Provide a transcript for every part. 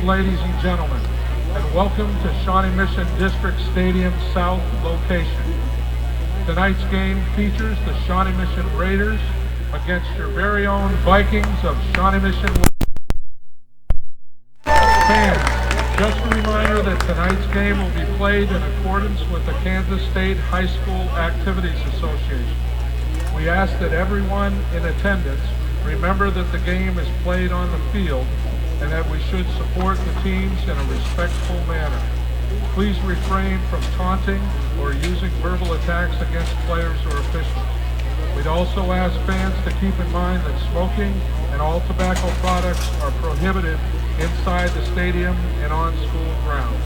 evening, ladies and gentlemen, and welcome to Shawnee Mission District Stadium South location. Tonight's game features the Shawnee Mission Raiders against your very own Vikings of Shawnee Mission. Fans, just a reminder that tonight's game will be played in accordance with the Kansas State High School Activities Association. We ask that everyone in attendance remember that the game is played on the field and that we should support the teams in a respectful manner. Please refrain from taunting or using verbal attacks against players or officials. We'd also ask fans to keep in mind that smoking and all tobacco products are prohibited inside the stadium and on school grounds.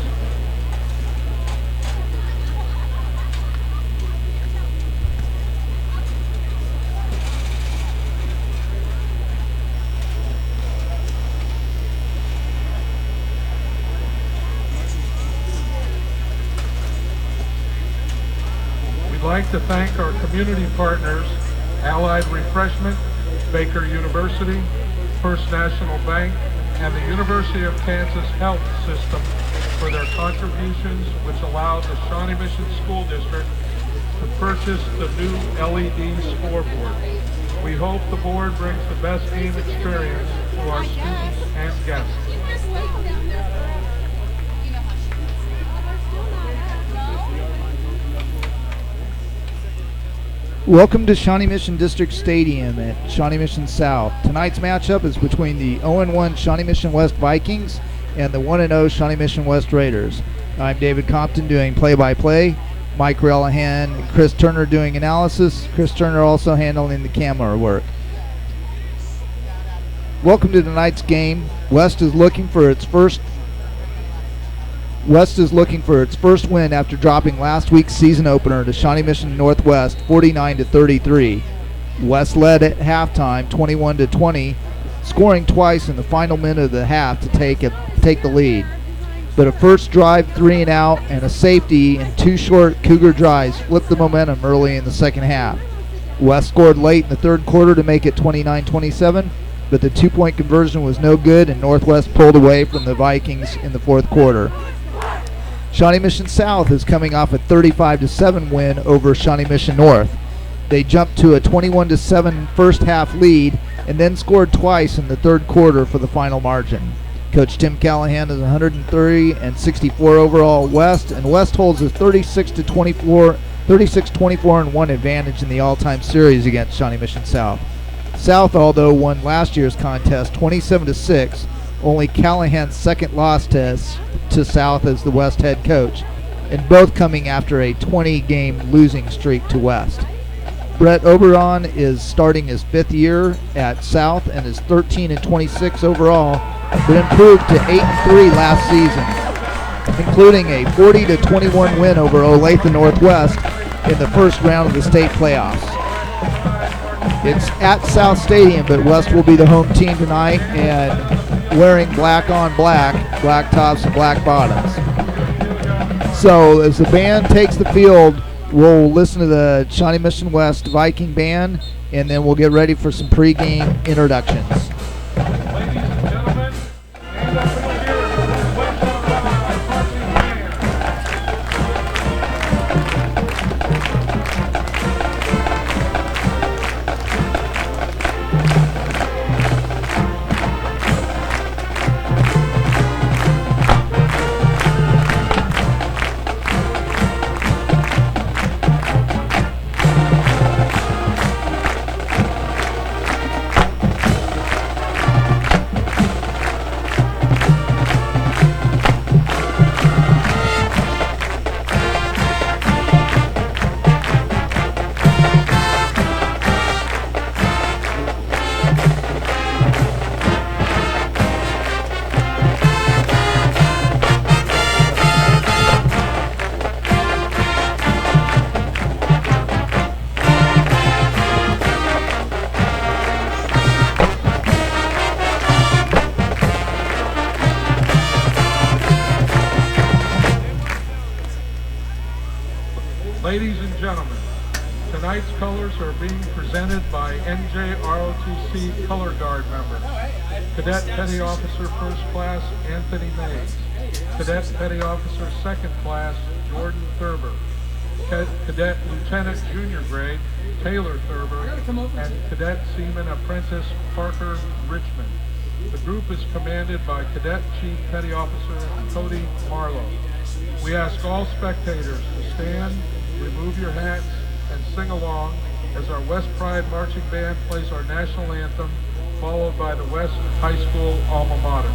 We'd like to thank our community partners, Allied Refreshment, Baker University, First National Bank, and the University of Kansas Health System for their contributions, which allowed the Shawnee Mission School District to purchase the new LED scoreboard. We hope the board brings the best game experience to our students and guests. Welcome to Shawnee Mission District Stadium at Shawnee Mission South. Tonight's matchup is between the 0-1 Shawnee Mission West Vikings and the 1-0 Shawnee Mission West Raiders. I'm David Compton doing play-by-play, Mike Rellahan and Chris Turner doing analysis, Chris Turner also handling the camera work. Welcome to tonight's game. West is looking for its first win after dropping last week's season opener to Shawnee Mission Northwest 49-33. West led at halftime 21-20, scoring twice in the final minute of the half to take the lead. But a first drive 3-and-out and a safety and two short Cougar drives flipped the momentum early in the second half. West scored late in the third quarter to make it 29-27, but the two-point conversion was no good and Northwest pulled away from the Vikings in the fourth quarter. Shawnee Mission South is coming off a 35-7 win over Shawnee Mission North. They jumped to a 21-7 first half lead and then scored twice in the third quarter for the final margin. Coach Tim Callahan is 130 and 64 overall West, and West holds a 36-24-1 advantage in the all-time series against Shawnee Mission South. South, although won last year's contest 27-6, only Callahan's second loss to South as the West head coach, and both coming after a 20-game losing streak to West. Brett Oberon is starting his fifth year at South and is 13-26 overall, but improved to 8-3 last season, including a 40-21 win over Olathe Northwest in the first round of the state playoffs. It's at South Stadium, but West will be the home team tonight and wearing black on black, black tops and black bottoms. So as the band takes the field, we'll listen to the Shawnee Mission West Viking band, and then we'll get ready for some pregame introductions. Ladies and gentlemen, and up in here, let's talk about our marching band. Ladies and gentlemen, Tonight's colors are being presented by NJROTC Color Guard members. Cadet Petty Officer First Class Anthony Mays. Cadet Petty Officer Second Class Jordan Thurber. Cadet Lieutenant Junior Grade Taylor Thurber. And Cadet Seaman Apprentice Parker Richmond. The group is commanded by Cadet Chief Petty Officer Cody Marlowe. We ask all spectators to stand, remove your hats, and sing along as our West Pride Marching Band plays our national anthem, followed by the West High School alma mater.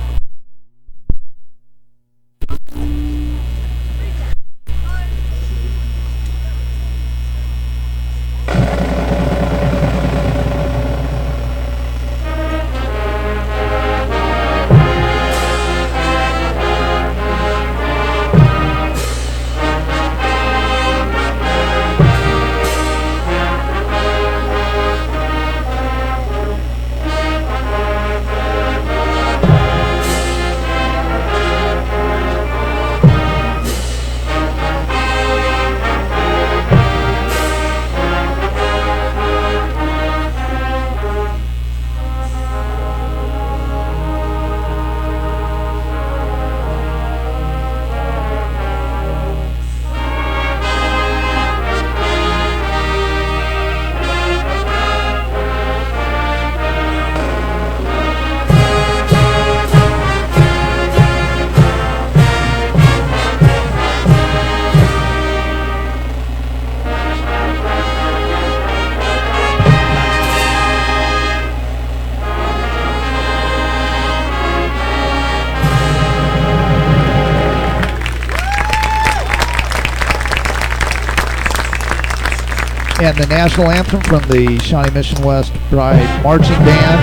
And the national anthem from the Shawnee Mission West Pride Marching Band.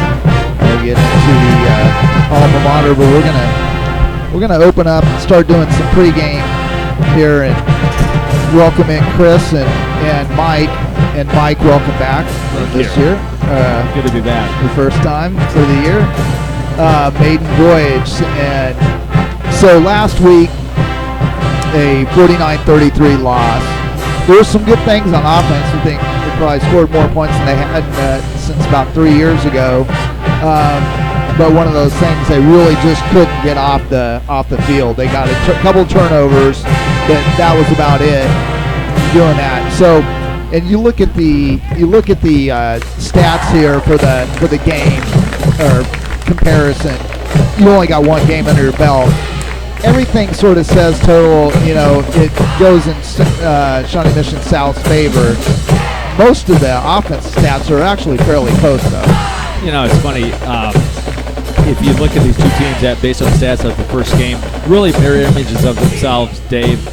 We'll get into the alma mater, but we're gonna open up and start doing some pregame here and welcome in Chris and Mike. And Mike, welcome back this year. Good to be back. The first time for the year. Maiden voyage. And so last week, a 49-33 loss. There were some good things on offense. I think they probably scored more points than they had since about 3 years ago. But one of those things, they really just couldn't get off the field. They got a couple turnovers, but that was about it. Doing that. So, and you look at the stats here for the game or comparison. You only got one game under your belt. Everything sort of says total, it goes in Shawnee Mission South's favor. Most of the offense stats are actually fairly close, though. It's funny. If you look at these two teams based on the stats of the first game, really mirror images of themselves, Dave.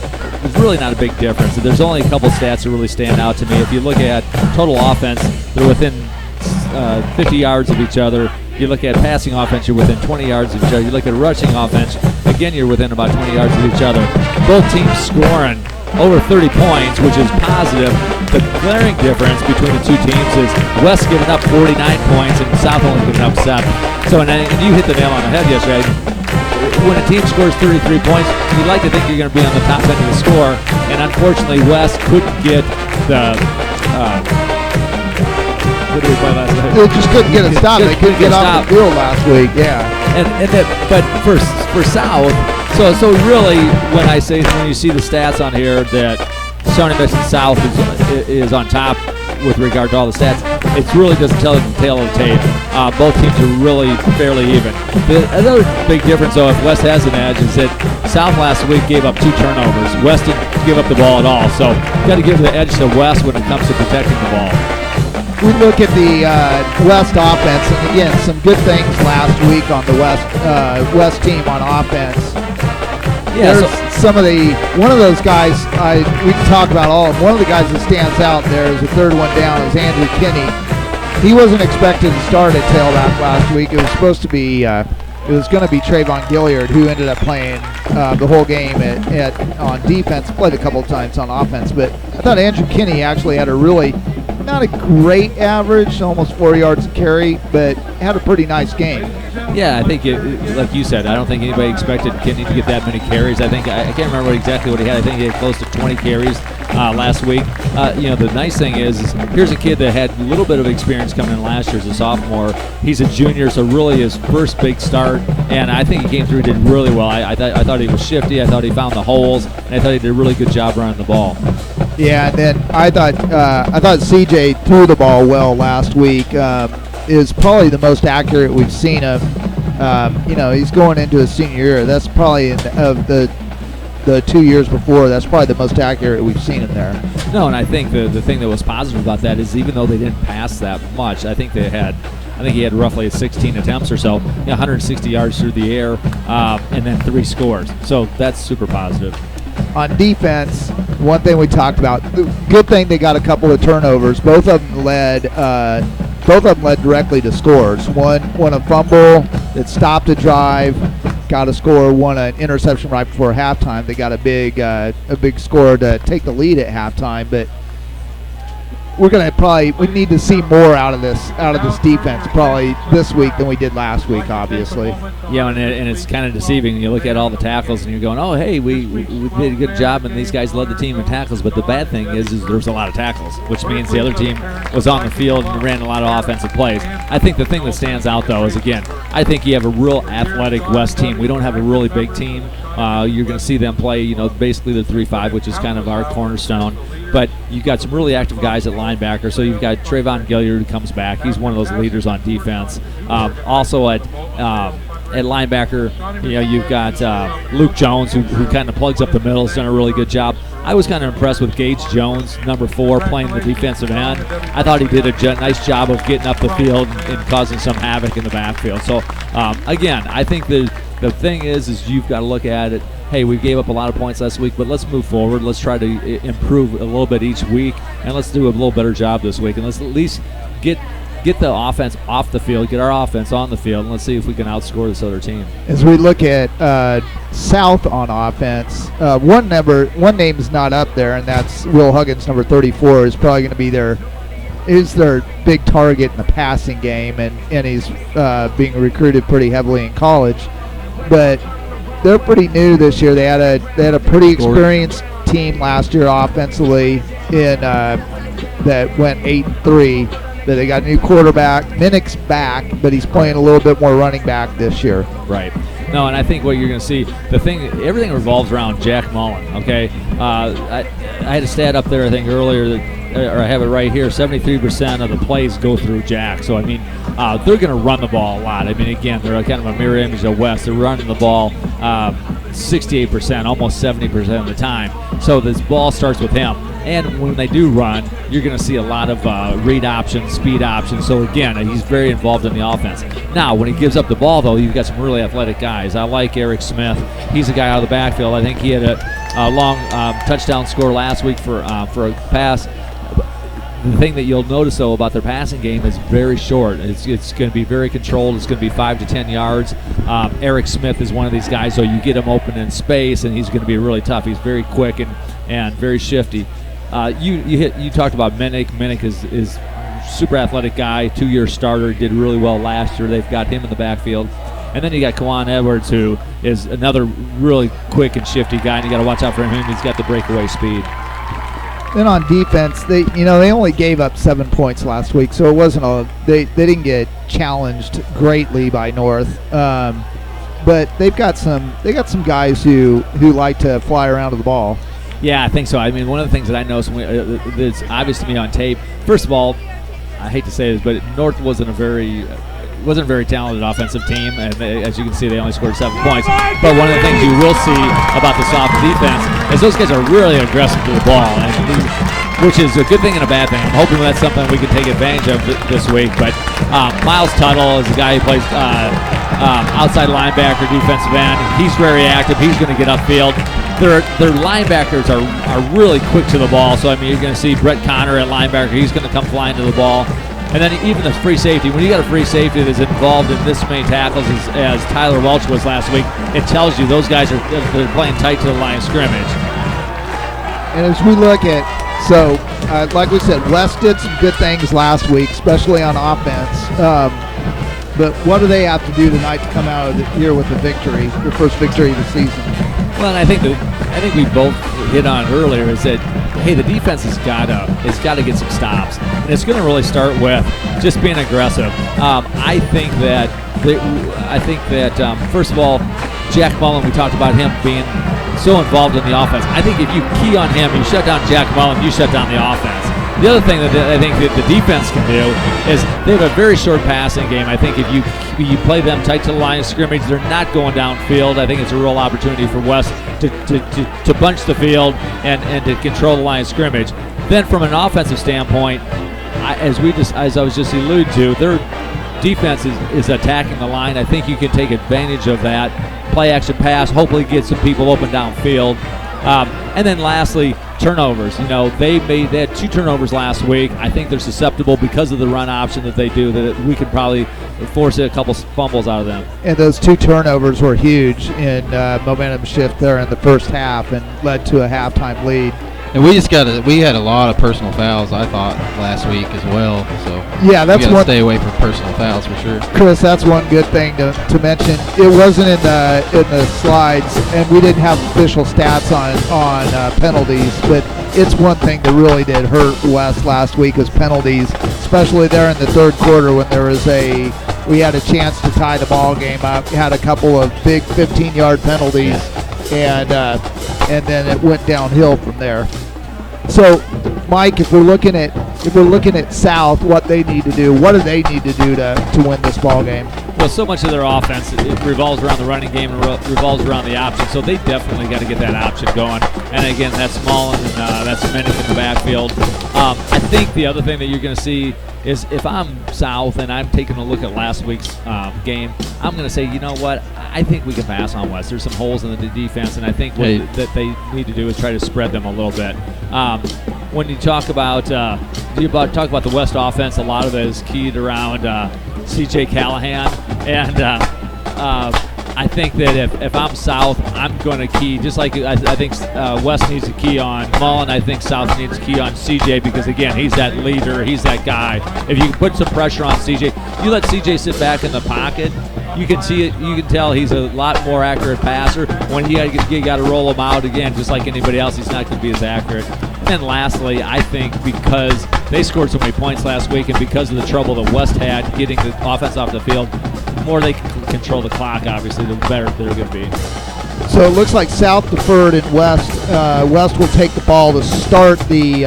There's really not a big difference. There's only a couple stats that really stand out to me. If you look at total offense, they're within 50 yards of each other. You look at passing offense, you're within 20 yards of each other. You look at rushing offense, again, you're within about 20 yards of each other. Both teams scoring over 30 points, which is positive. The glaring difference between the two teams is West giving up 49 points and South only giving up 7. So, and you hit the nail on the head yesterday. When a team scores 33 points, you'd like to think you're going to be on the top end of the score. And unfortunately, West couldn't get the what did we play last night? They just couldn't get a stop. They couldn't get off the field last week. Yeah. But for South, so really, when you see the stats on here that Shawnee Mission South is on top with regard to all the stats, it really doesn't tell the tale of the tape. Both teams are really fairly even. The other big difference, though, if West has an edge, is that South last week gave up 2 turnovers. West didn't give up the ball at all. So you got to give the edge to West when it comes to protecting the ball. We look at the West offense, and again, some good things last week on the West team on offense. Yeah, one of those guys, we can talk about all of them. One of the guys that stands out there is the third one down is Andrew Kinney. He wasn't expected to start at tailback last week. It was supposed to be, it was going to be Trayvon Gilliard, who ended up playing the whole game on defense, played a couple of times on offense. But I thought Andrew Kinney actually had a really, not a great average, almost 4 yards a carry, but had a pretty nice game. Yeah, I think, like you said, I don't think anybody expected Kidney to get that many carries. I can't remember exactly what he had. I think he had close to 20 carries last week. The nice thing is here's a kid that had a little bit of experience coming in last year as a sophomore. He's a junior, so really his first big start, and I think he came through, did really well. I thought he was shifty. I thought he found the holes, and I thought he did a really good job running the ball. Yeah, and then I thought CJ threw the ball well last week. Is probably the most accurate we've seen him. He's going into his senior year. That's probably of the 2 years before, that's probably the most accurate we've seen him there. No, and I think the thing that was positive about that is even though they didn't pass that much, I think he had roughly 16 attempts or so, 160 yards through the air, and then 3 scores. So that's super positive. On defense, one thing we talked about, good thing they got a couple of turnovers. Both of them led directly to scores. One a fumble that stopped a drive, got a score. One an interception right before halftime. They got a big score to take the lead at halftime. But we need to see more out of this defense probably this week than we did last week, obviously. Yeah, and it's kind of deceiving. You look at all the tackles and you're going, oh, hey, we did a good job and these guys led the team in tackles. But the bad thing is there was a lot of tackles, which means the other team was on the field and ran a lot of offensive plays. I think the thing that stands out, though, is, again, I think you have a real athletic West team. We don't have a really big team. You're going to see them play, basically the 3-5, which is kind of our cornerstone. But you've got some really active guys at linebacker. So you've got Trayvon Gilliard who comes back. He's one of those leaders on defense. Also at linebacker, you've got Luke Jones who kind of plugs up the middle. Has done a really good job. I was kind of impressed with Gage Jones, number 4, playing the defensive end. I thought he did a nice job of getting up the field and causing some havoc in the backfield. So, again, I think the thing is you've got to look at it. Hey, we gave up a lot of points last week, but let's move forward. Let's try to improve a little bit each week, and let's do a little better job this week. And let's at least get the offense off the field, get our offense on the field, and let's see if we can outscore this other team. As we look at South on offense, one name is not up there, and that's Will Huggins, number 34, is probably going to be their big target in the passing game, and he's being recruited pretty heavily in college. But they're pretty new this year. They had a pretty experienced team last year offensively that went 8-3. But they got a new quarterback. Minnick's back, but he's playing a little bit more running back this year. Right. No, and I think what you're going to see, everything revolves around Jack Mullen. Okay, I had a stat up there I think earlier or I have it right here. 73% of the plays go through Jack. So I mean, they're going to run the ball a lot. I mean, again, they're kind of a mirror image of West. They're running the ball 68%, almost 70% of the time. So this ball starts with him. And when they do run, you're going to see a lot of read options, speed options. So, again, he's very involved in the offense. Now, when he gives up the ball, though, you've got some really athletic guys. I like Eric Smith. He's a guy out of the backfield. I think he had a long touchdown score last week for a pass. The thing that you'll notice, though, about their passing game is very short. It's going to be very controlled. It's going to be 5 to 10 yards. Eric Smith is one of these guys, so you get him open in space, and he's going to be really tough. He's very quick and very shifty. You talked about Minnick. Minnick is super athletic guy, 2-year starter, did really well last year. They've got him in the backfield. And then you got Kawan Edwards, who is another really quick and shifty guy, and you got to watch out for him. He's got the breakaway speed. Then on defense, they only gave up 7 points last week, so it wasn't they didn't get challenged greatly by North. But they've got some guys who like to fly around to the ball. Yeah, I think so. I mean, one of the things that I noticed that's obvious to me on tape, first of all, I hate to say this, but North wasn't a very talented offensive team, and as you can see, they only scored 7 points. But one of the things you will see about the soft defense is those guys are really aggressive to the ball, which is a good thing and a bad thing. I'm hoping that's something we can take advantage of this week. But Miles Tuttle is a guy who plays outside linebacker, defensive end. He's very active. He's going to get upfield. Their linebackers are really quick to the ball. So, I mean, you're going to see Brett Connor at linebacker. He's going to come flying to the ball. And then even the free safety, when you got a free safety that's involved in this many tackles as Tyler Welch was last week, it tells you those guys they're playing tight to the line of scrimmage. And as we look at, like we said, West did some good things last week, especially on offense. But what do they have to do tonight to come out of here with a victory, their first victory of the season? Well, and I think we both hit on it earlier is that, hey, the defense has got to get some stops, and it's going to really start with just being aggressive. I think that first of all, Jack Mullen, we talked about him being so involved in the offense. I think if you key on him, you shut down Jack Mullen, you shut down the offense. The other thing that I think that the defense can do is they have a very short passing game. I think if you play them tight to the line of scrimmage, they're not going downfield. I think it's a real opportunity for West to bunch the field and to control the line of scrimmage. Then from an offensive standpoint, as I was just alluded to, their defense is attacking the line. I think you can take advantage of that. Play action pass, hopefully get some people open downfield. And then lastly, turnovers. They had 2 turnovers last week. I think they're susceptible because of the run option that they do, that we could probably force a couple fumbles out of them. And those 2 turnovers were huge in momentum shift there in the first half and led to a halftime lead. And we had a lot of personal fouls, I thought, last week as well. So yeah, that's we got to stay away from personal fouls for sure. Chris, that's one good thing to mention. It wasn't in the slides, and we didn't have official stats on penalties, but it's one thing that really did hurt West last week was penalties, especially there in the third quarter when we had a chance to tie the ball game up. We had a couple of big 15-yard penalties, and then it went downhill from there. So, Mike, if we're looking at South, what they need to do, what do they need to do to win this ball game? Well, so much of their offense it revolves around the running game and revolves around the option, so they definitely got to get that option going. And again, that's Mullen and that's Minnick in the backfield. I think the other thing that you're going to see is if I'm South and I'm taking a look at last week's game, I'm going to say, you know what, I think we can pass on West. There's some holes in the defense, and I think what that they need to do is try to spread them a little bit. When you talk about the West offense, a lot of it is keyed around C.J. Callahan, and I think that if I'm South, I'm going to key, just like I think West needs to key on Mullen, I think South needs to key on CJ because, again, he's that leader, he's that guy. If you put some pressure on CJ, you let CJ sit back in the pocket, you can see it, you can tell he's a lot more accurate passer. When you got to roll him out, again, just like anybody else, he's not going to be as accurate. And then lastly, I think because they scored so many points last week and because of the trouble that West had getting the offense off the field, the more they can control the clock, obviously, the better they're going to be. So it looks like South deferred and West. West will take the ball to start the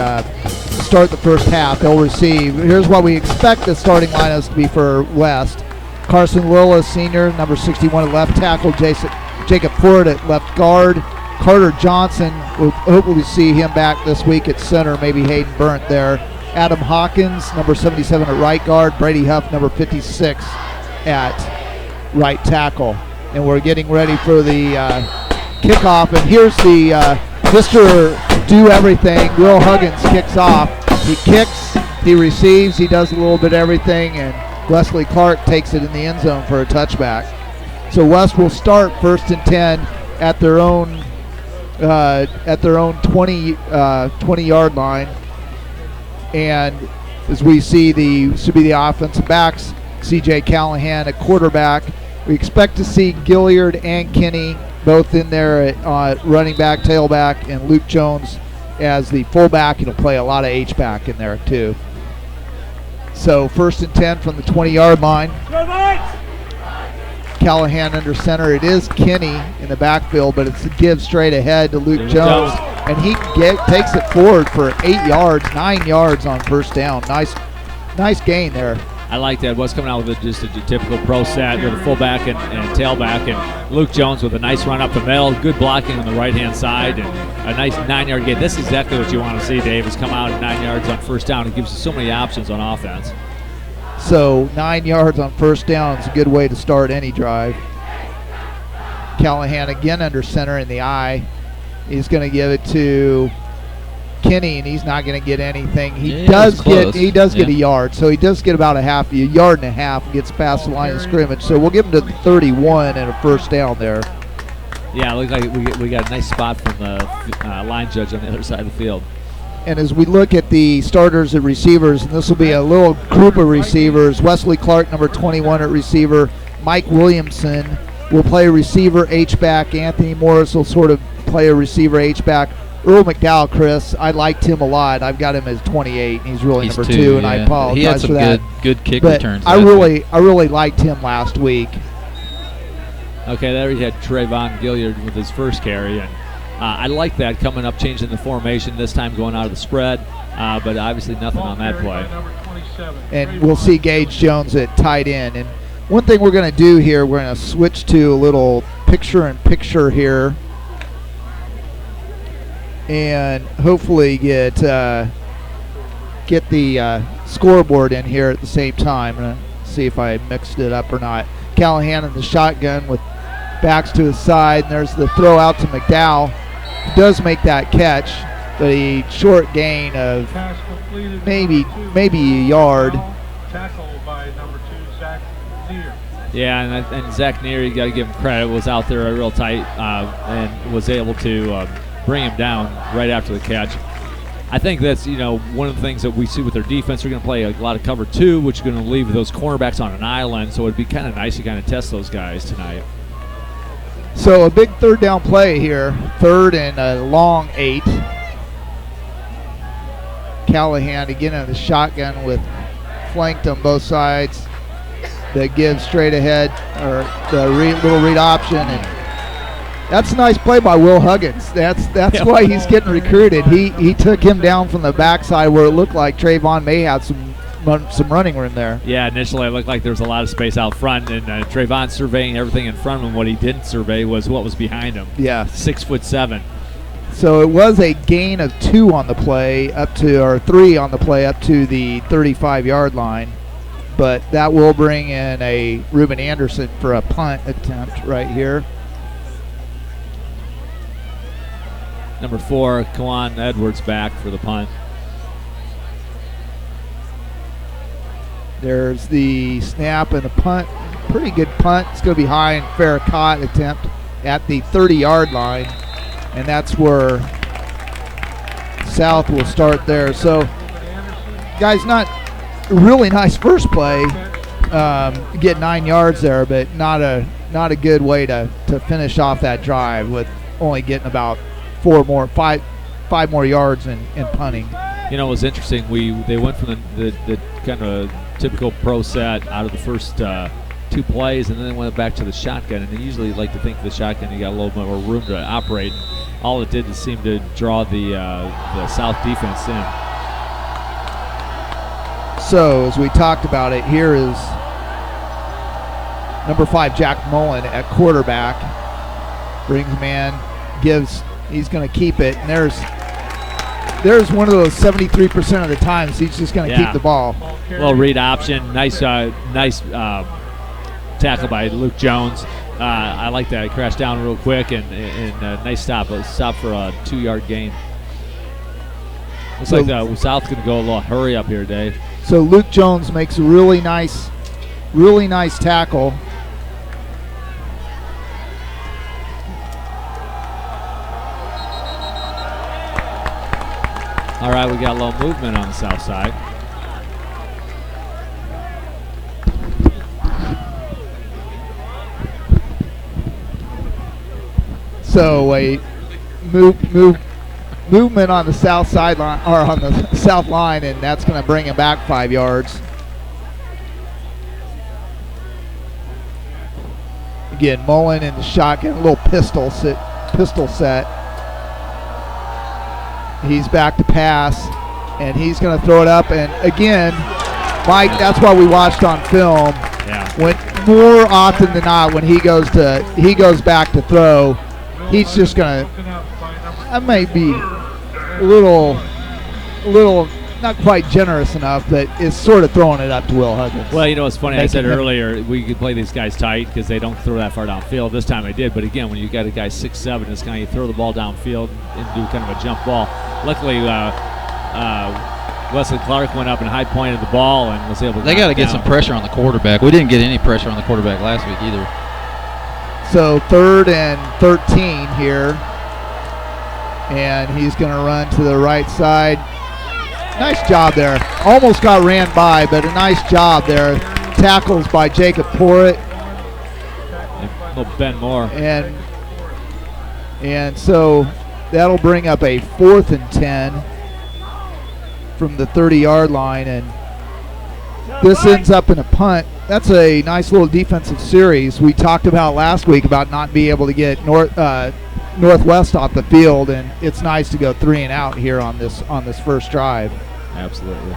first half. They'll receive. Here's what we expect the starting lineups to be for West. Carson Willis, senior, number 61 at left tackle. Jacob Ford at left guard. Carter Johnson, we'll hopefully see him back this week at center, maybe Hayden Burnt there. Adam Hawkins, number 77 at right guard. Brady Huff, number 56 at right tackle. And we're getting ready for the kickoff. And here's the Mr. Do Everything. Will Huggins kicks off. He kicks, he receives, he does a little bit of everything, and Wesley Clark takes it in the end zone for a touchback. So West will start 1st and 10 at their own 20-yard line. And as we see, should be the offensive backs, C.J. Callahan at quarterback. We expect to see Gilliard and Kinney both in there at running back, tailback, and Luke Jones as the fullback. He'll play a lot of H-back in there too. So 1st and 10 from the 20-yard line. Callahan under center. It is Kinney in the backfield, but it's a give straight ahead to Luke Jones. And he takes it forward for 9 yards on first down. Nice gain there. I like that. What's coming out with just a typical pro set with a fullback and tailback, and Luke Jones with a nice run up the middle, good blocking on the right-hand side, and a nice 9-yard gain. This is exactly what you want to see, Dave, is come out at 9 yards on first down. It gives you so many options on offense. So 9 yards on first down is a good way to start any drive. Callahan again under center in the eye. He's going to give it to Kinney, and he's not going to get anything. He does get a yard, so he does get about a yard and a half, and gets past the line of scrimmage. So we'll give him to the 31 and a first down there. Yeah, it looks like we got a nice spot from the line judge on the other side of the field. And as we look at the starters at receivers, and this will be a little group of receivers, Wesley Clark, number 21 at receiver, Mike Williamson will play receiver H-back, Anthony Morris will sort of play a receiver H-back. Earl McDowell, Chris, I liked him a lot. I've got him as 28, and he's really number 2, and I apologize he had some for that. good kick but returns. I really liked him last week. Okay, there he had Trayvon Gilliard with his first carry, and I like that coming up, changing the formation, this time going out of the spread, but obviously nothing on that play. And we'll see Gage Jones at tight end. And one thing we're going to do here, we're going to switch to a little picture-in-picture here and hopefully get the scoreboard in here at the same time. I'm going to see if I mixed it up or not. Callahan in the shotgun with backs to his side, and there's the throw out to McDowell. He does make that catch, but a short gain of maybe a yard. Tackled by number 2, Zach Neer. Yeah, and Zach Neer, you got to give him credit, was out there real tight and was able to bring him down right after the catch. I think that's, one of the things that we see with their defense. They're going to play a lot of cover 2, which is going to leave those cornerbacks on an island, so it'd be kind of nice to kind of test those guys tonight. So a big third down play here, 3rd and a long 8. Callahan again in the shotgun with flanked on both sides. That gives straight ahead, or the little read option, and that's a nice play by Will Huggins. That's why he's getting recruited. He took him down from the backside where it looked like Trayvon may have some running room there. Yeah, initially it looked like there was a lot of space out front, and Trayvon surveying everything in front of him. What he didn't survey was what was behind him. Yeah, 6'7". So it was a gain of 2 on the play, 3 on the play up to the 35-yard line. But that will bring in a Reuben Anderson for a punt attempt right here. Number 4, Kawan Edwards back for the punt. There's the snap and the punt. Pretty good punt. It's going to be high and fair caught attempt at the 30-yard line. And that's where South will start there. So, guys, not really nice first play. Get 9 yards there, but not a good way to finish off that drive with only getting about 5 more yards in punting. It was interesting. They went from the kind of typical pro set out of the first 2 plays, and then they went back to the shotgun. And they usually like to think the shotgun, you got a little bit more room to operate. All it did is seem to draw the South defense in. So as we talked about it, here is number 5, Jack Mullen at quarterback. Brings him in, he's going to keep it, and there's one of those 73% of the times he's just going to keep the ball. Well, read option, nice tackle by Luke Jones. I like that. He crashed down real quick and nice stop. A stop for a 2-yard gain. Looks like South's going to go a little hurry up here, Dave. So Luke Jones makes a really nice tackle. All right, we got a little movement on the south side. So a movement on the south sideline, or on the south line, and that's going to bring him back 5 yards. Again, Mullen in the shotgun, a little pistol set. He's back to pass, and he's going to throw it up. And again, Mike, that's why we watched on film. Yeah. When more often than not, when he goes back to throw, he's just going to. I may be a little not quite generous enough, but is sort of throwing it up to Will Huggins. Well, it's funny. I said earlier we could play these guys tight because they don't throw that far downfield. This time they did, but again, when you got a guy 6'7", it's kind of you throw the ball downfield and do kind of a jump ball. Luckily, Wesley Clark went up and high pointed the ball and was able to. They got to get some pressure on the quarterback. We didn't get any pressure on the quarterback last week either. So 3rd and 13 here, and he's going to run to the right side. nice job there. Almost got ran by, but a nice job there. Tackles by Jacob Porritt. Ben Moore. And so that'll bring up a 4th and 10 from the 30-yard line, and this ends up in a punt. That's a nice little defensive series. We talked about last week about not being able to get Northwest off the field, and it's nice to go 3 and out here on this first drive. Absolutely.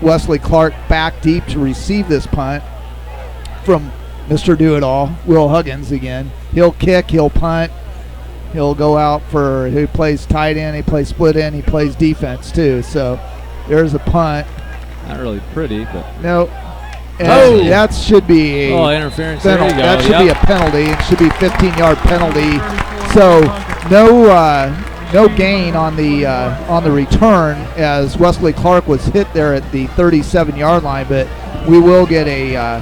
Wesley Clark back deep to receive this punt from Mr. Do-It-All, Will Huggins again. He'll kick, he'll punt, he'll go out for, he plays tight end, he plays split end, he plays defense too. So there's a punt. Not really pretty, but. No. And that should be a interference. penalty. There you go. That should be a penalty. It should be a 15-yard penalty. So no gain on the return, as Wesley Clark was hit there at the 37-yard line, but we will get a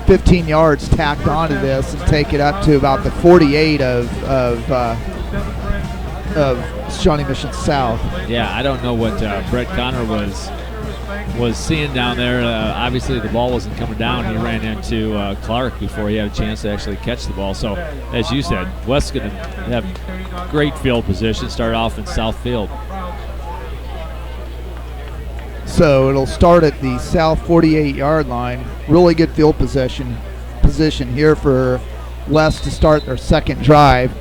15 yards tacked onto this and take it up to about the 48 of Shawnee Mission South. Yeah, I don't know what Brett Connor was seeing down there. Obviously, the ball wasn't coming down. He ran into Clark before he had a chance to actually catch the ball. So, as you said, West's going to have great field position, start off in South Field. So it'll start at the South 48-yard line. Really good field position here for West to start their second drive.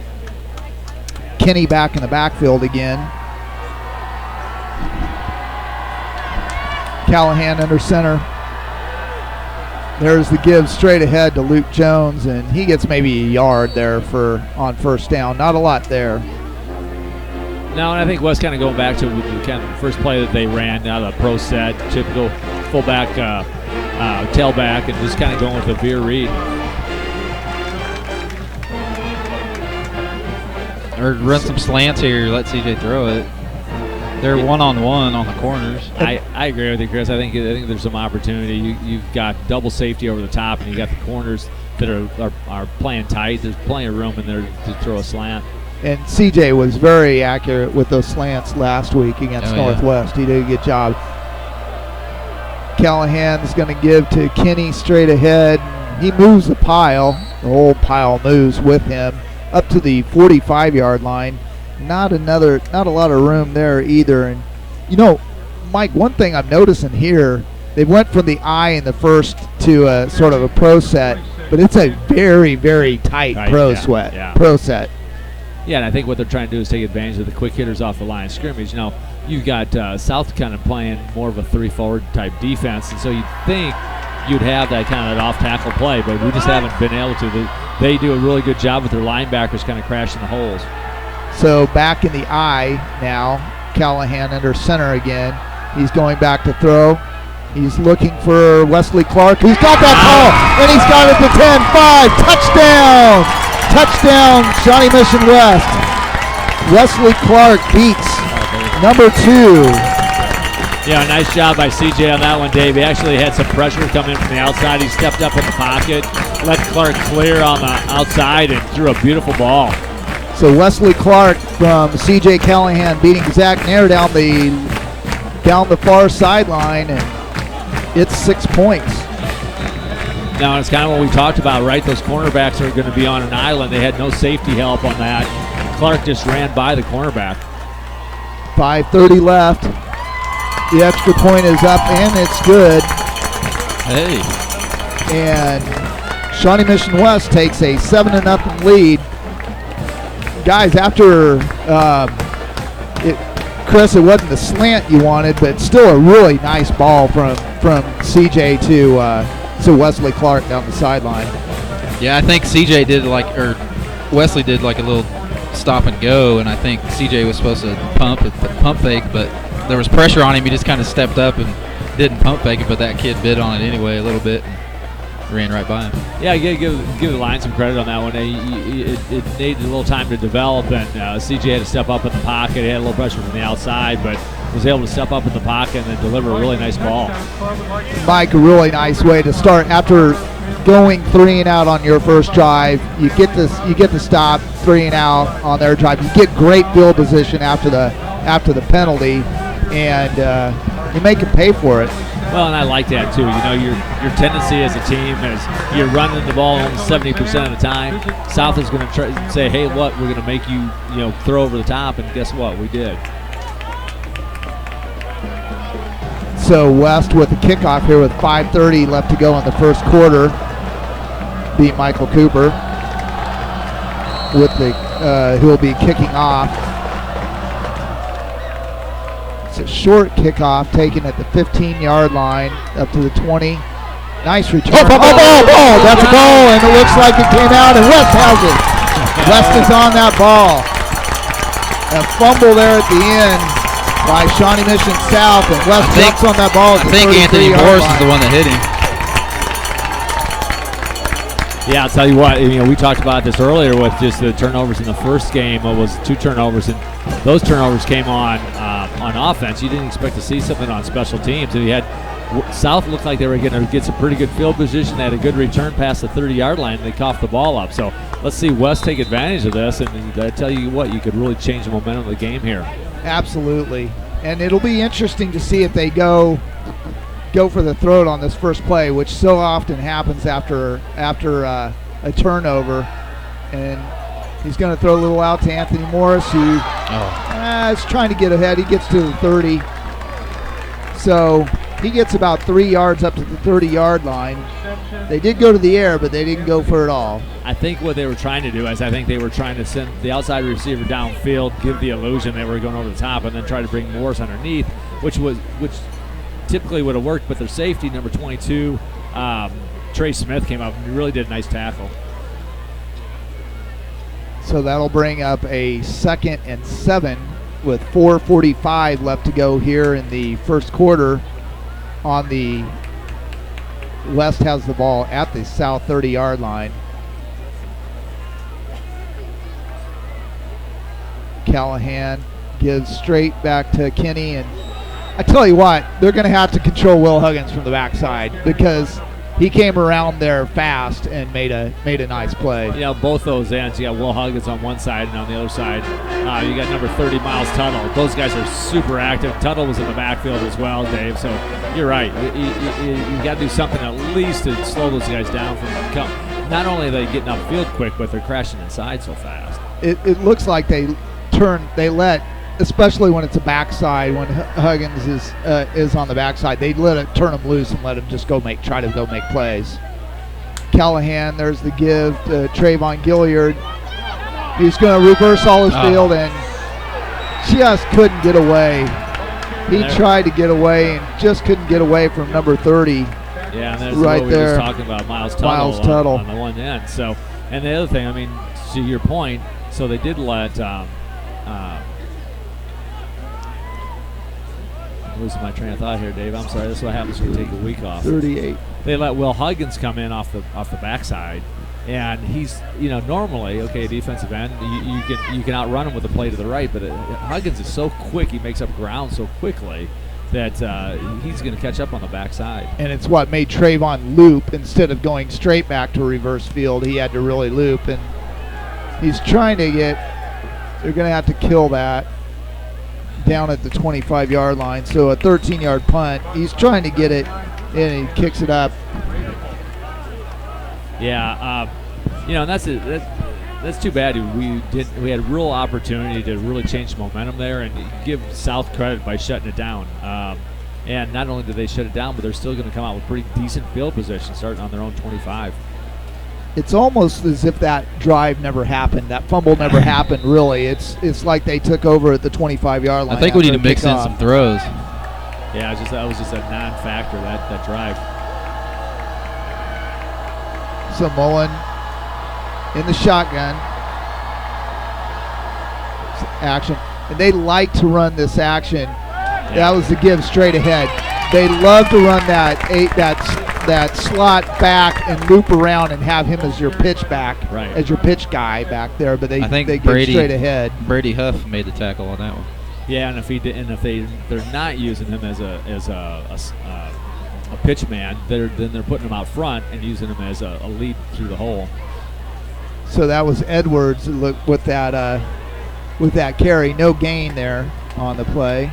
Kenny back in the backfield again. Callahan under center. There's the give straight ahead to Luke Jones, and he gets maybe a yard there on first down. Not a lot there. No, and I think West kind of going back to the kind of first play that they ran out of the pro set, typical fullback, tailback, and just kind of going with a veer read. Or run some slants here, let CJ throw it. They're one-on-one on the corners. I agree with you, Chris. I think there's some opportunity. You've got double safety over the top, and you got the corners that are playing tight. There's plenty of room in there to throw a slant. And CJ was very accurate with those slants last week against Northwest. He did a good job. Callahan's going to give to Kenny straight ahead. He moves the pile. The whole pile moves with him up to the 45-yard line. Not a lot of room there either. And you know, Mike, one thing I'm noticing here, they went from the I in the first to a sort of a pro set, but it's a very, very tight pro set. Yeah, and I think what they're trying to do is take advantage of the quick hitters off the line of scrimmage. Now, you've got South kind of playing more of a 3-forward type defense, and so you'd think you'd have that kind of off-tackle play, but we just haven't been able to. They do a really good job with their linebackers kind of crashing the holes. So back in the I now, Callahan under center again. He's going back to throw. He's looking for Wesley Clark, who's got that ball, and he's got it to 10, 5, touchdown! Touchdown, Shawnee Mission West. Wesley Clark beats number 2. Yeah, nice job by CJ on that one, Dave. He actually had some pressure coming from the outside. He stepped up in the pocket, let Clark clear on the outside, and threw a beautiful ball. So Wesley Clark from CJ Callahan beating Zach Nair down the far sideline, and it's 6 points. Now, it's kind of what we talked about, right? Those cornerbacks are going to be on an island. They had no safety help on that. Clark just ran by the cornerback. 5:30 left. The extra point is up, and it's good. Hey. And Shawnee Mission West takes a 7-0 lead. Guys, after Chris, it wasn't the slant you wanted, but still a really nice ball from CJ to Wesley Clark down the sideline. Yeah, I think CJ did Wesley did like a little stop and go, and I think CJ was supposed to pump fake, but there was pressure on him. He just kind of stepped up and didn't pump fake it, but that kid bit on it anyway a little bit and ran right by him. Yeah, give the line some credit on that one. It needed a little time to develop, and CJ had to step up in the pocket. He had a little pressure from the outside, but was able to step up in the pocket and then deliver a really nice ball. Mike, a really nice way to start after going 3 and out on your first drive. You get the stop, 3 and out on their drive. You get great field position after the penalty, and you make them pay for it. Well, and I like that too. You know, your tendency as a team is you're running the ball almost 70% of the time. South is going to try to say, hey, what, we're going to make you throw over the top, and guess what? We did. So West with the kickoff here with 5:30 left to go in the first quarter. Beat Michael Cooper with the who will be kicking off. It's a short kickoff taken at the 15-yard line up to the 20. Nice return. Ball! That's a ball, and it looks like it came out, and West has it. West is on that ball. A fumble there at the end by Shawnee Mission South, and West jumps on that ball. I think Anthony Morris is the one that hit him. Yeah, I'll tell you what, we talked about this earlier with just the turnovers in the first game. It was 2 turnovers, and those turnovers came on offense. You didn't expect to see something on special teams. And you had South looked like they were going to get some pretty good field position. They had a good return past the 30-yard line, and they coughed the ball up. So let's see West take advantage of this, and I tell you what, you could really change the momentum of the game here. Absolutely. And it'll be interesting to see if they go for the throat on this first play, which so often happens after a turnover. And he's going to throw a little out to Anthony Morris, who is trying to get ahead. He gets to the 30. So he gets about 3 yards up to the 30-yard line. They did go to the air, but they didn't go for it all. I think what they were trying to do is I think they were trying to send the outside receiver downfield, give the illusion they were going over the top, and then try to bring Morris underneath, which typically would have worked, but their safety, number 22, Trey Smith, came up and really did a nice tackle. So that'll bring up a 2nd and 7 with 4:45 left to go here in the first quarter. On the West has the ball at the South 30-yard line. Callahan gives straight back to Kenny, and I tell you what, they're going to have to control Will Huggins from the backside because he came around there fast and made a nice play. Yeah, both those ends. You got Will Huggins on one side, and on the other side, you got number 30, Miles Tuttle. Those guys are super active. Tuttle was in the backfield as well, Dave. So you're right. You got to do something at least to slow those guys down from not only are they getting upfield quick, but they're crashing inside so fast. It looks like they let, especially when it's a backside, when Huggins is on the backside, they let it turn him loose and let him just try to go make plays. Callahan, there's the give to Trayvon Gilliard. He's going to reverse all his field and just couldn't get away. He tried to get away and just couldn't get away from number 30. Yeah, and that's right what we were there. just talking about, Miles Tuttle. On the one end. So, and the other thing, I mean, to your point, so they did let losing my train of thought here, Dave. I'm sorry. This is what happens when you take a week off. 38. They let Will Huggins come in off the backside, and he's normally defensive end. You can outrun him with a play to the right, but Huggins is so quick. He makes up ground so quickly that he's going to catch up on the backside. And it's what made Trayvon loop instead of going straight back to reverse field. He had to really loop, and he's trying to get. They're going to have to kill that down at the 25-yard line. So a 13-yard punt. He's trying to get it, and he kicks it up. Yeah, and that's too bad. We had real opportunity to really change the momentum there and give South credit by shutting it down. And not only did they shut it down, but they're still going to come out with pretty decent field position starting on their own 25. It's almost as if that drive never happened. That fumble never happened, really. It's like they took over at the 25-yard line. I think we need to mix in some throws. Yeah, that was just a non-factor, that drive. So Mullen in the shotgun. Action. And they like to run this action. Yeah. That was the give straight ahead. They love to run that slot back and loop around and have him as your pitch back, as your pitch guy back there. But they give straight ahead. Brady Huff made the tackle on that one. Yeah, and if they're not using him as a pitch man, then they're putting him out front and using him as a lead through the hole. So that was Edwards with that carry. No gain there on the play.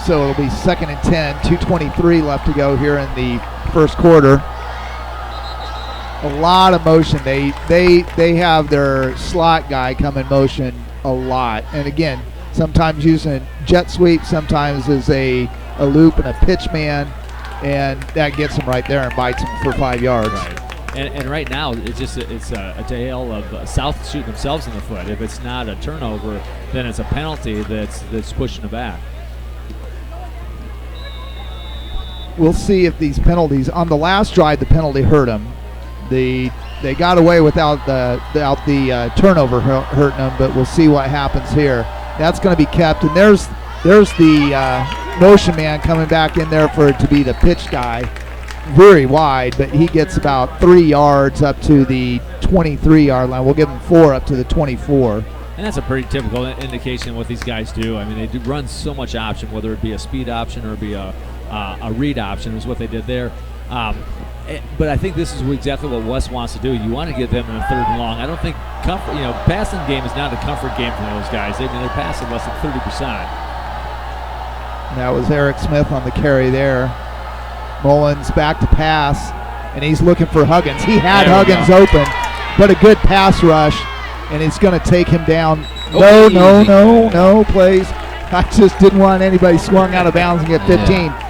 So it'll be 2nd and 10, 2:23 left to go here in the first quarter. A lot of motion. They have their slot guy come in motion a lot. And again, sometimes using jet sweep, sometimes as a loop and a pitch man, and that gets him right there and bites him for 5 yards. Right. And right now, it's a tale of South shooting themselves in the foot. If it's not a turnover, then it's a penalty that's pushing it back. We'll see if these penalties on the last drive, the penalty hurt them. They got away without the turnover hurting them, but we'll see what happens here. That's going to be kept, and there's the motion man coming back in there for it to be the pitch guy. Very wide, but he gets about 3 yards up to the 23-yard line. We'll give him 4 up to the 24. And that's a pretty typical indication of what these guys do. I mean, they do run so much option, whether it be a speed option or it be a read option is what they did there. But I think this is exactly what West wants to do. You want to get them in a 3rd and long. I don't think passing game is not a comfort game for those guys. I mean, they're passing less than 30%. That was Eric Smith on the carry there. Mullins back to pass, and he's looking for Huggins. He had Huggins open, but a good pass rush, and it's going to take him down. No plays. I just didn't want anybody swung out of bounds and get 15. Yeah.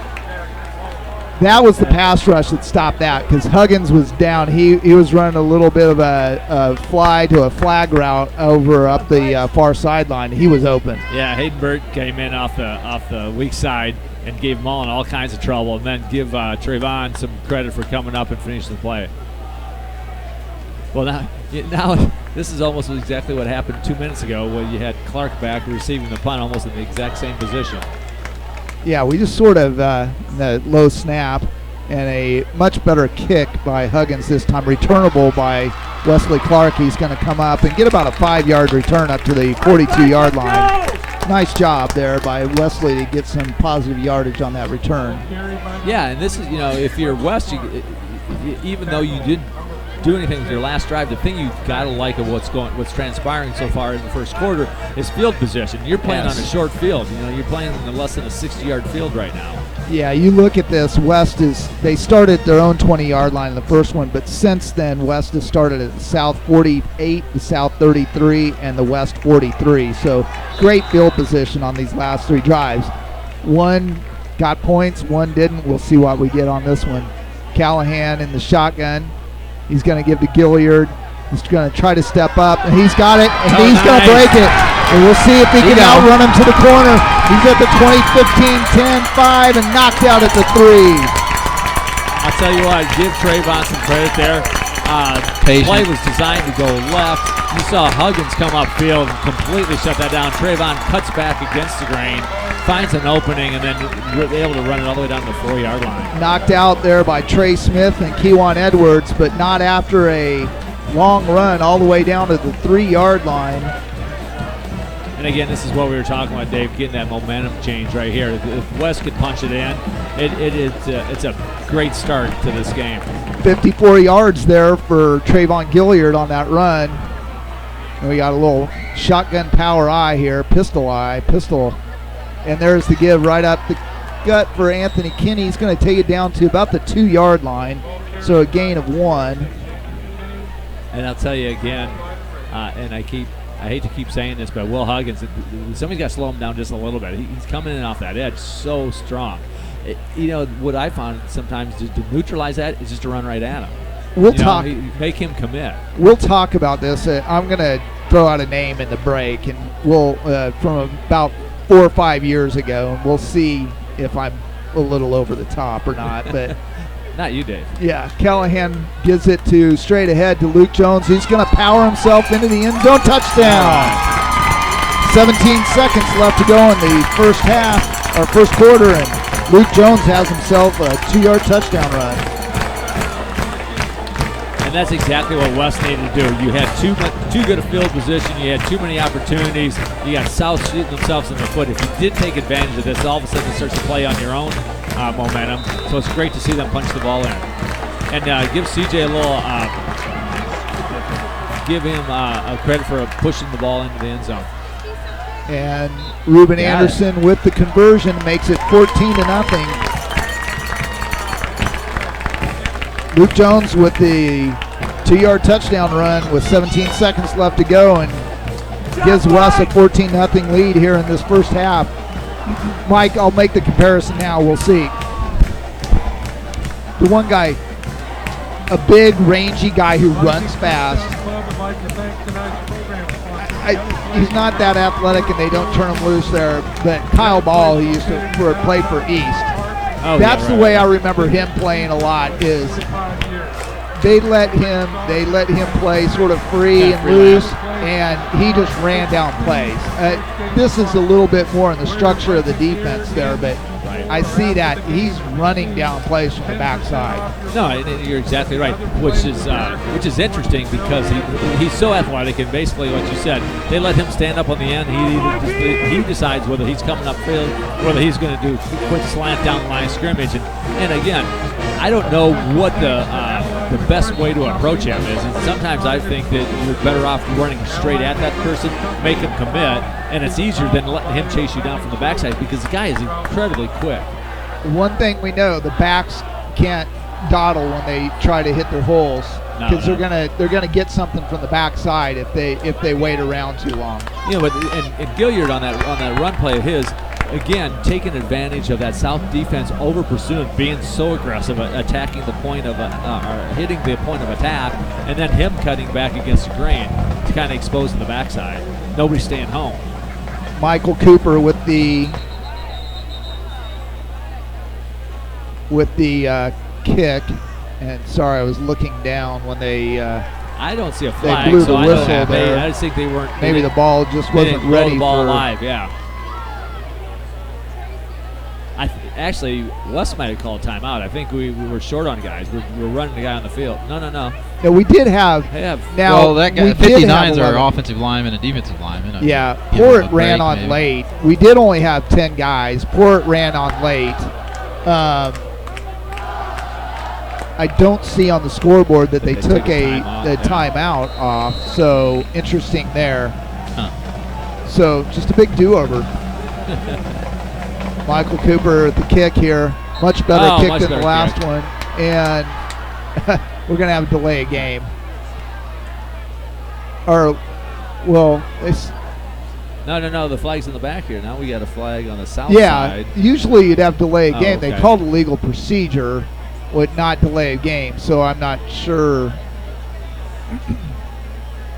That was the pass rush that stopped that, because Huggins was down. He was running a little bit of a fly to a flag route over up the far sideline. He was open. Yeah, Hayden Burt came in off the weak side and gave Mullen all kinds of trouble, and then give Trayvon some credit for coming up and finishing the play. Well, now this is almost exactly what happened 2 minutes ago when you had Clark back receiving the punt almost in the exact same position. Yeah, we just sort of the low snap and a much better kick by Huggins this time, returnable by Wesley Clark. He's going to come up and get about a 5-yard return up to the 42-yard line. Nice job there by Wesley to get some positive yardage on that return. Yeah, and this is, if you're West, even though you didn't do anything with your last drive, the thing you've got to like of what's transpiring so far in the first quarter is field position. You're playing on a short field. You're playing in less than a 60-yard field right now. Yeah, you look at this. West they started their own 20-yard line in the first one, but since then West has started at the South 48, the South 33, and the West 43. So great field position on these last 3 drives. One got points, one didn't. We'll see what we get on this one. Callahan in the shotgun. He's going to give to Gilliard. He's going to try to step up, and he's got it, and he's going to break it. And we'll see if he can outrun him to the corner. He's at the 20, 15, 10, 5, and knocked out at the 3. I'll tell you what, give Trayvon some credit there. The play was designed to go left. You saw Huggins come upfield and completely shut that down. Trayvon cuts back against the grain, finds an opening, and then able to run it all the way down to the 4-yard line. Knocked out there by Trey Smith and Kewan Edwards, but not after a long run all the way down to the 3-yard line. And again, this is what we were talking about, Dave, getting that momentum change right here. If West could punch it in, it's a great start to this game. 54 yards there for Trayvon Gilliard on that run. And we got a little shotgun power eye here, pistol. And there's the give right up the gut for Anthony Kinney. He's going to take it down to about the 2-yard line, so a gain of 1. And I'll tell you again, and I hate to keep saying this, but Will Huggins, somebody's got to slow him down just a little bit. He's coming in off that edge so strong. What I found sometimes to neutralize that is just to run right at him. Make him commit. We'll talk about this. I'm going to throw out a name in the break, and we'll from about 4 or 5 years ago, and we'll see if I'm a little over the top or not. But not you, Dave. Yeah, Callahan gives it to straight ahead to Luke Jones. He's going to power himself into the end zone. Touchdown. 17 seconds left to go in the first quarter, and Luke Jones has himself a 2-yard touchdown run. And that's exactly what West needed to do. You had too good a field position. You had too many opportunities. You got South shooting themselves in the foot. If you did take advantage of this, all of a sudden it starts to play on your own momentum. So it's great to see them punch the ball in. And give CJ a little, give him a credit for pushing the ball into the end zone. And Ruben Anderson with the conversion makes it 14-0. Luke Jones with the 2-yard touchdown run with 17 seconds left to go and gives Wes a 14-0 lead here in this first half. Mike, I'll make the comparison now. We'll see. The one guy, a big, rangy guy who runs fast. He's not that athletic, and they don't turn him loose there. But Kyle Ball, who used to play for East, that's the way I remember him playing a lot. Is they let him play sort of free and loose, and he just ran down plays. This is a little bit more in the structure of the defense there, but I see that he's running down plays from the backside. No, you're exactly right, which is interesting because he's so athletic, and basically what you said, they let him stand up on the end. He decides whether he's coming upfield, whether he's going to do a quick slant down the line of scrimmage, and again, I don't know what the best way to approach him is. And sometimes I think that you're better off running straight at that person, make him commit, and it's easier than letting him chase you down from the backside because the guy is incredibly quick. One thing we know, the backs can't dawdle when they try to hit their holes because they're gonna get something from the backside if they wait around too long. You know, but and Gilliard on that run play of his, again, taking advantage of that South defense over pursuing, being so aggressive, attacking the point of or hitting the point of attack, and then him cutting back against the grain to kind of exposing the backside. Nobody's staying home. Michael Cooper with the kick, and sorry, I was looking down when they. I don't see a flag. They blew the so whistle there. I just think they weren't. Maybe the ball just wasn't ready. The ball for alive, yeah. Actually, Wes might have called timeout. I think we were short on guys. We're running the guy on the field. No. No, we did have. Now, well, that guy, 59s are offensive lineman and defensive lineman. Yeah, Port ran on late. We did only have 10 guys. Port ran on late. I don't see on the scoreboard that they took a timeout off. So interesting there. Huh. So just a big do-over. Michael Cooper at the kick here. Much better kick than the last one. And we're going to have a delay a game. Or, well, it's... No. The flag's in the back here. Now we got a flag on the south Yeah, side. usually you'd have to delay a game. Okay. They called a legal procedure, would not delay a game. So I'm not sure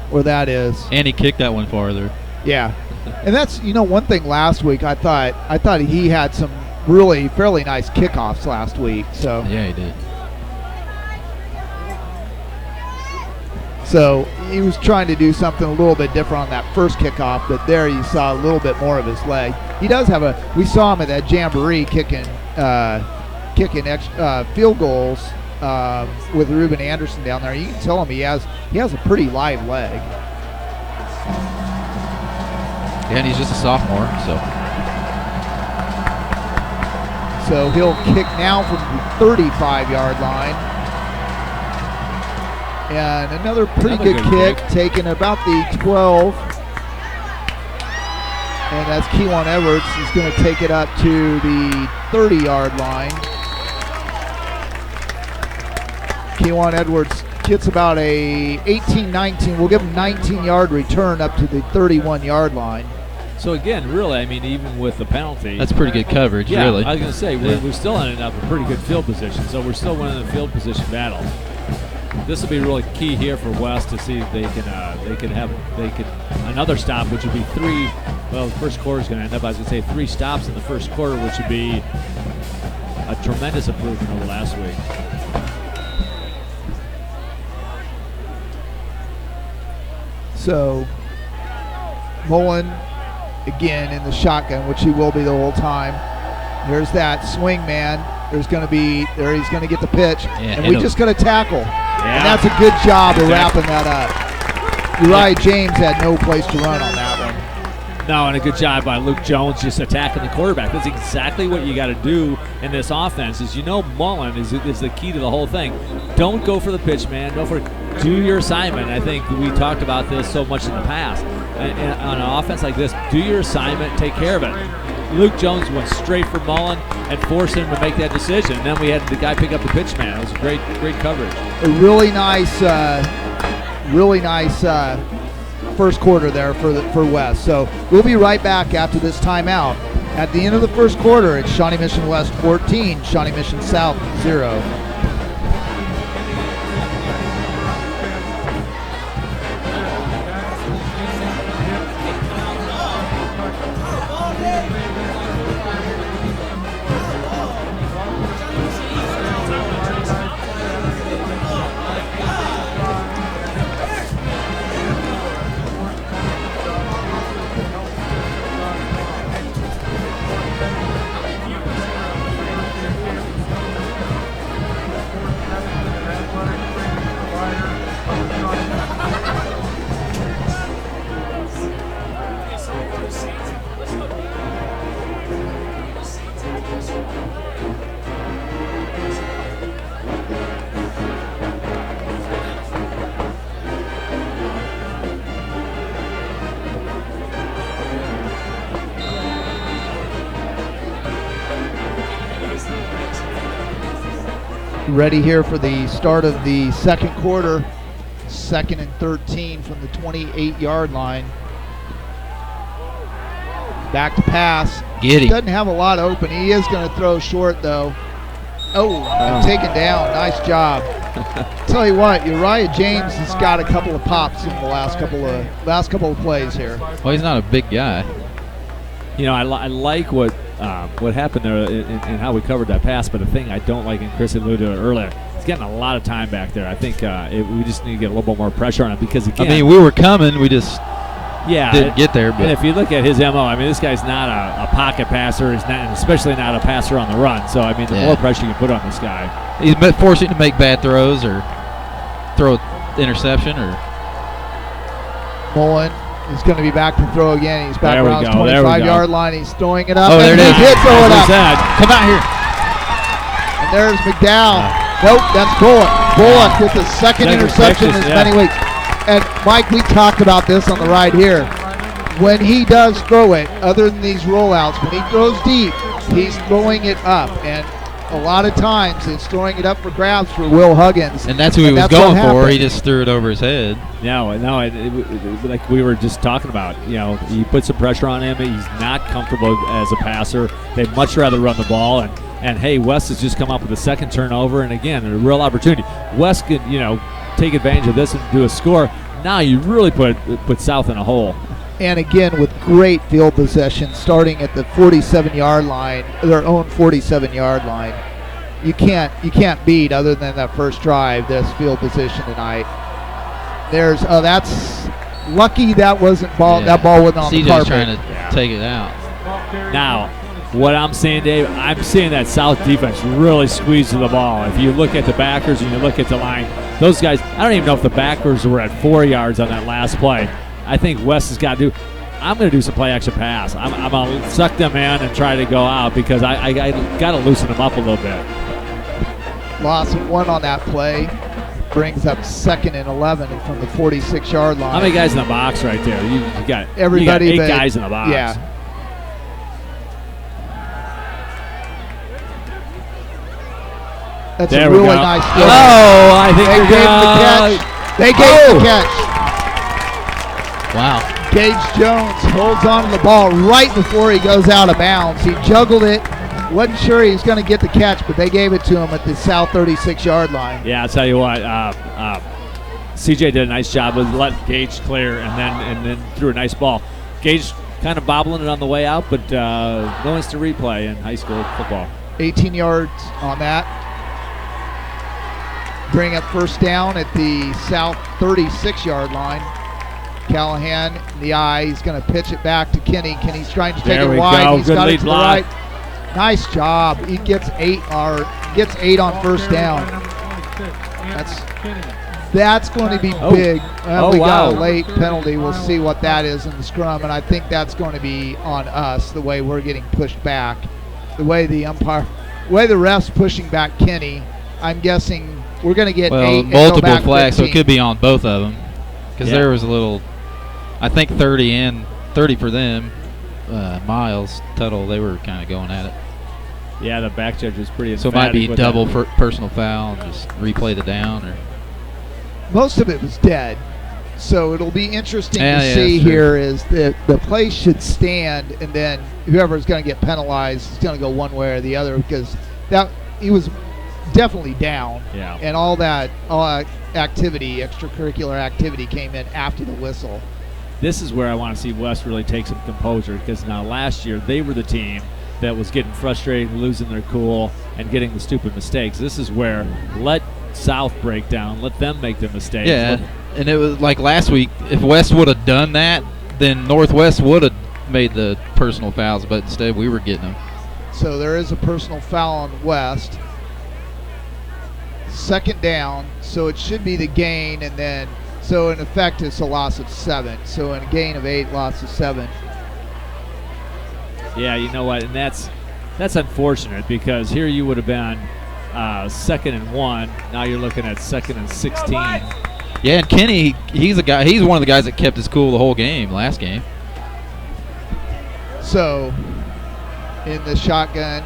where that is. And he kicked that one farther. Yeah. And that's, one thing last week I thought he had some really fairly nice kickoffs last week. So yeah, he did. So he was trying to do something a little bit different on that first kickoff, but there you saw a little bit more of his leg. He does have we saw him at that jamboree kicking field goals with Ruben Anderson down there. You can tell him he has a pretty live leg. Yeah, and he's just a sophomore, so he'll kick now from the 35-yard line. And another pretty good kick, taken about the 12. And that's Kewan Edwards. He's going to take it up to the 30-yard line. Kewan Edwards gets about a 18-19. We'll give him 19-yard return up to the 31-yard line. So again, really, I mean, even with the penalty, that's pretty good coverage, really. I was going to say, we're still ending up in pretty good field position, so we're still winning the field position battle. This will be really key here for West to see if they can another stop, which would be 3. Well, the first quarter is going to end up, I was going to say, 3 stops in the first quarter, which would be a tremendous improvement over last week. So Mullen again in the shotgun, which he will be the whole time. There's that swing man. He's going to get the pitch, and we just got a tackle. And that's a good job of wrapping that up. Uriah James had no place to run on that one. No, and a good job by Luke Jones just attacking the quarterback. That's exactly what you got to do in this offense. Is Mullen is the key to the whole thing. Don't go for the pitch, man. Do your assignment. I think we talked about this so much in the past. And on an offense like this, do your assignment, take care of it. Luke Jones went straight for Mullen and forced him to make that decision. And then we had the guy pick up the pitch, man. It was great coverage. A really nice first quarter there for West. So we'll be right back after this timeout. At the end of the first quarter, it's Shawnee Mission West 14, Shawnee Mission South 0. Ready here for the start of the second quarter. 2nd and 13 from the 28-yard line. Back to pass. Giddy. Doesn't have a lot open. He is going to throw short, though. And taken down. Nice job. Tell you what, Uriah James has got a couple of pops in the last couple of plays here. Well, he's not a big guy. I like what happened there and how we covered that pass, but the thing I don't like, and Chris alluded to it earlier, he's getting a lot of time back there. I think we just need to get a little bit more pressure on him because, again, we were coming. We just didn't get there. But and if you look at his MO, this guy's not a pocket passer. He's not, and especially not a passer on the run. So, the more pressure you can put on this guy. He's forcing to make bad throws or throw an interception. Or Mullen is going to be back to throw again. He's back around his 25-yard line. He's throwing it up. Oh, there it is. He did throw it up. Come out here. And there's McDowell. Nope, that's Bullock. Bullock with the second interception in as many weeks. And, Mike, we talked about this on the ride here. When he does throw it, other than these rollouts, when he throws deep, he's throwing it up. And a lot of times it's throwing it up for grabs for Will Huggins. And that's who he was going for. He just threw it over his head. No, like we were just talking about, you put some pressure on him. He's not comfortable as a passer. They'd much rather run the ball. And hey, West has just come up with a second turnover. And, again, a real opportunity. West could, take advantage of this and do a score. Now you really put South in a hole. And again, with great field possession, starting at the 47-yard line, their own 47-yard line, you can't beat, other than that first drive, this field position tonight. That's lucky that wasn't ball. Yeah. That ball wasn't on the carpet. CJ's trying to take it out. Now, what I'm saying, Dave, I'm seeing that South defense really squeeze the ball. If you look at the backers and you look at the line, those guys, I don't even know if the backers were at 4 yards on that last play. I think West has got to do. I'm going to do some play action pass. I'm going to suck them in and try to go out because I got to loosen them up a little bit. Loss of 1 on that play brings up 2nd and 11 from the 46-yard line. How many guys in the box right there? You got everybody. You got 8 guys in the box. Yeah. That's a really nice throw. Oh, I think they gave him the catch. They gave him the catch. Wow. Gage Jones holds on to the ball right before he goes out of bounds. He juggled it. Wasn't sure he was going to get the catch, but they gave it to him at the South 36-yard line. Yeah, I'll tell you what. CJ did a nice job of letting Gage clear and then threw a nice ball. Gage kind of bobbling it on the way out, but no instant replay in high school football. 18 yards on that. Bring up first down at the South 36-yard line. Callahan in the eye. He's going to pitch it back to Kenny. Kenny's trying to take it wide. Go. He's Good got lead it to block. the right. Nice job. He gets 8 on first down. Kinney. That's going to be Oh. big. We got a wow. late penalty. We'll see what that is in the scrum, and I think that's going to be on us, the way we're getting pushed back. The way the ref's pushing back Kinney, I'm guessing we're going to get 8 and go multiple back flags, so it 15. could be on both of them. Because Yeah. there was a little, I think 30 for them. Miles, Tuttle, they were kind of going at it. Yeah, the back judge was pretty So it might be emphatic with double that. personal foul and just replay the down. Or Most of it was dead. So it'll be interesting Yeah, to yeah, see that's true. here is that the play should stand, and then whoever's going to get penalized is going to go one way or the other, because that he was definitely down, Yeah. and all that activity, extracurricular activity, came in after the whistle. This is where I want to see West really take some composure, because now last year they were the team that was getting frustrated, losing their cool, and getting the stupid mistakes. This is where let South break down, let them make the mistakes. yeah, and it was like last week. If West would have done that, then Northwest would have made the personal fouls, but instead we were getting them. So there is a personal foul on West. Second down, so it should be the gain, and then so in effect it's a loss of 7. So in a gain of 8, loss of 7. Yeah, you know what, and that's unfortunate, because here you would have been 2nd and 1. Now you're looking at 2nd and 16. Yeah, and Kenny, he's one of the guys that kept his cool the whole game last game. So in the shotgun,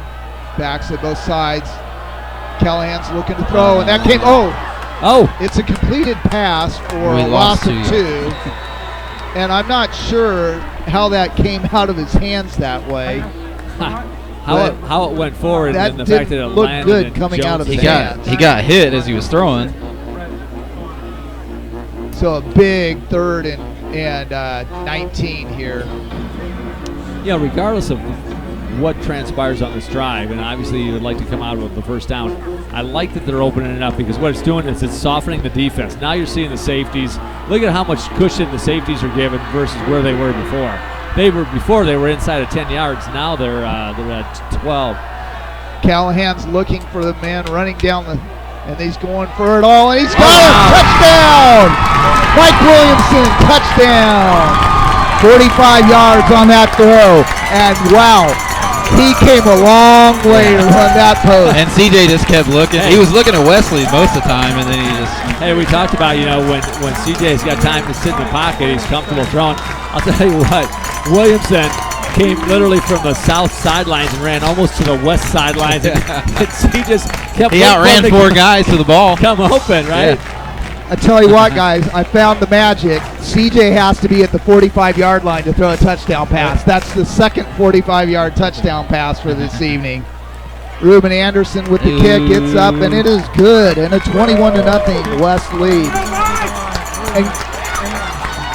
backs at both sides. Callahan's looking to throw, and that came. Oh, It's a completed pass for We a lost loss of 2. And I'm not sure how that came out of his hands that way. how it went forward, That and the fact that it didn't look landed good in coming out of Jones' his hands. He got hit as he was throwing. So a big 3rd and 19 here. Yeah, regardless of what transpires on this drive, and obviously you would like to come out with the first down, I like that they're opening it up, because what it's doing is it's softening the defense. Now you're seeing the safeties. Look at how much cushion the safeties are given versus where they were before. They were inside of 10 yards. Now they're at 12. Callahan's looking for the man running down and he's going for it all, and he's got it! Touchdown! Mike Williamson, touchdown! 45 yards on that throw, and wow, he came a long way to run that post. And CJ just kept looking. Hey. He was looking at Wesley most of the time, and then he just. Hey, we talked about, when CJ's got time to sit in the pocket, he's comfortable throwing. I'll tell you what, Williamson came literally from the south sidelines and ran almost to the west sidelines, and he just kept. He outran 4 guys to the ball. Come open, right? Yeah. I tell you what, guys, I found the magic. CJ has to be at the 45-yard line to throw a touchdown pass. That's the second 45-yard touchdown pass for this evening. Ruben Anderson with the kick gets up, and it is good, and a 21-0 West lead. And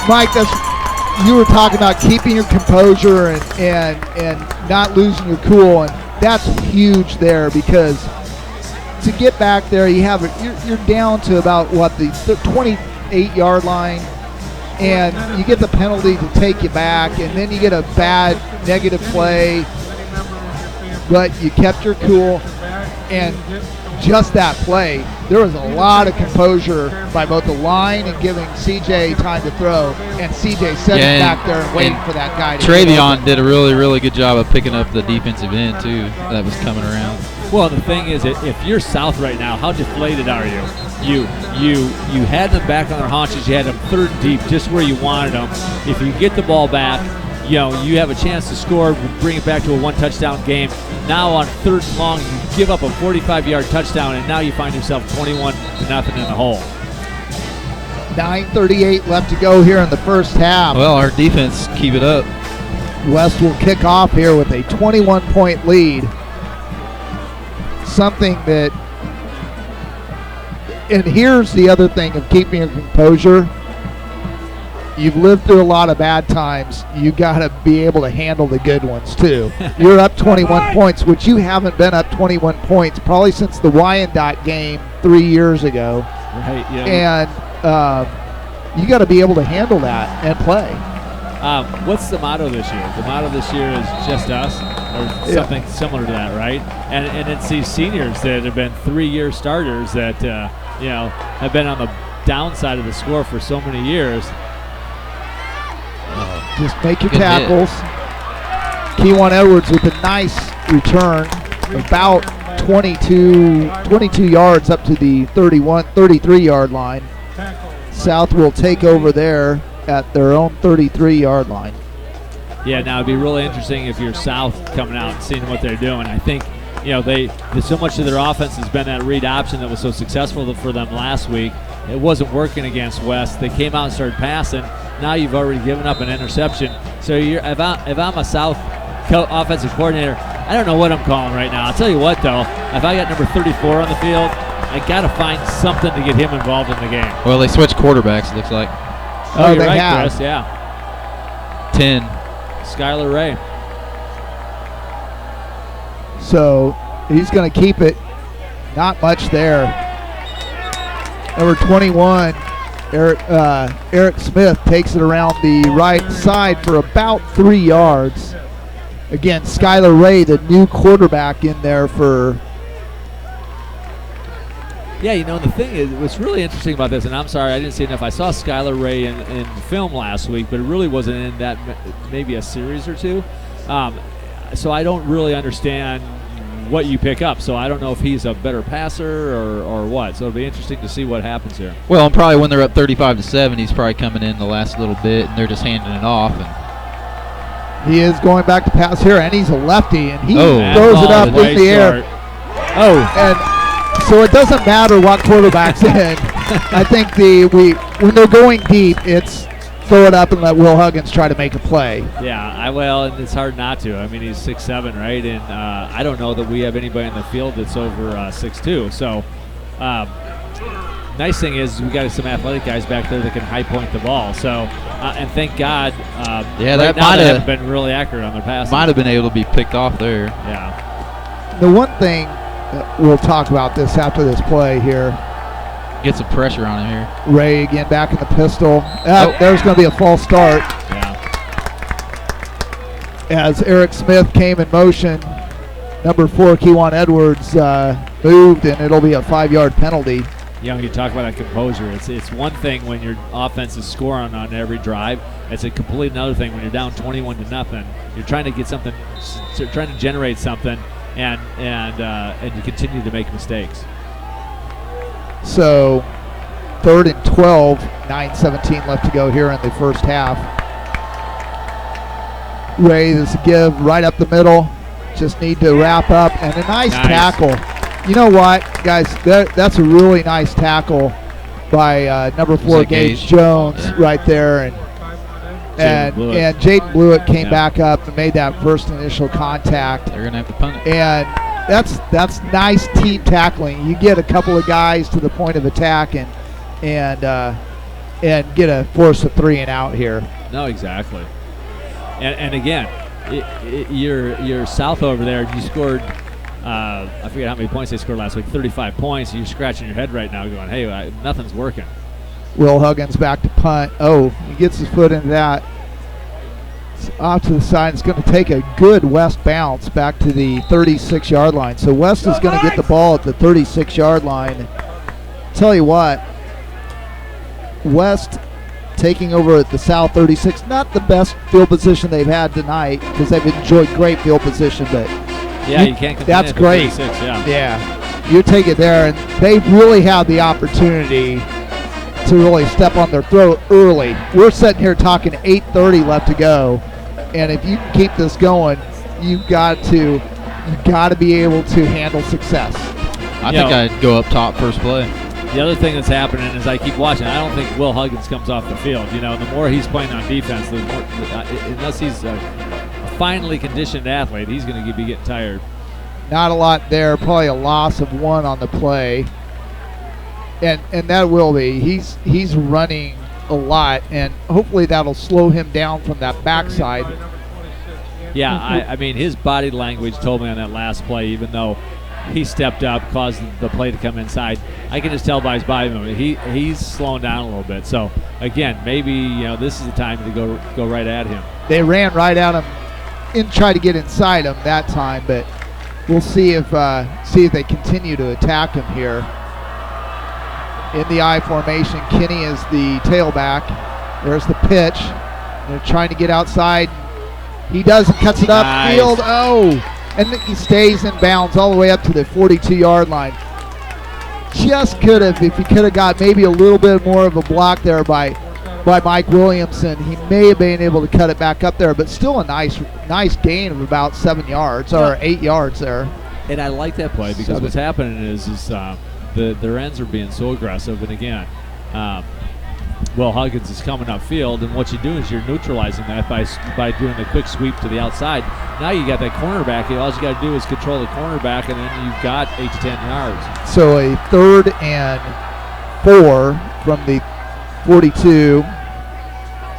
Mike, you were talking about keeping your composure and not losing your cool, and that's huge there, because to get back there, you're down to about the 28-yard line, and you get the penalty to take you back, and then you get a bad negative play, but you kept your cool, and just that play, there was a lot of composure by both the line and giving CJ time to throw, and CJ sitting back there and waiting for that guy to Travion did a really, really good job of picking up the defensive end, too, that was coming around. Well, the thing is, if you're South right now, how deflated are you? You had them back on their haunches. You had them 3rd and deep, just where you wanted them. If you get the ball back, you have a chance to score, bring it back to a 1-touchdown game. Now on 3rd and long, you give up a 45-yard touchdown, and now you find yourself 21-0 in the hole. 9:38 left to go here in the first half. Well, our defense keep it up. West will kick off here with a 21-point lead. Something that, and here's the other thing of keeping your composure. You've lived through a lot of bad times. You got to be able to handle the good ones too. You're up 21 points, which you haven't been up 21 points probably since the Wyandotte game 3 years ago. Right. Yeah. And you got to be able to handle that and play. What's the motto this year? The motto this year is just us, or something similar to that, right? And it's these seniors that have been 3-year starters that have been on the downside of the score for so many years. Just make your Good tackles. Kewan Edwards with a nice return, about 22 yards up to the 33-yard line. South will take over there at their own 33-yard line. Yeah, now it'd be really interesting if you're South coming out and seeing what they're doing. I think, so much of their offense has been that read option that was so successful for them last week. It wasn't working against West. They came out and started passing. Now you've already given up an interception. So if I'm a South offensive coordinator, I don't know what I'm calling right now. I'll tell you what, though, if I got number 34 on the field, I got to find something to get him involved in the game. Well, they switched quarterbacks, it looks like. Oh, you're they right, have. Chris, yeah. 10. Skylar Ray. So he's going to keep it. Not much there. Number 21, Eric Smith takes it around the right side for about 3 yards. Again, Skylar Ray, the new quarterback in there for... Yeah, the thing is, what's really interesting about this, and I'm sorry I didn't see enough. I saw Skylar Ray in film last week, but it really wasn't in that, maybe a series or two. So I don't really understand what you pick up. So I don't know if he's a better passer or what. So it'll be interesting to see what happens here. Well, and probably when they're up 35-7, he's probably coming in the last little bit, and they're just handing it off. And he is going back to pass here, and he's a lefty, and he Oh. throws it up Nice in the air. start. Oh, And so it doesn't matter what quarterback's in. I think when they're going deep, it's throw it up and let Will Huggins try to make a play. yeah. And it's hard not to. I mean, he's 6'7", right? And I don't know that we have anybody in the field that's over 6'2". So nice thing is we got some athletic guys back there that can high point the ball. So and thank God. Yeah, right that now might they have- haven't been really accurate on their passes. might have been able to be picked off there. Yeah. The one thing, we'll talk about this after this play here. Get some pressure on him here. Ray again back in the pistol. There's going to be a false start Yeah. as Eric Smith came in motion. Number 4, Kewan Edwards, moved, and it'll be a 5-yard penalty. You talk about that composure. It's one thing when your offense is scoring on every drive. It's a complete another thing when you're down 21-0. You're trying to get something, trying to generate something, and you continue to make mistakes. So 3rd and 12, 9:17 left to go here in the first half. Ray, this give right up the middle. Just need to wrap up, and a nice tackle. You know what, guys? That's a really nice tackle by number 4, Gage Jones, right there, and Jaden Blewett came back up and made that first initial contact. They're going to have to punt it. And that's nice team tackling. You get a couple of guys to the point of attack and get a force of 3 and out here. No, exactly. And again, you're South over there. You scored. I forget how many points they scored last week. 35 points. You're scratching your head right now, going, "Hey, nothing's working." Will Huggins back to punt. Oh, he gets his foot into that. It's off to the side. It's going to take a good West bounce back to the 36-yard line. So West is going to get the ball at the 36-yard line. Tell you what, West taking over at the South 36. Not the best field position they've had tonight because they've enjoyed great field position, but yeah, you can't. That's great. 36, yeah, you take it there, and they really have the opportunity to really step on their throat early. We're sitting here talking 8:30 left to go, and if you can keep this going, you've got to be able to handle success. I think I'd go up top first play. The other thing that's happening is I keep watching. I don't think Will Huggins comes off the field. The more he's playing on defense, the more, unless he's a finely conditioned athlete, he's going to be getting tired. Not a lot there. Probably a loss of 1 on the play, and that will be. He's running a lot, and hopefully that'll slow him down from that backside. Yeah, I mean his body language told me on that last play, even though he stepped up, caused the play to come inside. I can just tell by his body movement he's slowing down a little bit. So again, maybe this is the time to go right at him. They ran right at him and tried to get inside him that time, but we'll see if they continue to attack him here. in the I formation. Kinney is the tailback. There's the pitch. They're trying to get outside. He does, cuts it up field. Oh, and he stays in bounds all the way up to the 42-yard line. Just could have, if he could have got maybe a little bit more of a block there by Mike Williamson, he may have been able to cut it back up there, but still a nice gain of about 7 yards or 8 yards there. And I like that play because what's happening is their ends are being so aggressive. And again, Will Huggins is coming upfield, and what you do is you're neutralizing that by doing a quick sweep to the outside. Now you got that cornerback. All you got to do is control the cornerback, and then you've got 8 to 10 yards. So a 3rd and 4 from the 42.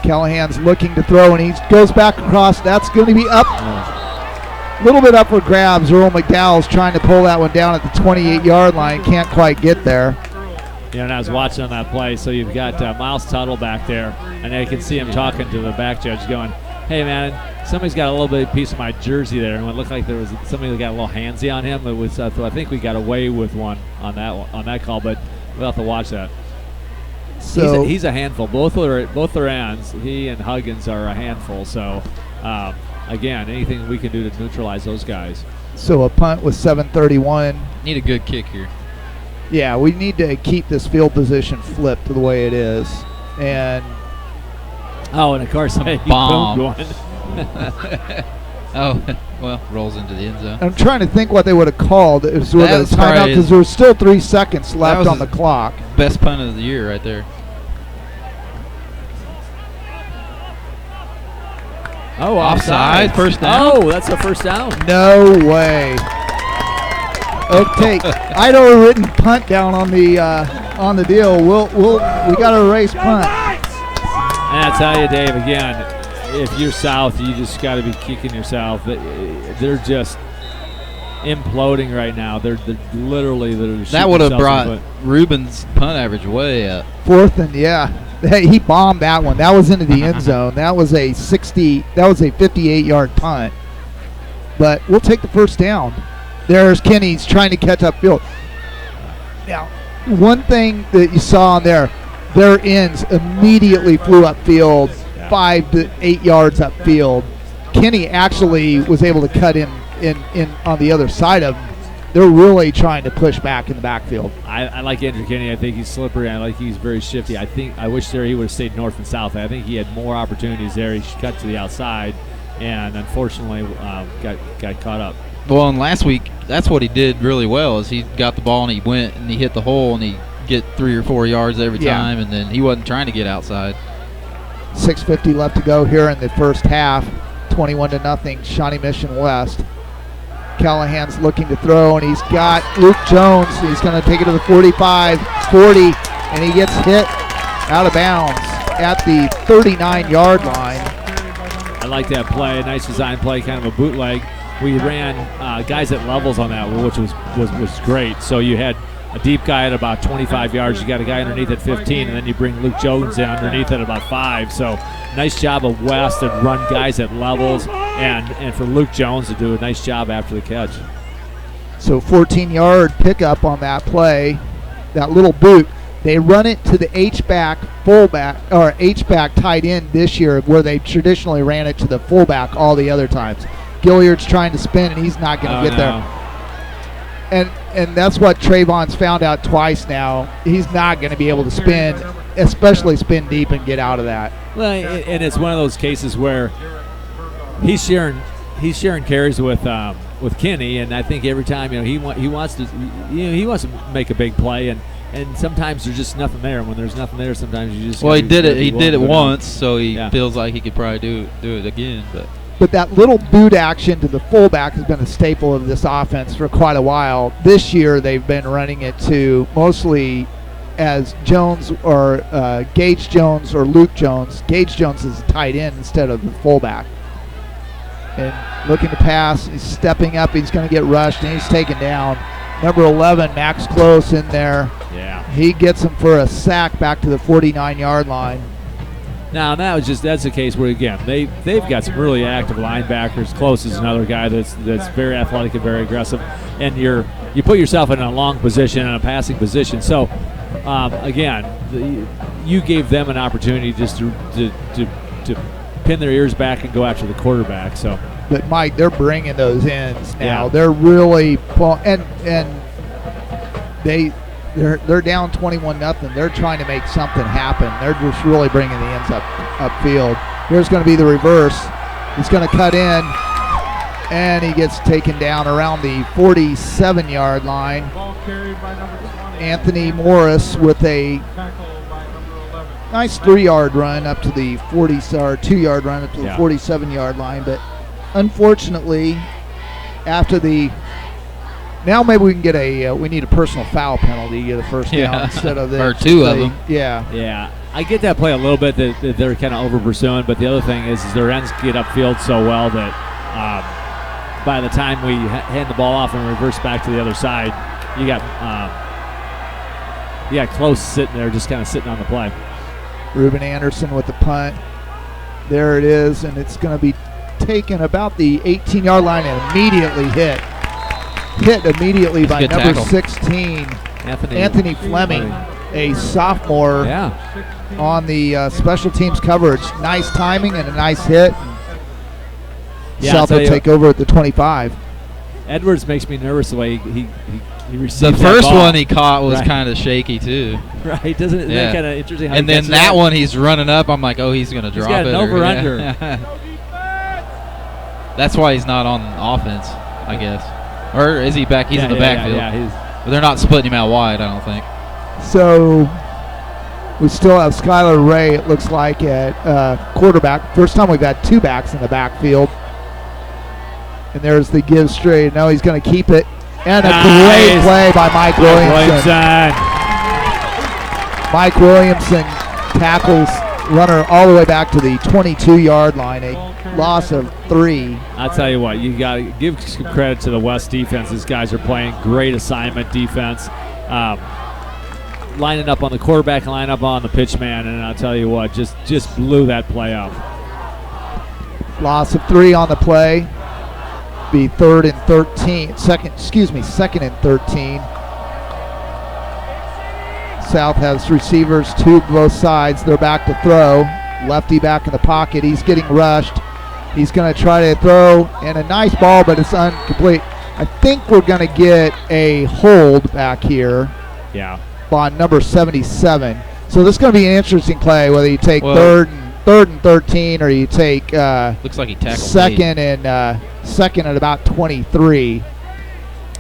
Callahan's looking to throw, and he goes back across. That's going to be up. A little bit up for grabs. Earl McDowell's trying to pull that one down at the 28-yard line. Can't quite get there. Yeah, and I was watching on that play, so you've got Miles Tuttle back there, and I can see him talking to the back judge going, hey, man, somebody's got a little bit of piece of my jersey there, and it looked like there was somebody that got a little handsy on him. It was, I think we got away with one on that call, but we'll have to watch that. So he's a handful. Both their ends, he and Huggins are a handful. So, again, anything we can do to neutralize those guys. So a punt with 7:31. Need a good kick here. Yeah, we need to keep this field position flipped to the way it is. And and of course, he bomb. one. Rolls into the end zone. I'm trying to think what they would have called. It was sort of a timeout because there was still 3 seconds left on the clock. Best punt of the year right there. Oh, offside. First down. Oh, that's a first down. No way. Okay, Idaho written punt down on the deal. We got to erase punt. And I tell you, Dave, again, if you're South, you just got to be kicking yourself. They're just imploding right now. They're literally that would have brought Ruben's punt average way up. 4th and Hey, he bombed that one. That was into the end zone. That was a 58-yard punt. But we'll take the first down. There's Kenny's trying to catch upfield. Now, one thing that you saw on their ends immediately flew upfield, 5 to 8 yards upfield. Kenny actually was able to cut in on the other side of him. They're really trying to push back in the backfield. I like Andrew Kenny. I think he's slippery. I like he's very shifty. I wish he would have stayed north and south. I think he had more opportunities there. He cut to the outside, and unfortunately got caught up. Well, and last week, that's what he did really well is he got the ball and he went and he hit the hole and he get 3 or 4 yards every time, and then he wasn't trying to get outside. 6:50 left to go here in the first half. 21-0, Shawnee Mission West. Callahan's looking to throw, and he's got Luke Jones. He's going to take it to the 45, 40, and he gets hit out of bounds at the 39-yard line. I like that play. Nice design play, kind of a bootleg. We ran guys at levels on that, which was great. So you had a deep guy at about 25 yards. You got a guy underneath at 15, and then you bring Luke Jones in underneath at about 5. So nice job of West to run guys at levels, and for Luke Jones to do a nice job after the catch. So 14-yard pickup on that play, that little boot. They run it to the H-back fullback or H-back tight end this year, where they traditionally ran it to the fullback all the other times. Gilliard's trying to spin, and he's not going to get there. And that's what Trayvon's found out twice now. He's not going to be able to spin, especially spin deep and get out of that. Well, and it's one of those cases where he's sharing carries with Kenny, and I think every time he wants to make a big play, and sometimes there's just nothing there. And when there's nothing there, sometimes you just he did it once, so he feels like he could probably do it again, But that little boot action to the fullback has been a staple of this offense for quite a while. This year, they've been running it to mostly as Jones or Gage Jones or Luke Jones. Gage Jones is a tight end instead of the fullback. And looking to pass, he's stepping up. He's going to get rushed, and he's taken down. Number 11, Max Close in there. Yeah. He gets him for a sack back to the 49-yard line. Now that's a case where again they've got some really active linebackers. Close is another guy that's very athletic and very aggressive, and you put yourself in a long position and a passing position. So again, you gave them an opportunity just to pin their ears back and go after the quarterback. So, but Mike, they're bringing those ends now. Yeah. They're really and they're down 21-0. They're trying to make something happen. They're just really bringing the ends upfield. Here's going to be the reverse. He's going to cut in, and he gets taken down around the 47-yard line. Ball carried by number 20. Anthony Morris with a Tackle by number 11. nice 3-yard run up to the 2-yard run up to the 47-yard line, but unfortunately, after the now maybe we can get we need a personal foul penalty to get a first down instead of this. Or two of them. Yeah. yeah, I get that play a little bit that they're kind of over pursuing, but the other thing is their ends get upfield so well that by the time we hand the ball off and reverse back to the other side, you got Close sitting there, just kind of sitting on the play. Ruben Anderson with the punt. There it is, and it's going to be taken about the 18-yard line and immediately hit immediately by good number tackle. 16, Anthony Fleming, a sophomore on the special teams coverage. Nice timing and a nice hit. South will take over at the 25. Edwards makes me nervous the way he receives The that first ball. one he caught was Right. kind of shaky too. Right, doesn't isn't that kind of interesting? How And he then catches that one he's running up. I'm like, oh, he's gonna drop got it. an or- over-under. That's why he's not on offense, I guess. Or is he back? He's in the backfield. Yeah, But they're not splitting him out wide, I don't think. So we still have Skylar Ray, it looks like, at quarterback. First time we've had two backs in the backfield. And there's the give straight. Now he's going to keep it. And a great play by Mike Williamson. Mike Williamson tackles runner all the way back to the 22-yard line. A loss of 3. I'll tell you what, you got to give some credit to the West defense. These guys are playing great assignment defense, lining up on the quarterback and lining up on the pitch man, and I'll tell you what, just blew that play up. Loss of 3 on the play. Be second and 13. South has receivers, 2 both sides. They're back to throw. Lefty back in the pocket. He's getting rushed. He's going to try to throw, and a nice ball, but it's incomplete. I think we're going to get a hold back here. Yeah. On number 77. So this is going to be an interesting play, whether you take third and 13 or you take looks like he tackled second at about 23.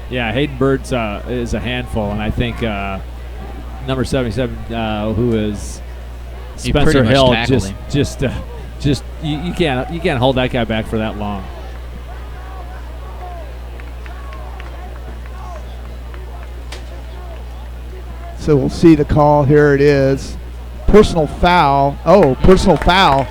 Yeah, Hayden Bird's is a handful, and I think number 77, who is Spencer Hill, you can't hold that guy back for that long. So we'll see the call. Here it is. Personal foul. Personal foul.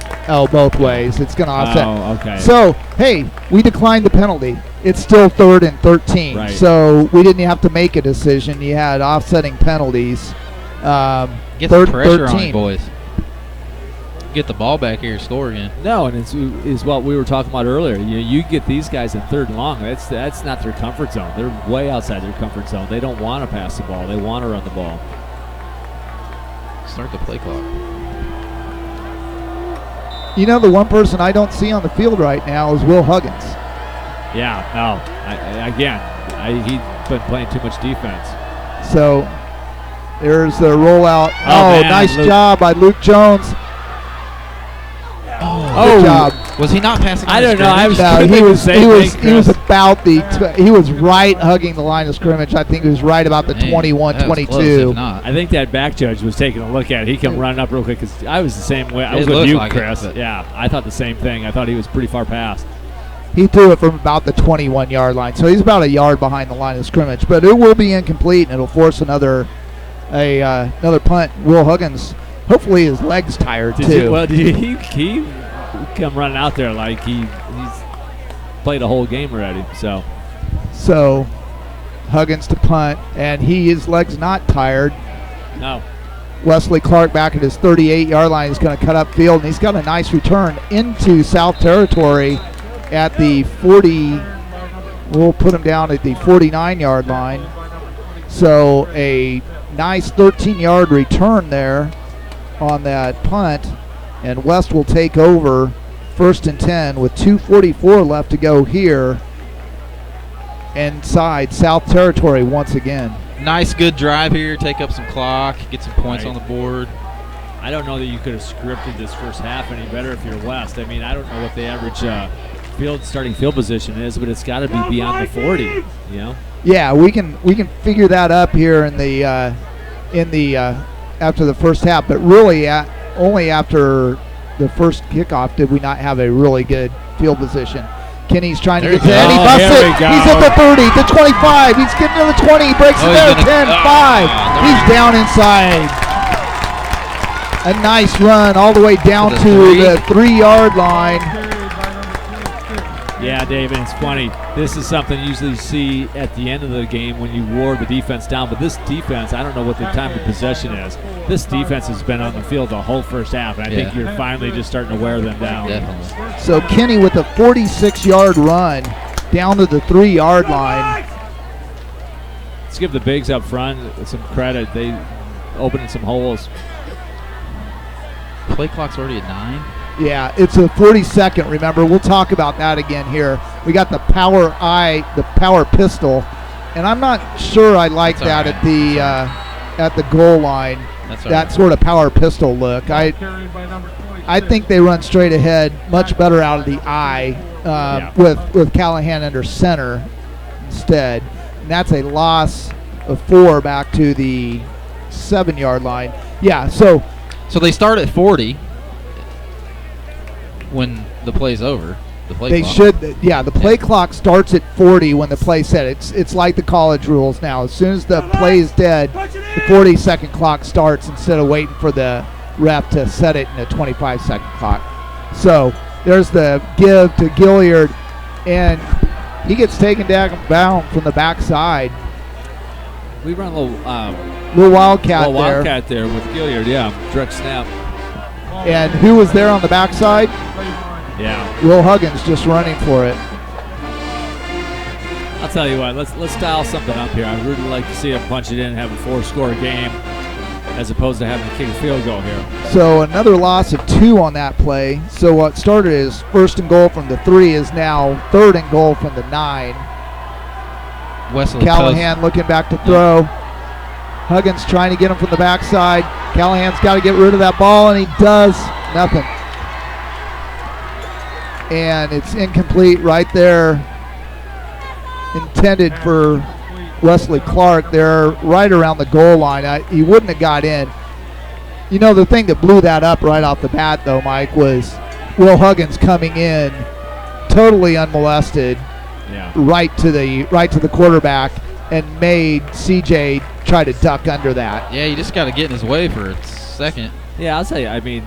Both ways. It's going to offset. Oh, okay. So, hey, we declined the penalty. It's still 3rd and 13. Right. So we didn't have to make a decision. You had offsetting penalties. Get third the pressure 13. on him, boys. Get the ball back here, score again. No, and it's what we were talking about earlier. You get these guys in 3rd and long. That's not their comfort zone. They're way outside their comfort zone. They don't want to pass the ball. They want to run the ball. Start the play clock. You know, the one person I don't see on the field right now is Will Huggins. Yeah, no. He's been playing too much defense. So there's the rollout. Man, nice Luke. job by Luke Jones. Good job. Was he not passing? I don't know. I was No, thinking the same thing, he was Chris. about he was right hugging the line of scrimmage. I think he was right about the Man, 21, that was 22. close, if not. I think that back judge was taking a look at it. He come running up real quick because I was the same way. I was It with looked you, like it, Chris. but- Yeah, I thought the same thing. I thought he was pretty far past. He threw it from about the 21-yard line, so he's about a yard behind the line of scrimmage. But it will be incomplete, and it'll force another punt. Will Huggins, hopefully his leg's tired too. He come running out there like he's played a whole game already. So Huggins to punt, and his leg's not tired. No. Wesley Clark back at his 38-yard line is going to cut up field, and he's got a nice return into South territory at the 40. We'll put him down at the 49-yard line. So a Nice 13-yard return there on that punt, and West will take over 1st and 10 with 2:44 left to go here inside South Territory once again. Nice, good drive here. Take up some clock, get some points on the board. I don't know that you could have scripted this first half any better if you're West. I mean, I don't know what the average starting field position is, but it's got to be beyond the 40. You know. Yeah, we can figure that up here in the after the first half, but really only after the first kickoff did we not have a really good field position. Kenny's trying to get to it. He busts it. He's at the 30, the 25. He's getting to the 20. He breaks it there. 10, 5. He's down inside. A nice run all the way down to the 3-yard line. Yeah, Dave, and it's funny. This is something you usually see at the end of the game when you wore the defense down. But this defense, I don't know what the time of possession is. This defense has been on the field the whole first half, and I think you're finally just starting to wear them down. Definitely. So Kenny with a 46-yard run down to the 3-yard line. Let's give the bigs up front some credit. They opened some holes. Play clock's already at 9. Yeah, it's a 42nd. Remember, we'll talk about that again here. We got the power pistol, and I'm not sure I like that at the goal line. That sort of power pistol look. I think they run straight ahead, much better out of the eye with Callahan under center instead. And that's a loss of 4 back to the 7-yard line. Yeah, so they start at 40 when the play's over. The play clock. The play clock starts at 40 when the play's set. It's like the college rules now. As soon as the play is dead, the 40-second clock starts instead of waiting for the ref to set it in a 25-second clock. So there's the give to Gilliard, and he gets taken down from the backside. We run a little wildcat there with Gilliard, direct snap. And who was there on the backside? Yeah. Will Huggins just running for it. I'll tell you what, let's dial something up here. I'd really like to see him punch it in and have a 4-score game as opposed to having to kick a field goal here. So another loss of 2 on that play. So what started as 1st and goal from the 3 is now 3rd and goal from the 9. Wesley Callahan looking back to throw. Huggins trying to get him from the backside. Callahan's got to get rid of that ball, and he does nothing. And it's incomplete right there. Intended for Wesley Clark there right around the goal line. He wouldn't have got in. You know, the thing that blew that up right off the bat, though, Mike, was Will Huggins coming in totally unmolested right to the quarterback and made CJ try to duck under that. Yeah, you just got to get in his way for a second. Yeah, I'll tell you, I mean,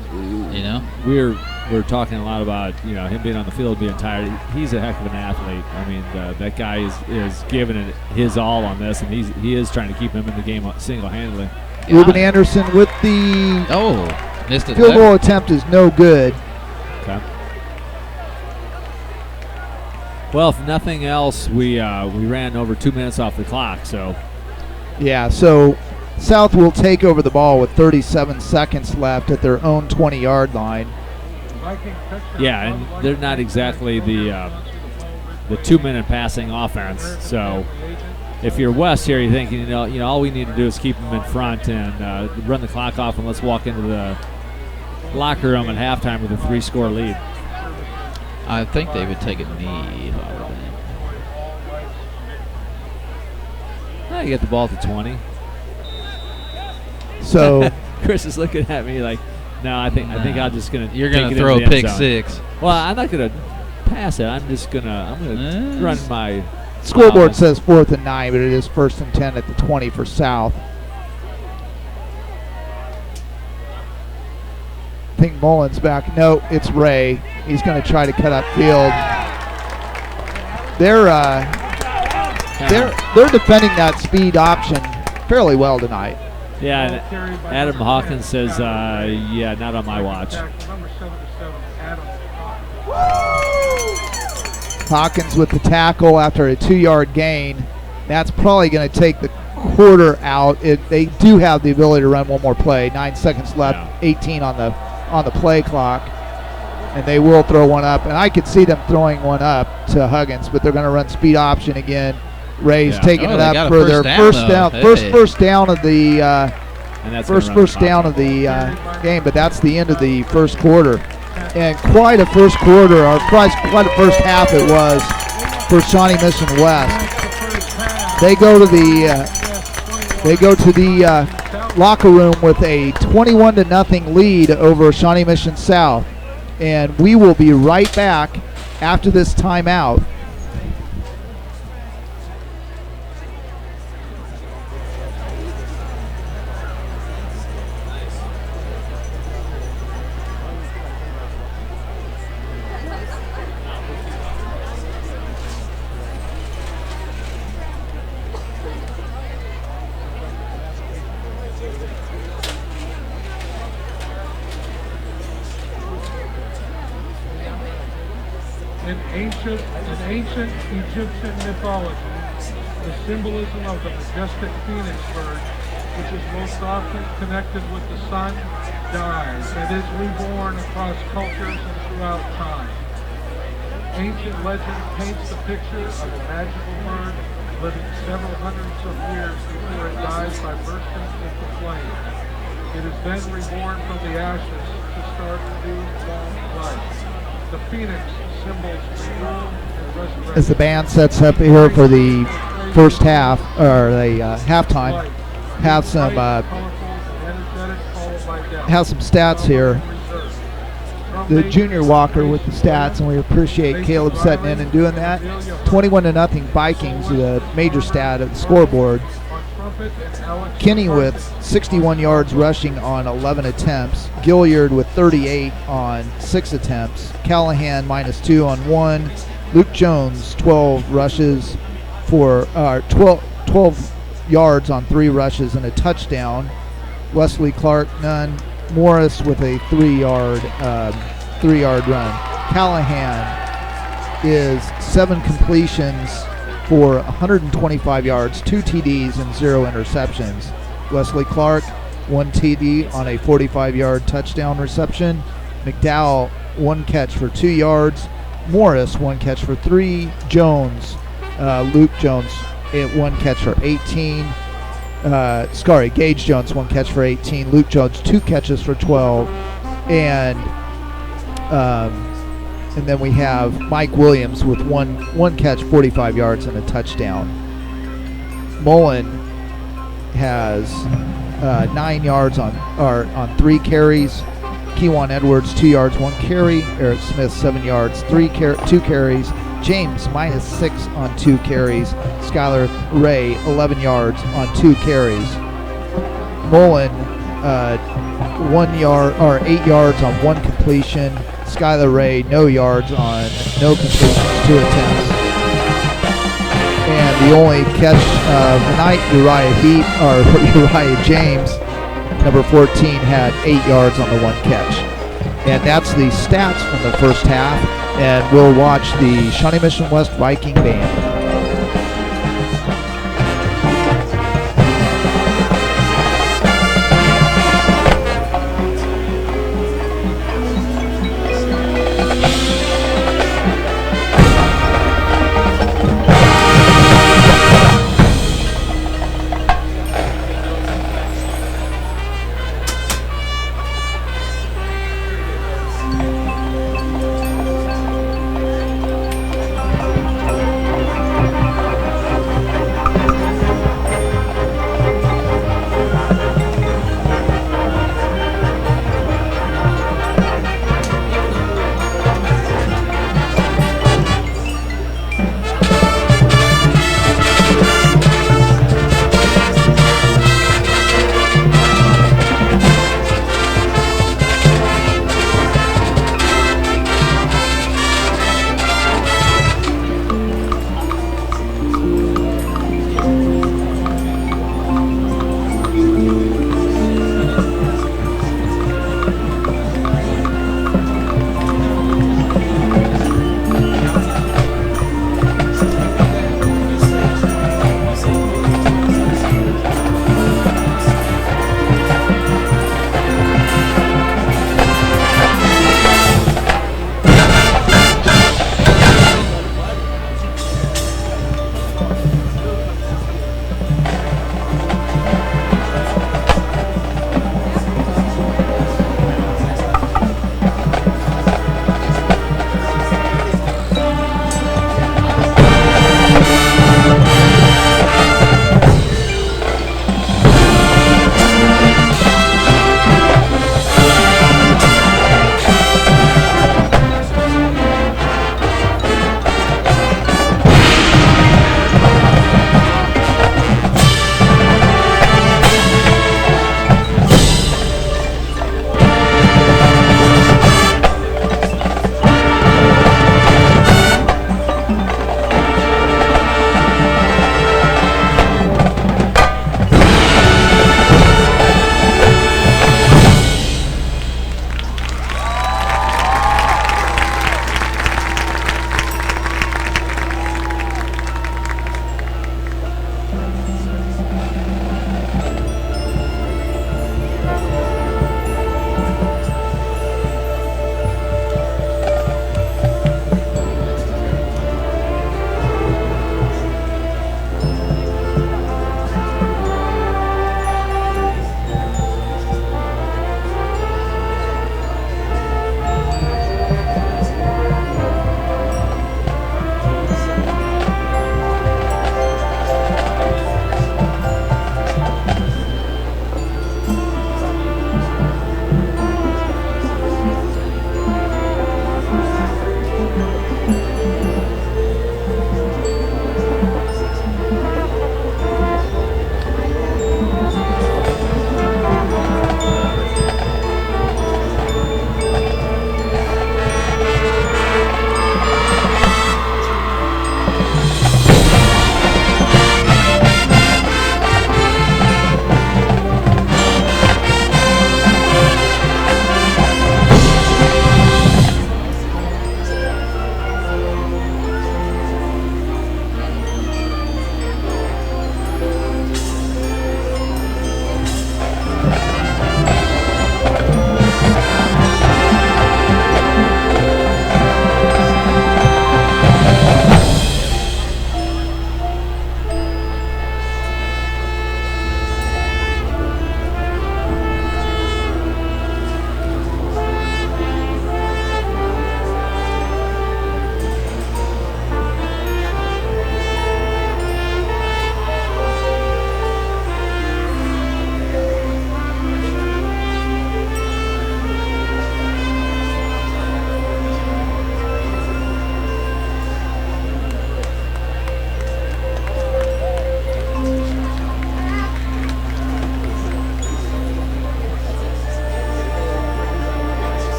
we're talking a lot about, him being on the field, being tired. He's a heck of an athlete. I mean, that guy is giving it his all on this, and he is trying to keep him in the game single-handedly. Ruben Anderson with the missed it. Field goal attempt is no good. Okay. Well, if nothing else, we ran over 2 minutes off the clock, so. Yeah, so South will take over the ball with 37 seconds left at their own 20-yard line. Yeah, and they're not exactly the 2-minute passing offense. So if you're West here, you're thinking, all we need to do is keep them in front and run the clock off, and let's walk into the locker room at halftime with a 3-score lead. I think they would take a knee if I were them. You get the ball at the 20. So Chris is looking at me like, no, I think I'm just gonna. You're gonna throw a pick 6. Well, I'm not gonna pass it. I'm gonna run my. Scoreboard says 4th and 9, but it is 1st and 10 at the 20 for South. I think Mullen's back. No, it's Ray. He's going to try to cut up field. They're defending that speed option fairly well tonight. Yeah, and Adam Hawkins says, not on my watch. Hawkins with the tackle after a 2-yard gain. That's probably going to take the quarter out. They do have the ability to run one more play. 9 seconds left, 18 on the play clock, and they will throw one up. And I could see them throwing one up to Huggins, but they're going to run speed option again. Ray's taking it up for their first down. First down of the game, but that's the end of the first quarter. And quite a first quarter, or quite a first half it was for Shawnee Mission West. They go to the locker room with a 21-0 lead over Shawnee Mission South, and we will be right back after this timeout. In ancient Egyptian mythology, the symbolism of the majestic phoenix bird, which is most often connected with the sun, dies and is reborn across cultures and throughout time. Ancient legend paints the picture of a magical bird living several hundreds of years before it dies by bursting into flame. It is then reborn from the ashes to start a new long life. The phoenix symbols renewal and resurrection. As the band sets up here for the first half, or the halftime, have some stats here. The junior walker with the stats, and we appreciate Caleb setting in and doing that. 21-0 Vikings, the major stat at the scoreboard. Kinney with 61 yards rushing on 11 attempts. Gilliard with 38 on 6 attempts. Callahan -2 on 1. Luke Jones 12 rushes for 12 yards on 3 rushes and a touchdown. Wesley Clark none. Morris with a 3-yard run. Callahan is 7 completions for 125 yards, 2 TDs and 0 interceptions. Wesley Clark 1 TD on a 45-yard touchdown reception. McDowell 1 catch for 2 yards. Morris 1 catch for 3. Jones, Luke Jones 1 catch for 18. Gage Jones 1 catch for 18. Luke Jones 2 catches for 12. And then we have Mike Williams with one catch, 45 yards and a touchdown. Mullen has 9 yards on 3 carries. Kewan Edwards 2 yards, 1 carry. Eric Smith 7 yards, 2 carries. James -6 on 2 carries. Skylar Ray 11 yards on 2 carries. Mullen 8 yards on 1 completion. Skylar Ray no yards on no completions, 2 attempts. And the only catch of the night, Uriah James, number 14, had 8 yards on the 1 catch. And that's the stats from the first half. And we'll watch the Shawnee Mission West Viking Band.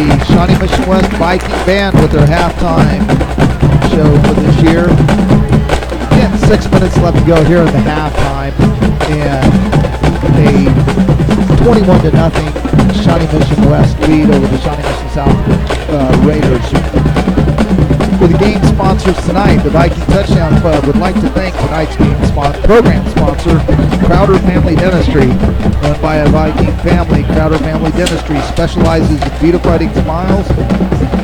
the Shawnee Mission West Viking Band with their halftime show for this year. Again, 6 minutes left to go here in the halftime, and a 21-0 Shawnee Mission West lead over the Shawnee Mission South Raiders. For the game sponsors tonight, the Viking Touchdown Club would like to thank tonight's program sponsor, Crowder Family Dentistry. Run by a Viking family, Crowder Family Dentistry specializes in beautifying smiles,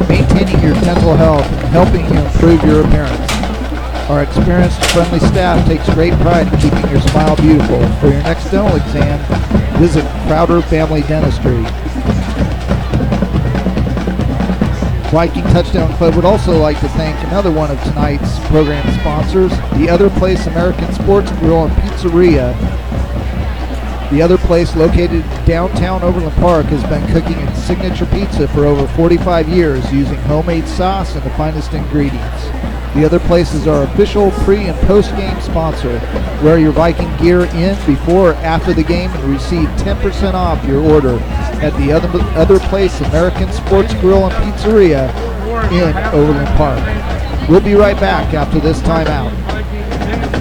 maintaining your dental health, and helping you improve your appearance. Our experienced, friendly staff takes great pride in keeping your smile beautiful. For your next dental exam, visit Crowder Family Dentistry. Viking Touchdown Club would also like to thank another one of tonight's program sponsors, The Other Place American Sports Grill and Pizzeria. The Other Place, located in downtown Overland Park, has been cooking its signature pizza for over 45 years using homemade sauce and the finest ingredients. The Other Place is our official pre- and post-game sponsor. Wear your Viking gear in before or after the game and receive 10% off your order at the Other Place American Sports Grill and Pizzeria in Overland Park. We'll be right back after this timeout. Tonight, the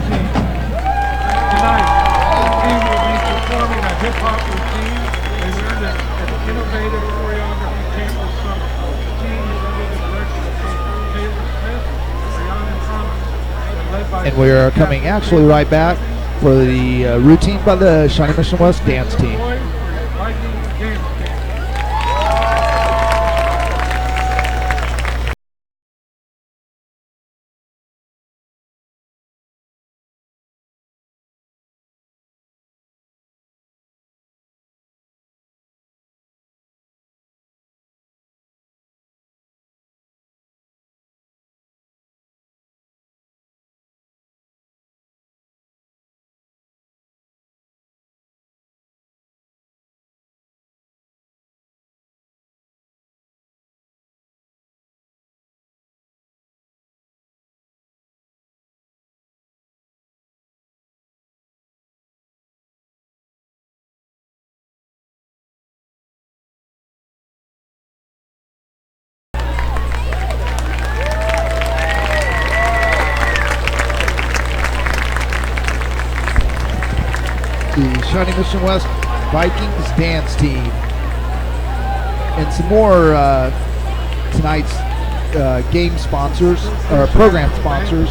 team will be performing a hip-hop routine. They learned an innovative choreography camp this summer. The team is under the direction of Coach Taylor Smith, Brianna Thomas, and led by... And we are coming actually right back for the routine by the Shawnee Mission West dance team. Viking dance team. The Shawnee Mission West Vikings dance team. And some more tonight's game sponsors, or program sponsors.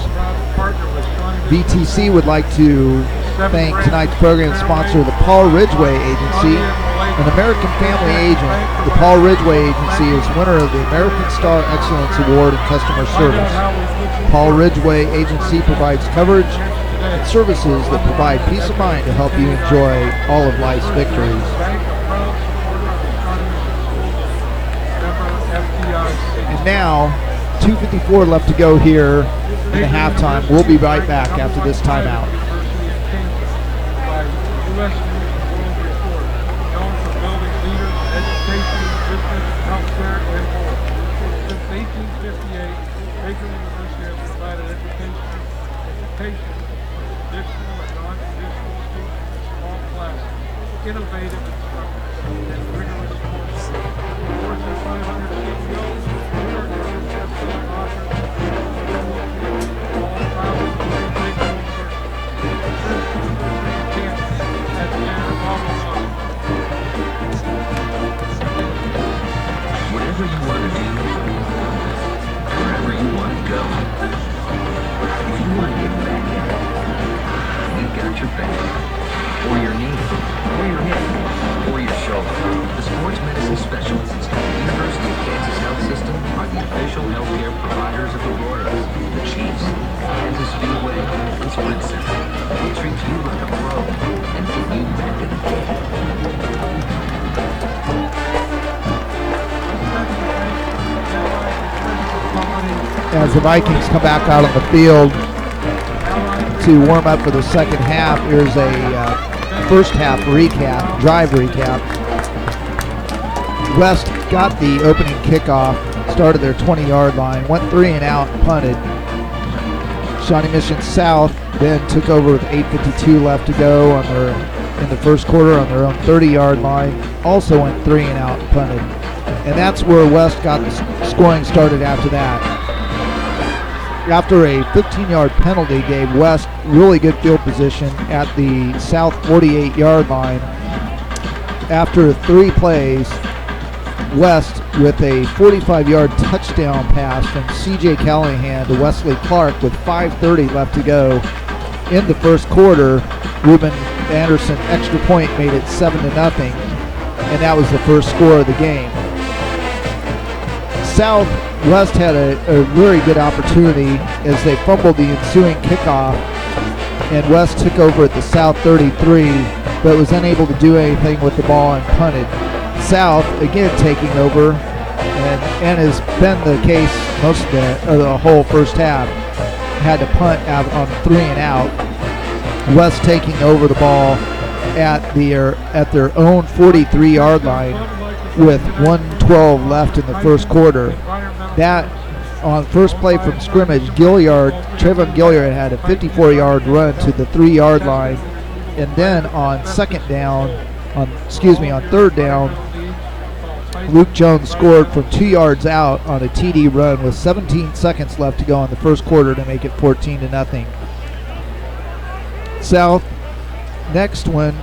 VTC would like to thank tonight's program sponsor, the Paul Ridgway Agency, an American family agent. The Paul Ridgway Agency is winner of the American Star Excellence Award in Customer Service. Paul Ridgway Agency provides coverage and services that provide peace of mind to help you enjoy all of life's victories. And now, 2:54 left to go here in the halftime. We'll be right back after this timeout. Innovative instruction and rigorous courses. Fortune 500 CEOs, New York Times bestselling author, all proud to be big research. At Banner Auto. Whatever you want to do, wherever you want to go, if you want to get back at it, we've got your back. Or your knee, or your hip, or your shoulder. The Sports Medicine Specialists at the University of Kansas Health System are the official healthcare providers of the Royals, the Chiefs, Kansas Speedway, and Sprint Center. They treat you like a pro and get you back in the game. As the Vikings come back out on the field to warm up for the second half, here's a first half recap, drive recap. West got the opening kickoff, started their 20-yard line, went 3 and out, punted. Shawnee Mission South then took over with 8:52 left to go in the first quarter on their own 30-yard line, also went 3 and out, punted. And that's where West got the scoring started after that. After a 15-yard penalty gave West really good field position at the south 48-yard line. After 3 plays, West with a 45-yard touchdown pass from C.J. Callahan to Wesley Clark with 5:30 left to go in the first quarter. Ruben Anderson extra point made it 7-0, and that was the first score of the game. Southwest had a very good opportunity as they fumbled the ensuing kickoff, and West took over at the South 33, but was unable to do anything with the ball and punted. South again taking over, and has been the case most of the whole first half. Had to punt out on 3 and out. West taking over the ball at their own 43-yard line with 1:12 left in the first quarter. That on first play from scrimmage, Trayvon Gilliard had a 54-yard run to the 3-yard line, and then on third down, Luke Jones scored from 2 yards out on a TD run with 17 seconds left to go in the first quarter to make it 14-0. South next one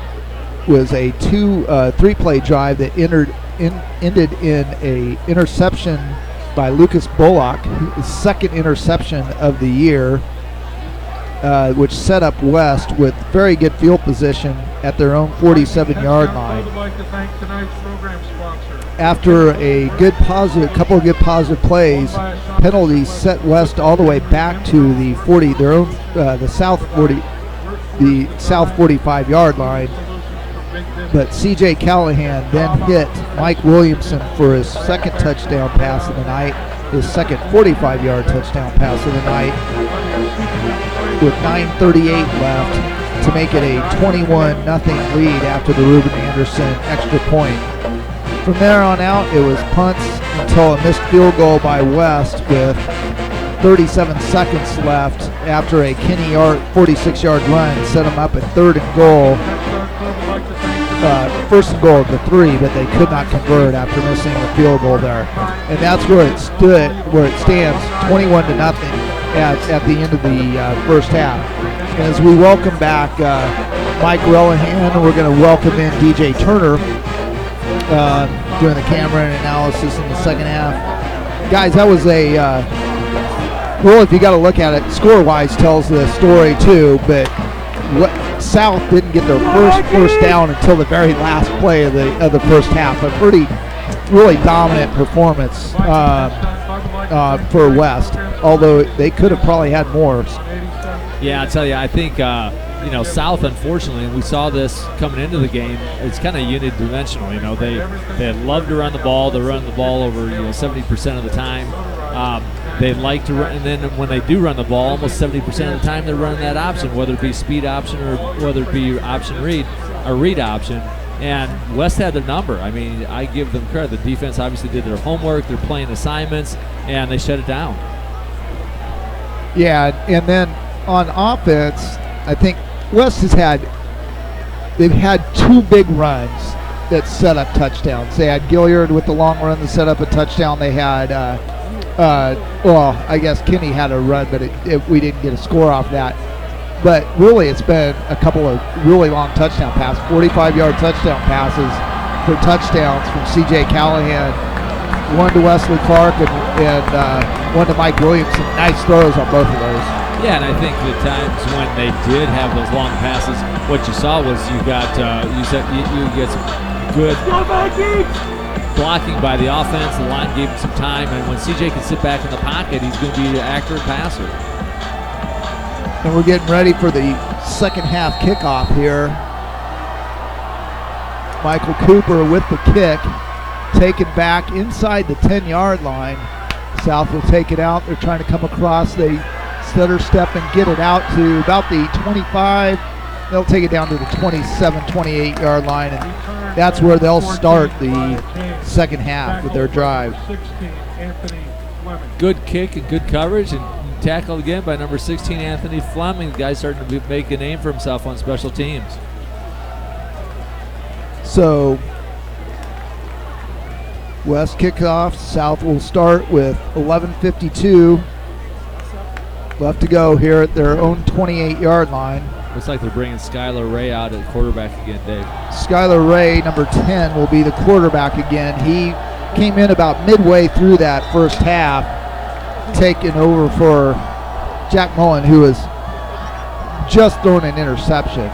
was a 3-play drive that ended in a interception by Lucas Bullock, his second interception of the year, which set up West with very good field position at their own 47-yard line. After a couple of good positive plays, penalties set West all the way back to the south 45-yard line. But C.J. Callahan then hit Mike Williamson for his second touchdown pass of the night, his second 45-yard touchdown pass of the night, with 9:38 left to make it a 21-0 lead after the Ruben Anderson extra point. From there on out, it was punts until a missed field goal by West with 37 seconds left after a Kenny 46-yard run set them up at 3rd and goal. First and goal of the 3, but they could not convert after missing the field goal there. And that's where it stands, 21-0 at the end of the first half. And as we welcome back Mike Relihan, we're going to welcome in DJ Turner, doing the camera and analysis in the second half. Guys, that was well, if you got to look at it, score-wise tells the story too, but South didn't get their first down until the very last play of the first half. A really dominant performance for West, although they could have probably had more. Yeah, I tell you, I think South, unfortunately, and we saw this coming into the game, it's kind of unidimensional. They love to run the ball. They run the ball over 70% of the time. They like to run, and then when they do run the ball, almost 70% of the time they're running that option, whether it be speed option or whether it be option read option. And West had their number. I mean, I give them credit. The defense obviously did their homework. They're playing assignments, and they shut it down. Yeah, and then on offense, I think West they've had 2 big runs that set up touchdowns. They had Gilliard with the long run that set up a touchdown. They had, I guess Kenny had a run, but we didn't get a score off that. But really, it's been a couple of really long touchdown passes, 45-yard touchdown passes for touchdowns from C.J. Callahan, one to Wesley Clark and one to Mike Williamson. Nice throws on both of those. Yeah, and I think the times when they did have those long passes, what you saw was you get some good blocking by the offense. The line gave him some time, and when CJ can sit back in the pocket, he's going to be an accurate passer. And we're getting ready for the second half kickoff here. Michael Cooper with the kick, taken back inside the 10-yard line. South will take it out. They're trying to come across. They stutter step and get it out to about the 25. They'll take it down to the 27, 28-yard line, and that's where they'll start the second half with their drive. Good kick and good coverage, and tackled again by number 16, Anthony Fleming. The guy's starting to make a name for himself on special teams. So West kickoff. South will start with 11:52 left to go here at their own 28-yard line. Looks like they're bringing Skylar Ray out at quarterback again, Dave. Skylar Ray, number 10, will be the quarterback again. He came in about midway through that first half, taking over for Jack Mullen, who was just thrown an interception.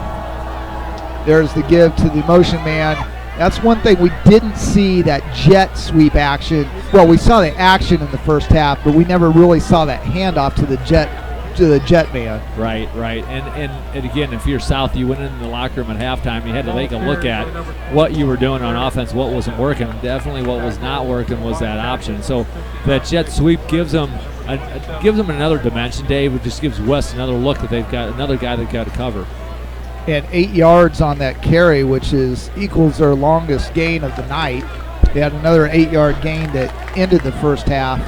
There's the give to the motion man. That's one thing we didn't see, that jet sweep action. Well, we saw the action in the first half, but we never really saw that handoff to the jet man. Right. And again, if you're South, you went in the locker room at halftime, you had to take a look at what you were doing on offense, what wasn't working. Definitely what was not working was that option. So that jet sweep gives them another dimension, Dave. It just gives West another look that they've got another guy they've got to cover. And 8 yards on that carry, which equals their longest gain of the night. They had another 8-yard gain that ended the first half.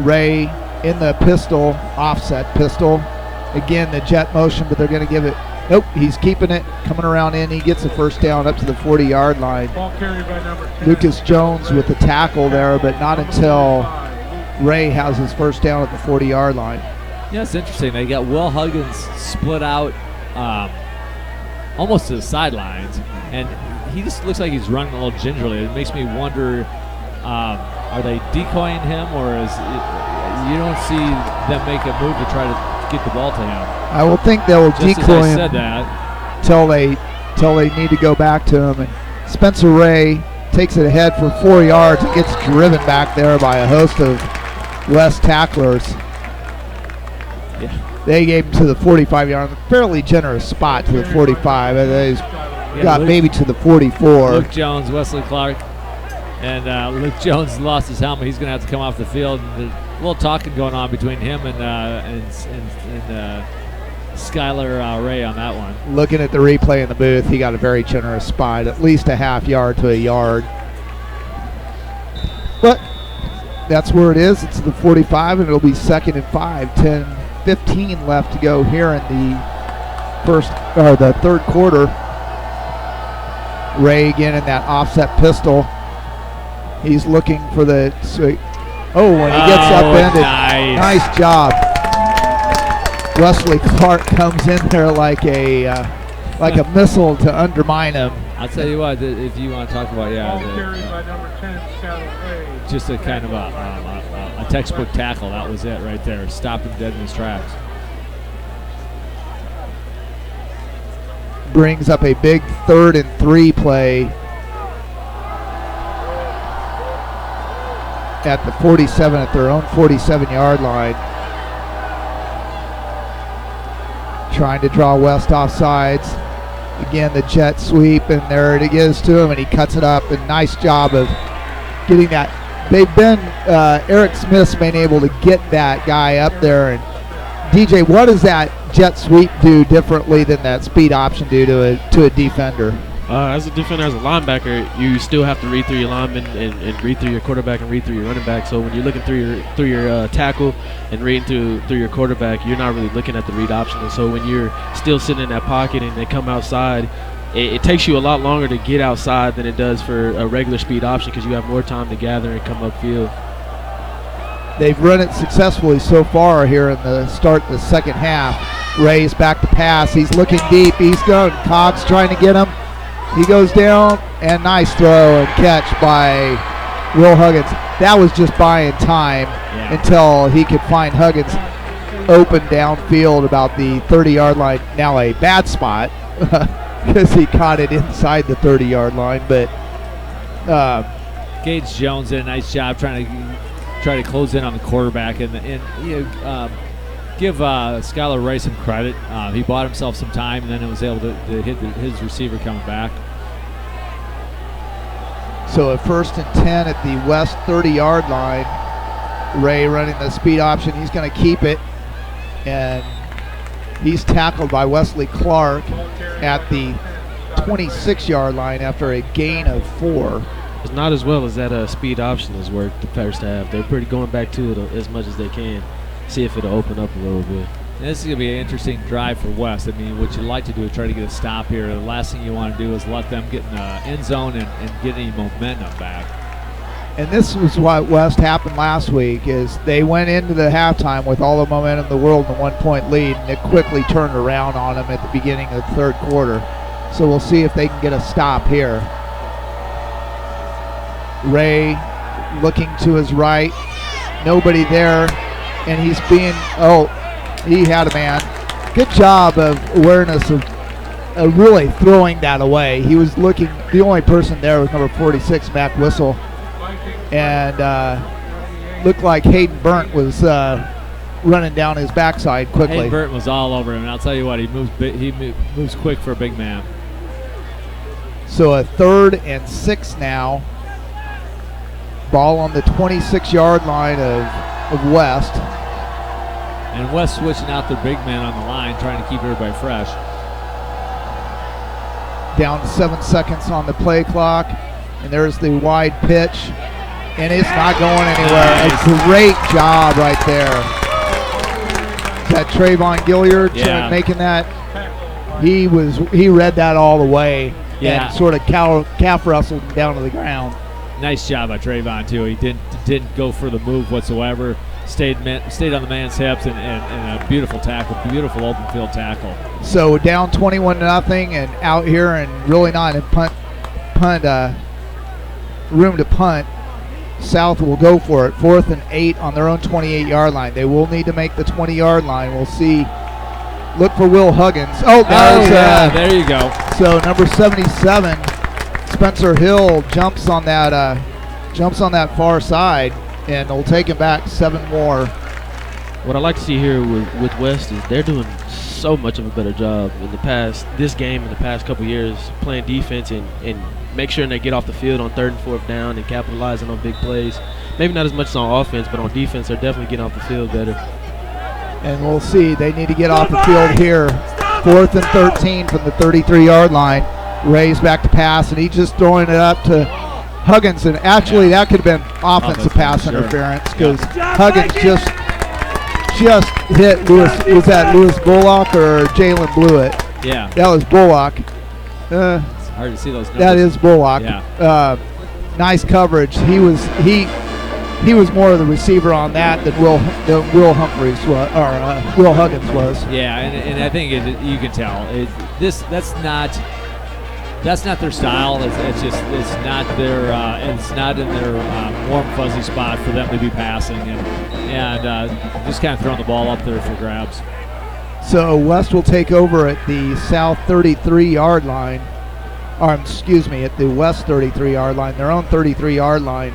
Ray in the pistol, offset pistol. Again, the jet motion, but they're going to give it. Nope, he's keeping it, coming around in. He gets the first down up to the 40-yard line. Ball carried by number 10. Lucas Jones with the tackle there, but not until Ray has his first down at the 40-yard line. Yeah, it's interesting. They got Will Huggins split out almost to the sidelines, and he just looks like he's running a little gingerly. It makes me wonder, are they decoying him, or you don't see them make a move to try to get the ball to him? I will think they will Just decoy as I him said that. till they need to go back to him. And Spencer Ray takes it ahead for 4 yards and gets driven back there by a host of West tacklers. Yeah. They gave him to the 45-yard, fairly generous spot to the 45. They got maybe to the 44. Luke Jones, Wesley Clark, and Luke Jones lost his helmet. He's going to have to come off the field. And there's a little talking going on between him and Skylar Ray on that one. Looking at the replay in the booth, he got a very generous spot, at least a half yard to a yard. But that's where it is. It's the 45, and it'll be 2nd and 5. 15 left to go here in the third quarter. Ray again in that offset pistol. He's looking for the. And he gets upended. Nice job. Wesley Clark comes in there like a missile to undermine him. I'll tell you what, if you want to talk about, Ball carried by number 10, Skylar Ray. just a kind of a textbook tackle. That was it right there. Stopped him dead in his tracks. Brings up a big 3rd and 3 play at the 47, at their own 47-yard line. Trying to draw West off sides. Again, the jet sweep, and there it is to him, and he cuts it up. And nice job of getting that. They've been, Eric Smith's been able to get that guy up there. And DJ, what does that jet sweep do differently than that speed option do to a defender? As a defender, as a linebacker, you still have to read through your lineman and read through your quarterback and read through your running back. So when you're looking through your tackle and reading through your quarterback, you're not really looking at the read option. And so when you're still sitting in that pocket and they come outside, it takes you a lot longer to get outside than it does for a regular speed option because you have more time to gather and come upfield. They've run it successfully so far here in the start of the second half. Ray's back to pass. He's looking deep. He's going. Cobb's trying to get him. He goes down, and nice throw and catch by Will Huggins. That was just buying time until he could find Huggins open downfield about the 30-yard line. Now a bad spot because he caught it inside the 30-yard line. But Gage Jones did a nice job trying to close in on the quarterback and give Skylar Ray some credit. He bought himself some time, and then it was able to hit his receiver coming back. So at 1st and 10 at the West 30-yard line, Ray running the speed option. He's going to keep it, and he's tackled by Wesley Clark at the 26-yard line after a gain of 4. It's not as well as that speed option has worked the first half. They're pretty going back to it as much as they can. See if it'll open up a little bit. This is going to be an interesting drive for West. I mean, what you'd like to do is try to get a stop here. The last thing you want to do is let them get in the end zone and get any momentum back. And this was what West happened last week, is they went into the halftime with all the momentum in the world and a 1-point lead, and it quickly turned around on them at the beginning of the third quarter. So we'll see if they can get a stop here. Ray looking to his right, nobody there, and he's being, he had a man. Good job of awareness of really throwing that away. He was looking, the only person there was number 46, Mac Whistle, and looked like Hayden Burnt was running down his backside quickly. Hayden Burnt was all over him, and I'll tell you what, he moves quick for a big man. So a 3rd and 6 now. Ball on the 26-yard line of West. And West switching out their big man on the line, trying to keep everybody fresh. Down to 7 seconds on the play clock. And there's the wide pitch. And it's not going anywhere. Nice. A great job right there. Is that Trayvon Gilliard making that? He read that all the way. Yeah. And sort of calf wrestled him down to the ground. Nice job by Trayvon, too. He didn't go for the move whatsoever. Stayed on the man's hips and a beautiful tackle, beautiful open field tackle. So down 21-0 and out here and really not in room to punt. South will go for it. 4th and 8 on their own 28-yard line. They will need to make the 20-yard line. We'll see. Look for Will Huggins. There you go. So number 77, Spencer Hill jumps on that far side, and they'll take him back 7 more. What I like to see here with West is they're doing so much of a better job in the past couple years, playing defense and make sure they get off the field on 3rd and 4th down and capitalizing on big plays. Maybe not as much as on offense, but on defense they're definitely getting off the field better. And we'll see. They need to get off the field here. 4th and 13 from the 33-yard line. Ray's back to pass, and he's just throwing it up to Huggins. And actually, that could have been offensive pass interference because Huggins just hit Lewis. Was that Lewis Bullock or Jalen Blewett? Yeah. That was Bullock. It's hard to see those numbers. That is Bullock. Yeah. Nice coverage. He was more of the receiver on that than Will Humphreys was, or Will Huggins was. Yeah, and I think you can tell that's not their style. It's not in their warm fuzzy spot for them to be passing and just kind of throwing the ball up there for grabs. So West will take over at the South 33-yard line, at the West 33-yard line, their own 33-yard line.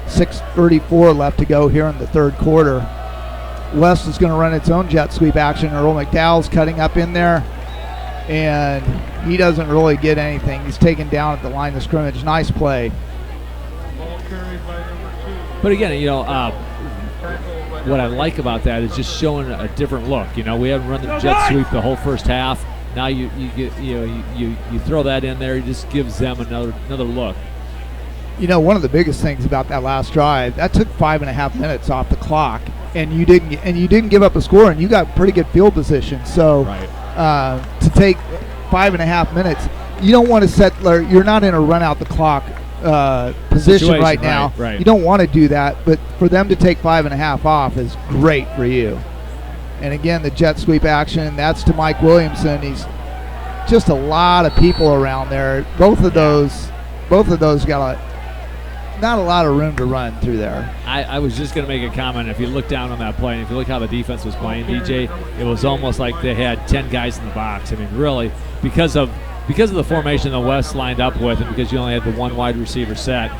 6:34 left to go here in the third quarter. West is going to run its own jet sweep action. Earl McDowell's cutting up in there, and he doesn't really get anything. He's taken down at the line of scrimmage. Nice play. Ball carried by number 2. But again, what I like about that is just showing a different look. We haven't run the jet sweep the whole first half. Now you throw that in there. It just gives them another look. One of the biggest things about that last drive, that took 5.5 minutes off the clock, and you didn't give up a score, and you got pretty good field position. So to take 5.5 minutes, you don't want to set. You're not in a run out the clock position right now. Right. You don't want to do that, but for them to take 5.5 off is great for you. And again, the jet sweep action, that's to Mike Williamson. He's just a lot of people around there. Both of those got not a lot of room to run through there. I was just going to make a comment. If you look down on that play, and if you look how the defense was playing, DJ, it was almost like they had 10 guys in the box. I mean, really, because of the formation the West lined up with, and because you only had the one wide receiver set,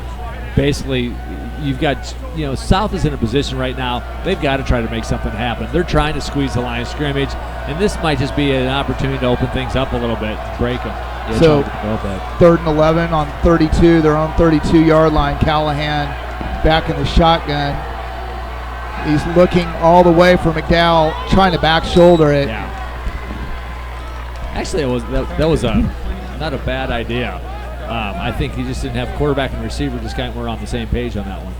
basically you've got, South is in a position right now, they've got to try to make something happen. They're trying to squeeze the line of scrimmage, and this might just be an opportunity to open things up a little bit, break them. Yeah, so 3rd and 11 on 32, their own 32-yard line. Callahan back in the shotgun. He's looking all the way for McDowell, trying to back shoulder it. Yeah. Actually, that was not a bad idea. I think he just didn't have quarterback and receiver just kind of were on the same page on that one.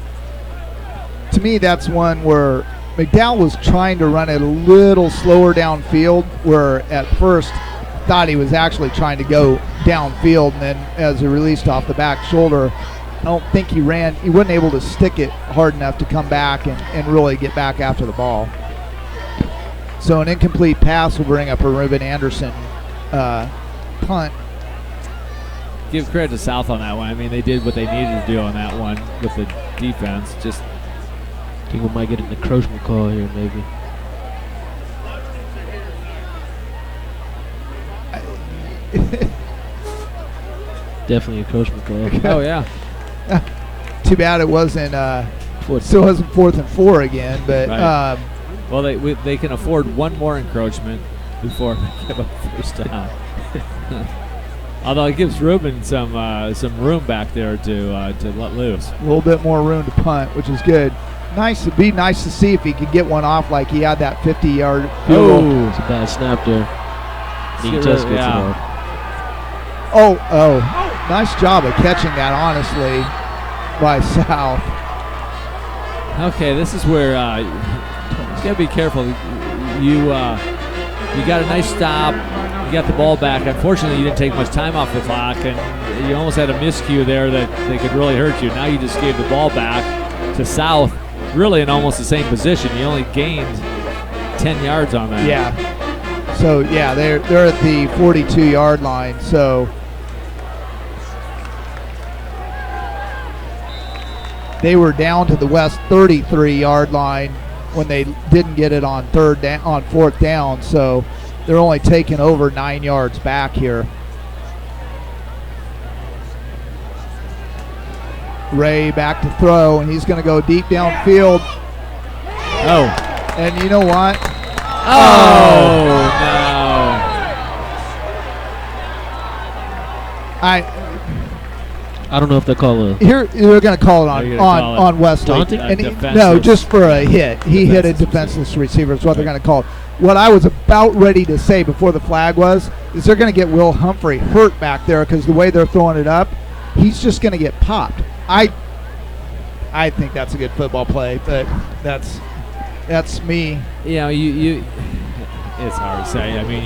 To me, that's one where McDowell was trying to run it a little slower downfield, where at first thought he was actually trying to go downfield, and then as he released off the back shoulder, I don't think he wasn't able to stick it hard enough to come back and really get back after the ball. So an incomplete pass will bring up a Reuben Anderson punt. Give credit to South on that one. I mean, they did what they needed to do on that one with the defense. Just I think we might get an encroachment call here, maybe. Definitely encroachment call. oh yeah, Too bad it wasn't. Still wasn't 4th and 4 again, but Right. well they can afford one more encroachment before they give up first down. Although it gives Reuben some room back there to let loose. a little bit more room to punt, which is good. It'd be nice to see if he could get one off like he had that 50-yard field goal. It's a bad snap there. He Get just rid- gets it yeah. off. Oh, nice job of catching that, honestly, by South. Okay, this is where you gotta be careful. You got a nice stop. You got the ball back. Unfortunately, you didn't take much time off the clock, and you almost had a miscue there that could really hurt you. Now you just gave the ball back to South, really in almost the same position. You only gained 10 yards on that. Yeah. So, yeah, they're at the 42-yard line, so they were down to the West 33-yard line when they didn't get it on 4th down, so they're only taking over 9 yards back here. Ray back to throw, and he's going to go deep downfield. Oh. And you know what? Oh, no. I don't know if they call a Here they're going to call it They're gonna call it on Wesley. taunting? And Defenseless. no, just for a hit. He hit a Defenseless defenseless receiver. Is what they're going to call it. What I was about ready to say before the flag is they're going to get Will Humphrey hurt back there because the way they're throwing it up, he's just going to get popped. I think that's a good football play, but that's me. You know, you it's hard to say. I mean,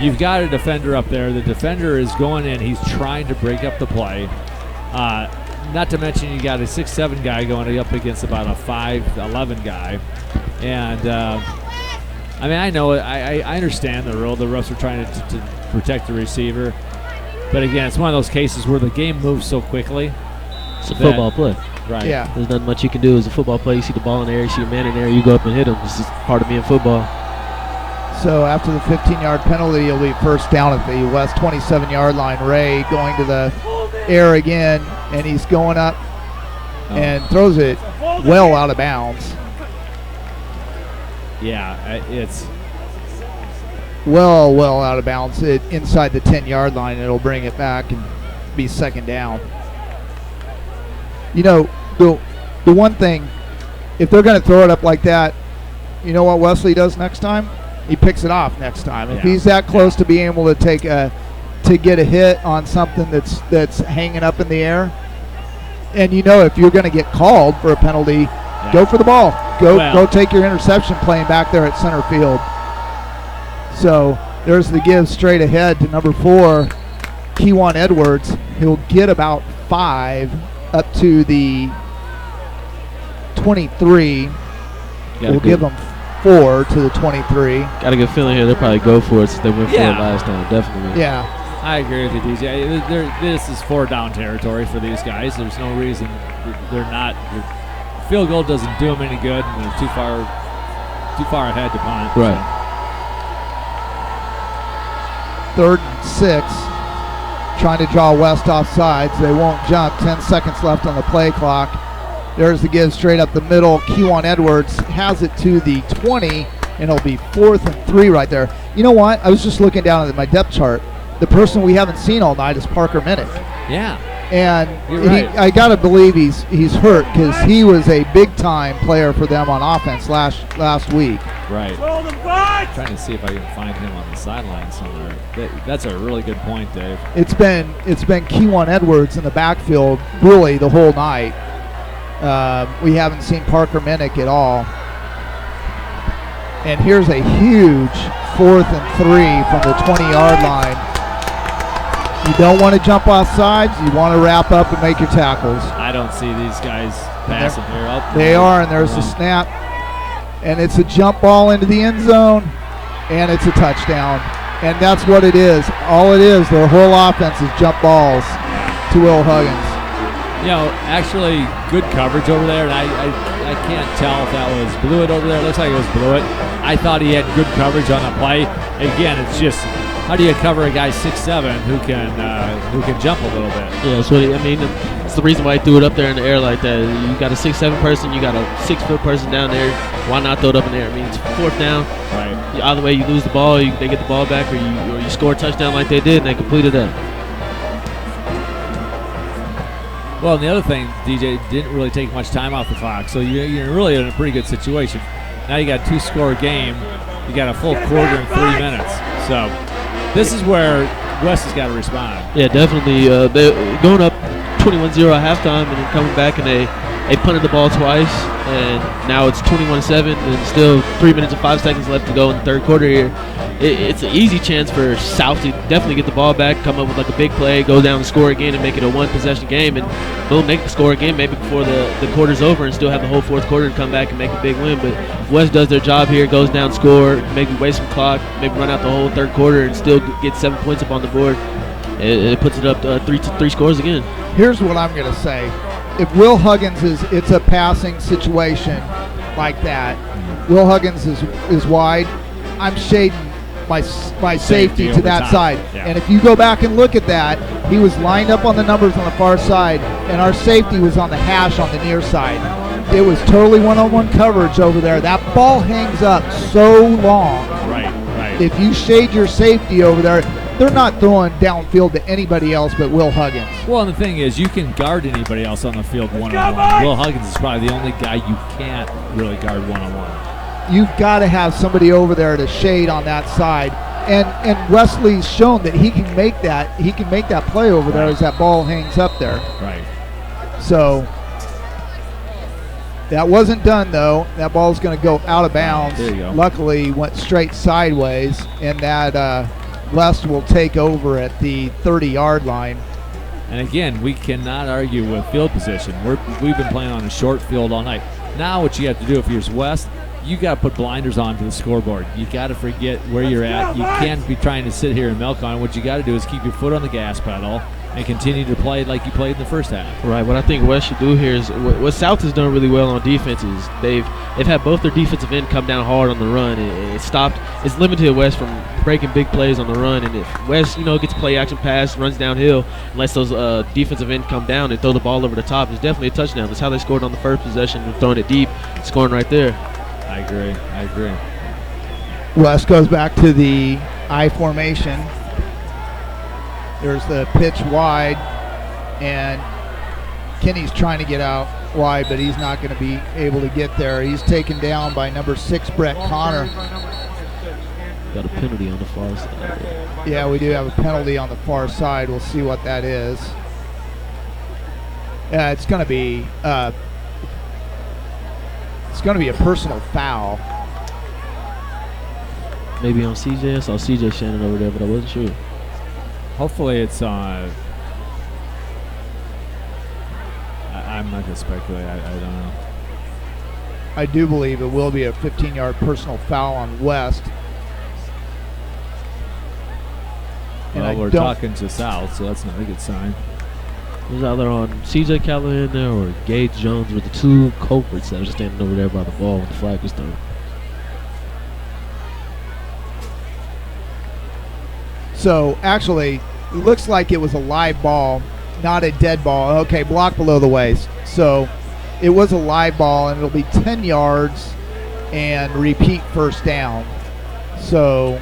you've got a defender up there. The defender is going in. He's trying to break up the play. Not to mention you got a 6'7" guy going up against about a 5'11" guy. And, I mean, I know it. I understand the rule. The refs are trying to protect the receiver. But, again, it's one of those cases where the game moves so quickly. It's a football play. Right. Yeah. There's nothing much you can do. It's a football play. You see the ball in the air, you see a man in there, you go up and hit him. This is part of being football. So after the 15-yard penalty, it'll be first down at the West 27-yard line. Ray going to the air again, and he's going up and throws it well out of bounds. Yeah, it's Well out of bounds. Inside the 10-yard line, it'll bring it back and be second down. You know, the one thing, if they're going to throw it up like that, you know what Wesley does next time? He picks it off next time. If Yeah. he's that close to being able to get a hit on something that's hanging up in the air, and you know if you're going to get called for a penalty, go for the ball. Go take your interception playing back there at center field. So there's the give straight ahead to number 4, Keywan Edwards. He'll get about 5 up to the 23. We'll give them 4 to the 23. Got a good feeling here. They'll probably go for it since they went for it last time. Definitely. Yeah. I agree with you, DJ. This is 4-down territory for these guys. There's no reason they're not. Field goal doesn't do them any good, and they're too far ahead to punt. Right. 3rd and 6. Trying to draw West off sides. They won't jump. 10 seconds left on the play clock. There's the give straight up the middle. Keywan Edwards has it to the 20, and it'll be 4th and 3 right there. You know what? I was just looking down at my depth chart. The person we haven't seen all night is Parker Minnick. Yeah. And You're right. I got to believe he's hurt because he was a big-time player for them on offense last week. Right. Trying to see if I can find him on the sideline somewhere. That's a really good point, Dave. It's been Keywan Edwards in the backfield really the whole night. We haven't seen Parker Minnick at all. And here's a huge 4th and 3 from the 20-yard line. You don't want to jump off sides. You want to wrap up and make your tackles. I don't see these guys passing here. They are, and there's a snap. And it's a jump ball into the end zone, and it's a touchdown. And that's what it is. All it is, their whole offense is jump balls to Will Huggins. You know, actually, good coverage over there, and I can't tell if that was Blewett over there. It looks like it was Blewett. I thought he had good coverage on the play. Again, it's just how do you cover a guy 6'7" who can jump a little bit? Yeah, that's what it's the reason why he threw it up there in the air like that. You got a 6'7" person, you got a 6-foot person down there. Why not throw it up in the air? I mean, it's 4th down. Right. Either way, you lose the ball, they get the ball back, or you score a touchdown like they did, and they completed that. Well, and the other thing, DJ, didn't really take much time off the clock, so you're really in a pretty good situation. Now you got a 2-score game. You got a full quarter and 3 minutes. So this is where West has got to respond. Yeah, definitely. They're going up 21-0 at halftime, and then coming back, and they punted the ball twice, and now it's 21-7, and still 3 minutes and 5 seconds left to go in the third quarter here. It's an easy chance for South to definitely get the ball back, come up with like a big play, go down and score again, and make it a 1-possession game, and boom, make the score again maybe before the quarter's over, and still have the whole fourth quarter and come back and make a big win. But if West does their job here, goes down, score, maybe waste some clock, maybe run out the whole third quarter and still get 7 points up on the board, it puts it up three scores again. Here's what I'm going to say. If Will Huggins it's a passing situation like that, Will Huggins is wide, I'm shading my safety to that side. Yeah. And if you go back and look at that, he was lined up on the numbers on the far side, and our safety was on the hash on the near side. It was totally one-on-one coverage over there. That ball hangs up so long. Right. If you shade your safety over there, they're not throwing downfield to anybody else but Will Huggins. Well, and the thing is, you can guard anybody else on the field one-on-one. Will Huggins is probably the only guy you can't really guard one-on-one. You've got to have somebody over there to shade on that side, and Wesley's shown that he can make that play over there as that ball hangs up there. Right. So that wasn't done though. That ball's going to go out of bounds. There you go. Luckily, went straight sideways, and that West will take over at the 30-yard line. And again, we cannot argue with field position. We've been playing on a short field all night. Now what you have to do if you're West, you got to put blinders on to the scoreboard. You got to forget where you're at. You can't be trying to sit here and milk on it. What you got to do is keep your foot on the gas pedal and continue to play like you played in the first half. Right. What I think West should do here is what South has done really well on defense is they've had both their defensive end come down hard on the run. It's limited West from breaking big plays on the run. And if West, gets a play action pass, runs downhill, and lets those defensive end come down and throw the ball over the top, it's definitely a touchdown. That's how they scored on the first possession, throwing it deep, scoring right there. I agree. West goes back to the I formation. There's the pitch wide, and Kenny's trying to get out wide, but he's not going to be able to get there. He's taken down by number 6, Brett Connor. Got a penalty on the far side. Yeah, we do have a penalty on the far side. We'll see what that is. It's going to be a personal foul. Maybe on CJ. I saw CJ Shannon over there, but I wasn't sure. Hopefully it's on. I'm not going to speculate. I don't know. I do believe it will be a 15-yard personal foul on West. Well, we're talking to South, so that's not a good sign. It was either on CJ Callahan there or Gage Jones with the two culprits that were standing over there by the ball when the flag was thrown. So, actually, it looks like it was a live ball, not a dead ball. Okay, block below the waist. So, it was a live ball, and it'll be 10 yards and repeat first down. So,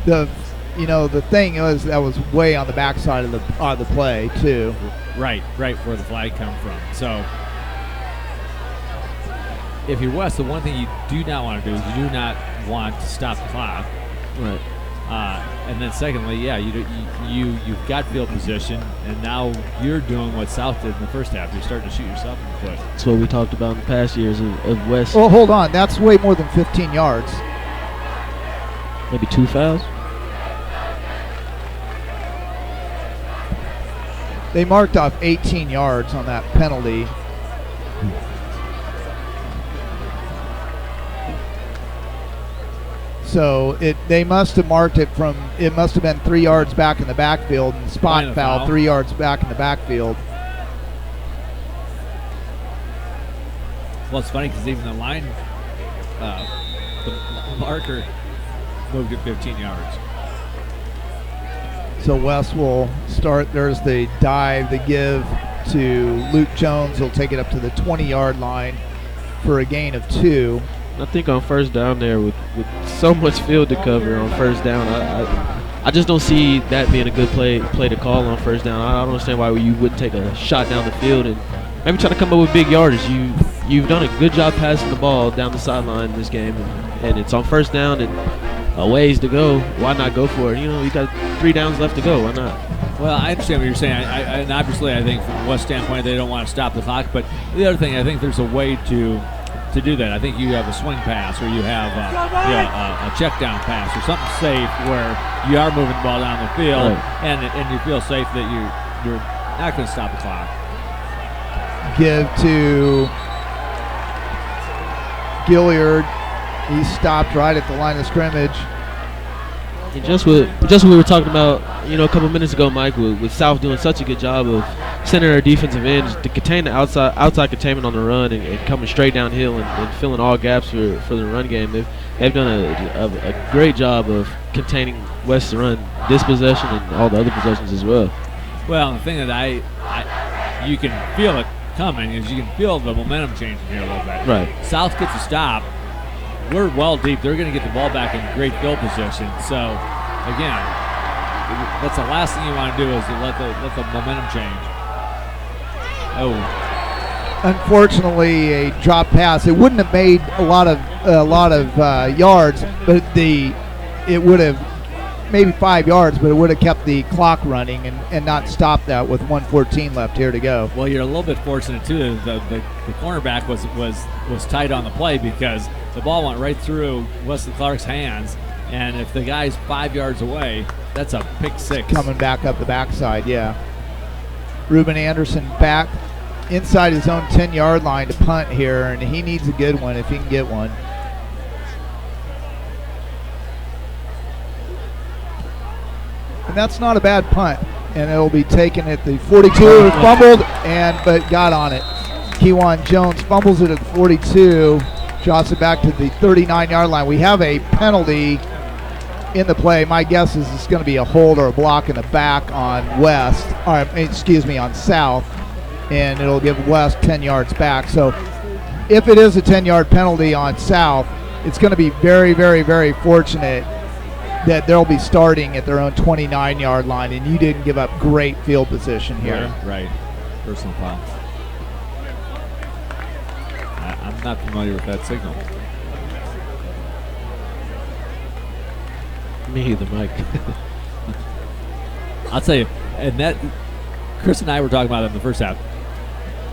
the thing is that was way on the backside of the play too. Right where the flag come from. So if you're West, the one thing you do not want to do is you do not want to stop the clock. Right. And then secondly, you've got field position, and now you're doing what South did in the first half. You're starting to shoot yourself in the foot. That's what we talked about in the past years of West. Well, hold on. That's way more than 15 yards. Maybe 2 fouls. They marked off 18 yards on that penalty. So they must have marked it from, it must have been 3 yards back in the backfield, and spot foul 3 yards back in the backfield. Well, it's funny because even the line, the marker moved it 15 yards. So West will start. There's the dive, the give to Luke Jones. He'll take it up to the 20-yard line for a gain of 2. I think on first down there, with so much field to cover on first down, I just don't see that being a good play to call on first down. I don't understand why you wouldn't take a shot down the field and maybe try to come up with big yardage. You've done a good job passing the ball down the sideline in this game, and it's on first down and a ways to go. Why not go for it? You got 3 downs left to go. Why not? Well, I understand what you're saying, and obviously I think from West's standpoint they don't want to stop the clock. But the other thing, I think there's a way to do that. I think you have a swing pass, or you have a check down pass, or something safe where you are moving the ball down the field, right, and you feel safe that you're not going to stop the clock. Give to Gilliard. He stopped right at the line of scrimmage. And just what we were talking about, a couple minutes ago, Mike, with South doing such a good job of sending their defensive ends to contain the outside containment on the run and coming straight downhill and filling all gaps for the run game. They've done a great job of containing West's run, this possession and all the other possessions as well. Well, the thing that you can feel it coming is you can feel the momentum changing here a little bit. Right. South gets a stop. We're well deep. They're going to get the ball back in great field position. So, again, that's the last thing you want to do is to let the momentum change. Oh. Unfortunately, a drop pass. It wouldn't have made a lot of yards, but it would have maybe 5 yards, but it would have kept the clock running and not stopped that with 1:14 left here to go. Well, you're a little bit fortunate too. The cornerback was tight on the play because the ball went right through Wesley Clark's hands, and if the guy's 5 yards away, that's a pick 6. Coming back up the backside, yeah. Ruben Anderson back inside his own 10-yard line to punt here, and he needs a good one if he can get one. And that's not a bad punt, and it'll be taken at the 42. Fumbled, but got on it. Kewan Jones fumbles it at the 42, drops it back to the 39-yard line. We have a penalty in the play. My guess is it's going to be a hold or a block in the back on on South, and it'll give West 10 yards back. So if it is a 10-yard penalty on South, it's going to be very, very, very fortunate that they'll be starting at their own 29-yard line, and you didn't give up great field position here. Right. Personal foul. I'm not familiar with that signal. Me either, Mike. I'll tell you, and that Chris and I were talking about it in the first half.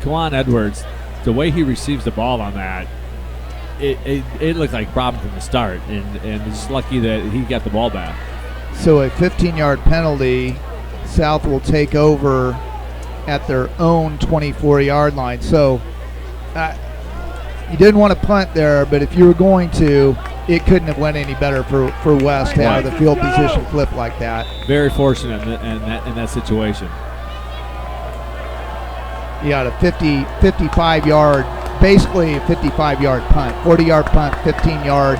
Kawan Edwards, the way he receives the ball on that, it looked like a problem from the start, and it's lucky that he got the ball back. So a 15-yard penalty, South will take over at their own 24-yard line. So you didn't want to punt there, but if you were going to, it couldn't have went any better for West to have the field position flip like that. Very fortunate in that situation. You got a 55-yard, basically a 55-yard punt, 40-yard punt, 15-yard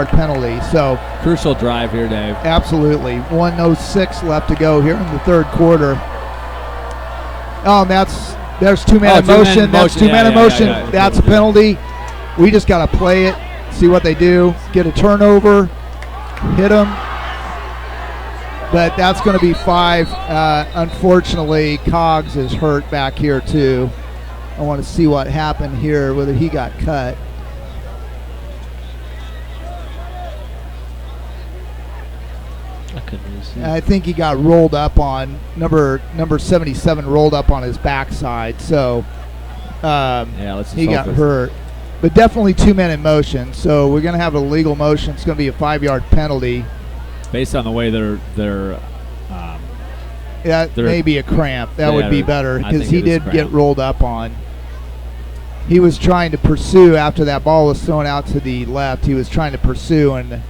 penalty. So crucial drive here, Dave. Absolutely. 1:06 left to go here in the third quarter. Oh, there's two-man in motion. That's two-man in motion. That's a penalty. We just got to play it, see what they do, get a turnover, hit them. But that's going to be 5. Unfortunately, Cogs is hurt back here too. I want to see what happened here, whether he got cut. I think he got rolled up on number 77, rolled up on his backside. So let's just he hope got it's- hurt. But definitely 2 men in motion. So we're going to have a legal motion. It's going to be a 5-yard penalty. Based on the way they're That They're- may be a cramp. That Yeah, would be better I because think he it is did get cramp. rolled up on. He was trying to pursue after that ball was thrown out to the left. He was trying to pursue and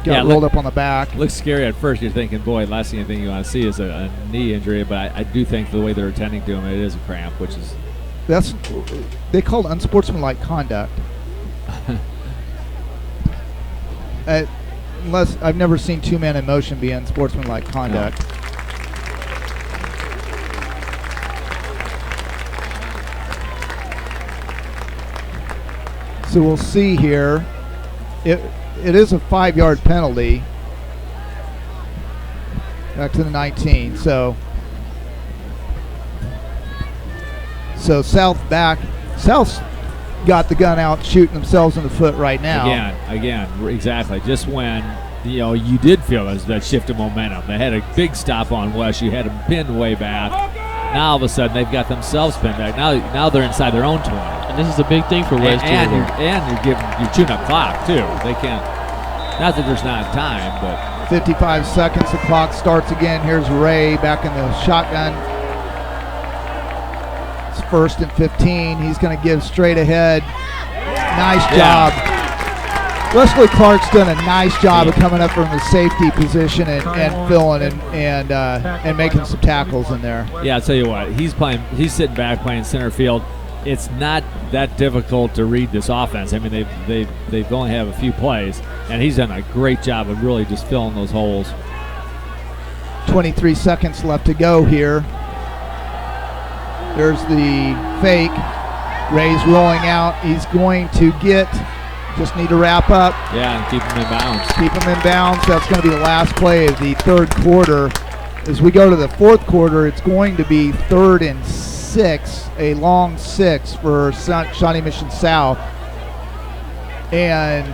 got rolled up on the back. looks scary at first. You're thinking, boy, last thing you want to see is a knee injury. But I do think the way they're attending to him, it is a cramp, which is That's they call it unsportsmanlike conduct. Unless I've never seen 2 men in motion be unsportsmanlike conduct. So we'll see here. It is a 5-yard penalty. Back to the 19. So South back. South's got the gun out, shooting themselves in the foot right now. again, exactly. Just when you did feel that shift of momentum. They had a big stop on West. You had them pinned way back. Now all of a sudden they've got themselves pinned back. Now they're inside their own 20. And this is a big thing for West. And you're chewing up clock too. They can't. Not that there's not time, but 55 seconds. The clock starts again. Here's Ray back in the shotgun. It's 1st and 15. He's going to give straight ahead. Nice job. Wesley Clark's done a nice job of coming up from the safety position and filling and making some tackles in there. yeah, I'll tell you what. He's sitting back playing center field. It's not that difficult to read this offense. I mean, they've only have a few plays, and he's done a great job of really just filling those holes. 23 seconds left to go here. There's the fake. Ray's rolling out. He's going to just need to wrap up. Yeah, and keep him in bounds. Keep him in bounds. That's going to be the last play of the 3rd quarter. As we go to the 4th quarter, it's going to be 3rd and 6, a long 6 for Shawnee Mission South. And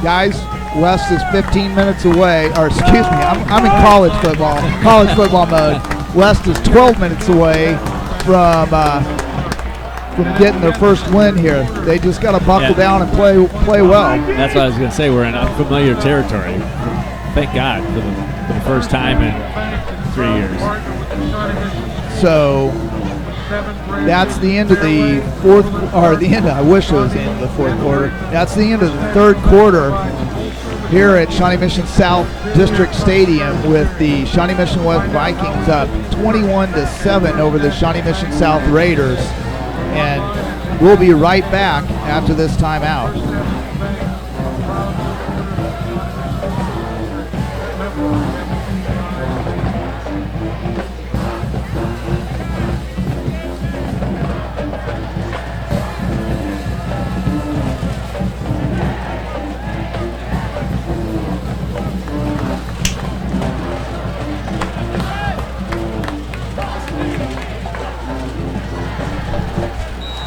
guys, West is 15 minutes away, or excuse me, I'm in college football mode. West is 12 minutes away from getting their first win here. They just got to buckle down and play well. That's what I was going to say. We're in unfamiliar territory. Thank God for the first time in 3 years. So that's the end of the 4th, or the end. I wish it was the end of the 4th quarter. That's the end of the 3rd quarter here at Shawnee Mission South District Stadium, with the Shawnee Mission West Vikings up 21-7 over the Shawnee Mission South Raiders. And we'll be right back after this timeout.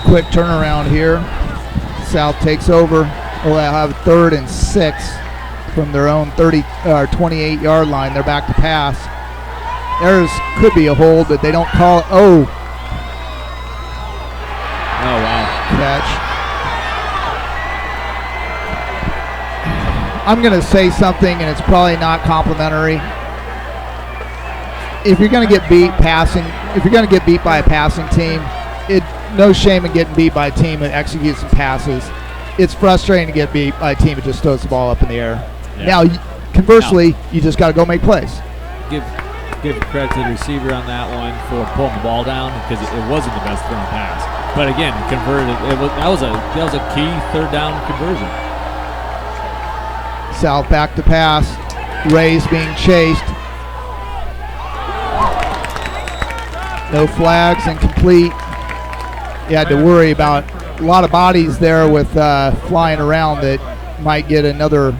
Quick turnaround here. South takes over. We'll have 3rd and 6 from their own 28-yard line. They're back to pass. There's could be a hold, but they don't call it. Oh, wow. Catch. I'm going to say something, and it's probably not complimentary. If you're going to get beat passing, if you're going to get beat by a passing team, no shame in getting beat by a team that executes some passes. It's frustrating to get beat by a team that just throws the ball up in the air. Yeah. Now, conversely, you just got to go make plays. Give credit to the receiver on that one for pulling the ball down, because it wasn't the best thrown pass. But again, converted. That was a key 3rd down conversion. South back to pass. Ray's being chased. No flags, incomplete. You had to worry about a lot of bodies there with flying around that might get another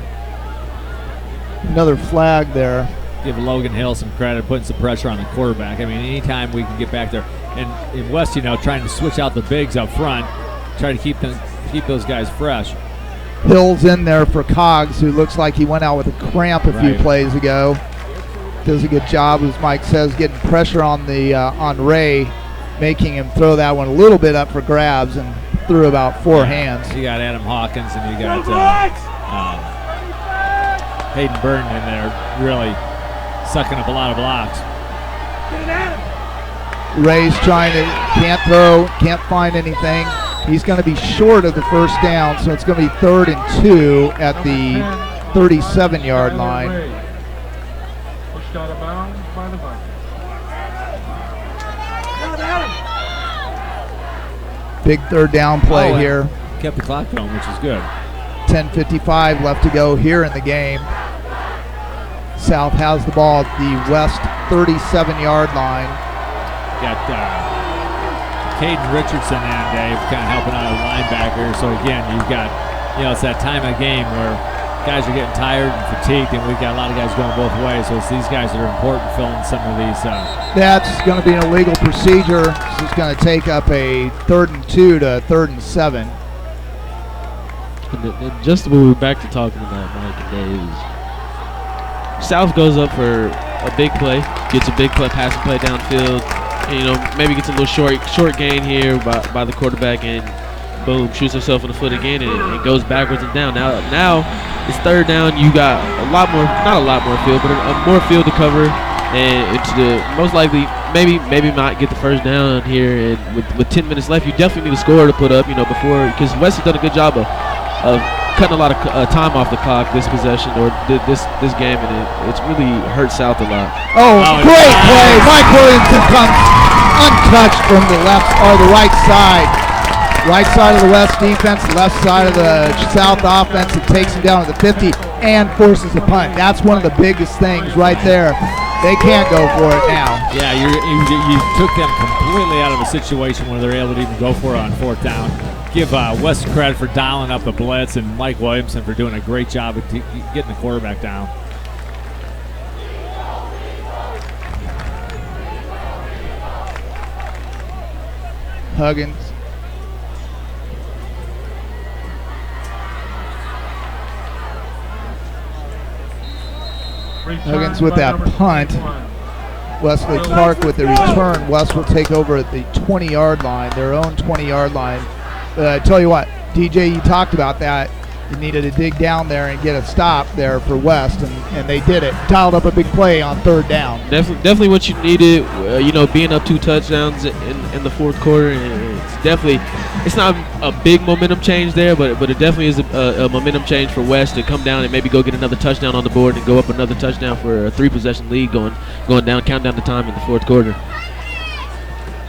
flag there. Give Logan Hill some credit, putting some pressure on the quarterback. I mean, anytime we can get back there, and in West, trying to switch out the bigs up front, try to keep those guys fresh. Hill's in there for Cogs, who looks like he went out with a cramp a few plays ago. does a good job, as Mike says, getting pressure on the on Ray, making him throw that one a little bit up for grabs and through about four hands. You got Adam Hawkins and you got Hayden Burton in there really sucking up a lot of blocks. Ray's trying to, can't throw, can't find anything. He's going to be short of the first down, so it's going to be 3rd and 2 at the 37-yard line. Pushed out of bounds by the Vikings. Big 3rd down play here. Kept the clock going, which is good. 10:55 left to go here in the game. South has the ball at the West 37-yard line. Got Caden Richardson in, Dave, kind of helping out a linebacker. So again, you've got, it's that time of game where guys are getting tired and fatigued, and we've got a lot of guys going both ways. So it's these guys that are important filling some of these. That's going to be an illegal procedure. This is going to take up a 3rd and 2 to 3rd and 7. And just when we're back to talking about Mike and Dave, South goes up for a big play, gets a big play, passing play downfield. And, maybe gets a little short gain here by the quarterback, and boom, shoots himself in the foot again, and it goes backwards and down. Now it's 3rd down. You got not a lot more field, but more field to cover, and it's most likely maybe not get the first down here. And with 10 minutes left, you definitely need a score to put up, before, because West has done a good job of cutting a lot of time off the clock this possession or this game, and it's really hurt South a lot. Oh, great play! Mike Williamson comes untouched from the left or the right side. Right side of the West defense, left side of the South offense. It takes him down to the 50 and forces a punt. That's one of the biggest things right there. They can't go for it now. Yeah, you took them completely out of a situation where they're able to even go for it on 4th down. Give West credit for dialing up the blitz and Mike Williamson for doing a great job of getting the quarterback down. Huggins. Huggins with that punt. Wesley Clark with the return. West will take over at the 20-yard line, their own 20-yard line. I tell you what, DJ, you talked about that. You needed to dig down there and get a stop there for West, and they did it. Dialed up a big play on 3rd down. Definitely what you needed. Being up 2 touchdowns in the 4th quarter, it's not a big momentum change there, but it definitely is a momentum change for West to come down and maybe go get another touchdown on the board and go up another touchdown for a 3-possession lead going down, count down the time in the 4th quarter.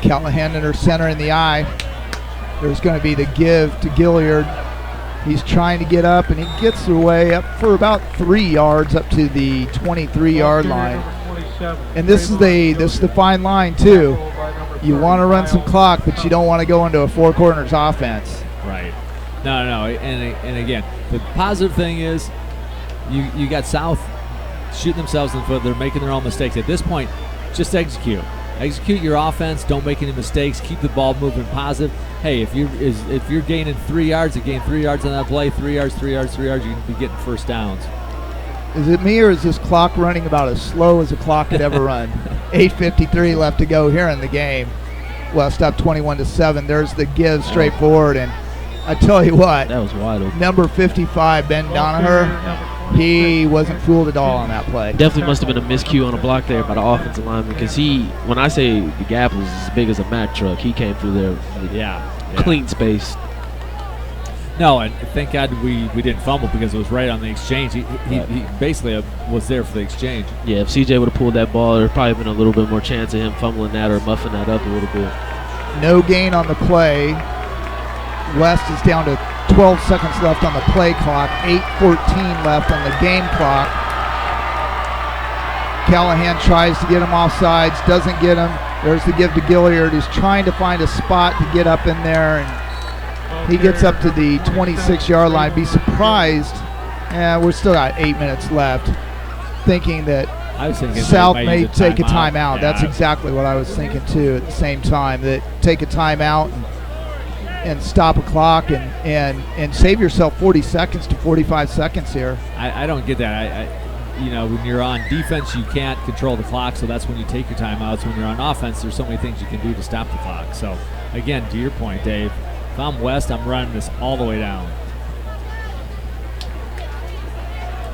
Callahan under center in the eye. There's going to be the give to Gilliard. He's trying to get up, and he gets away up for about 3 yards up to the 23-yard line. And this is the fine line too. You want to run some clock, but you don't want to go into a 4 corners offense. Right. No. And again, the positive thing is you got South shooting themselves in the foot. They're making their own mistakes. At this point, just execute. Execute your offense. Don't make any mistakes. Keep the ball moving positive. Hey, if you're gaining 3 yards, you gain 3 yards on that play. 3 yards. You're going to be getting first downs. Is it me, or is this clock running about as slow as a clock could ever run? 8:53 left to go here in the game. West up 21-7. There's the give straight forward, and I tell you what, that was wide open. Number 55, Ben Donaher, he wasn't fooled at all on that play. Definitely must have been a miscue on a block there by the offensive lineman, because when I say the gap was as big as a Mack truck, he came through there clean space. No, and thank God we didn't fumble, because it was right on the exchange. He basically was there for the exchange. Yeah, if CJ would have pulled that ball, there would probably been a little bit more chance of him fumbling that or muffing that up a little bit. No gain on the play. West is down to 12 seconds left on the play clock. 8:14 left on the game clock. Callahan tries to get him off sides, doesn't get him. There's the give to Gilliard, who's trying to find a spot to get up in there, and he gets up to the 26-yard line. Be surprised, we're still got 8 minutes left, thinking that South may take a timeout. Yeah. That's exactly what I was thinking too at the same time, that take a timeout and stop a clock and save yourself 40 seconds to 45 seconds here. I don't get that. when you're on defense, you can't control the clock, so that's when you take your timeouts. When you're on offense, there's so many things you can do to stop the clock. So, again, to your point, Dave, if I'm West, I'm running this all the way down.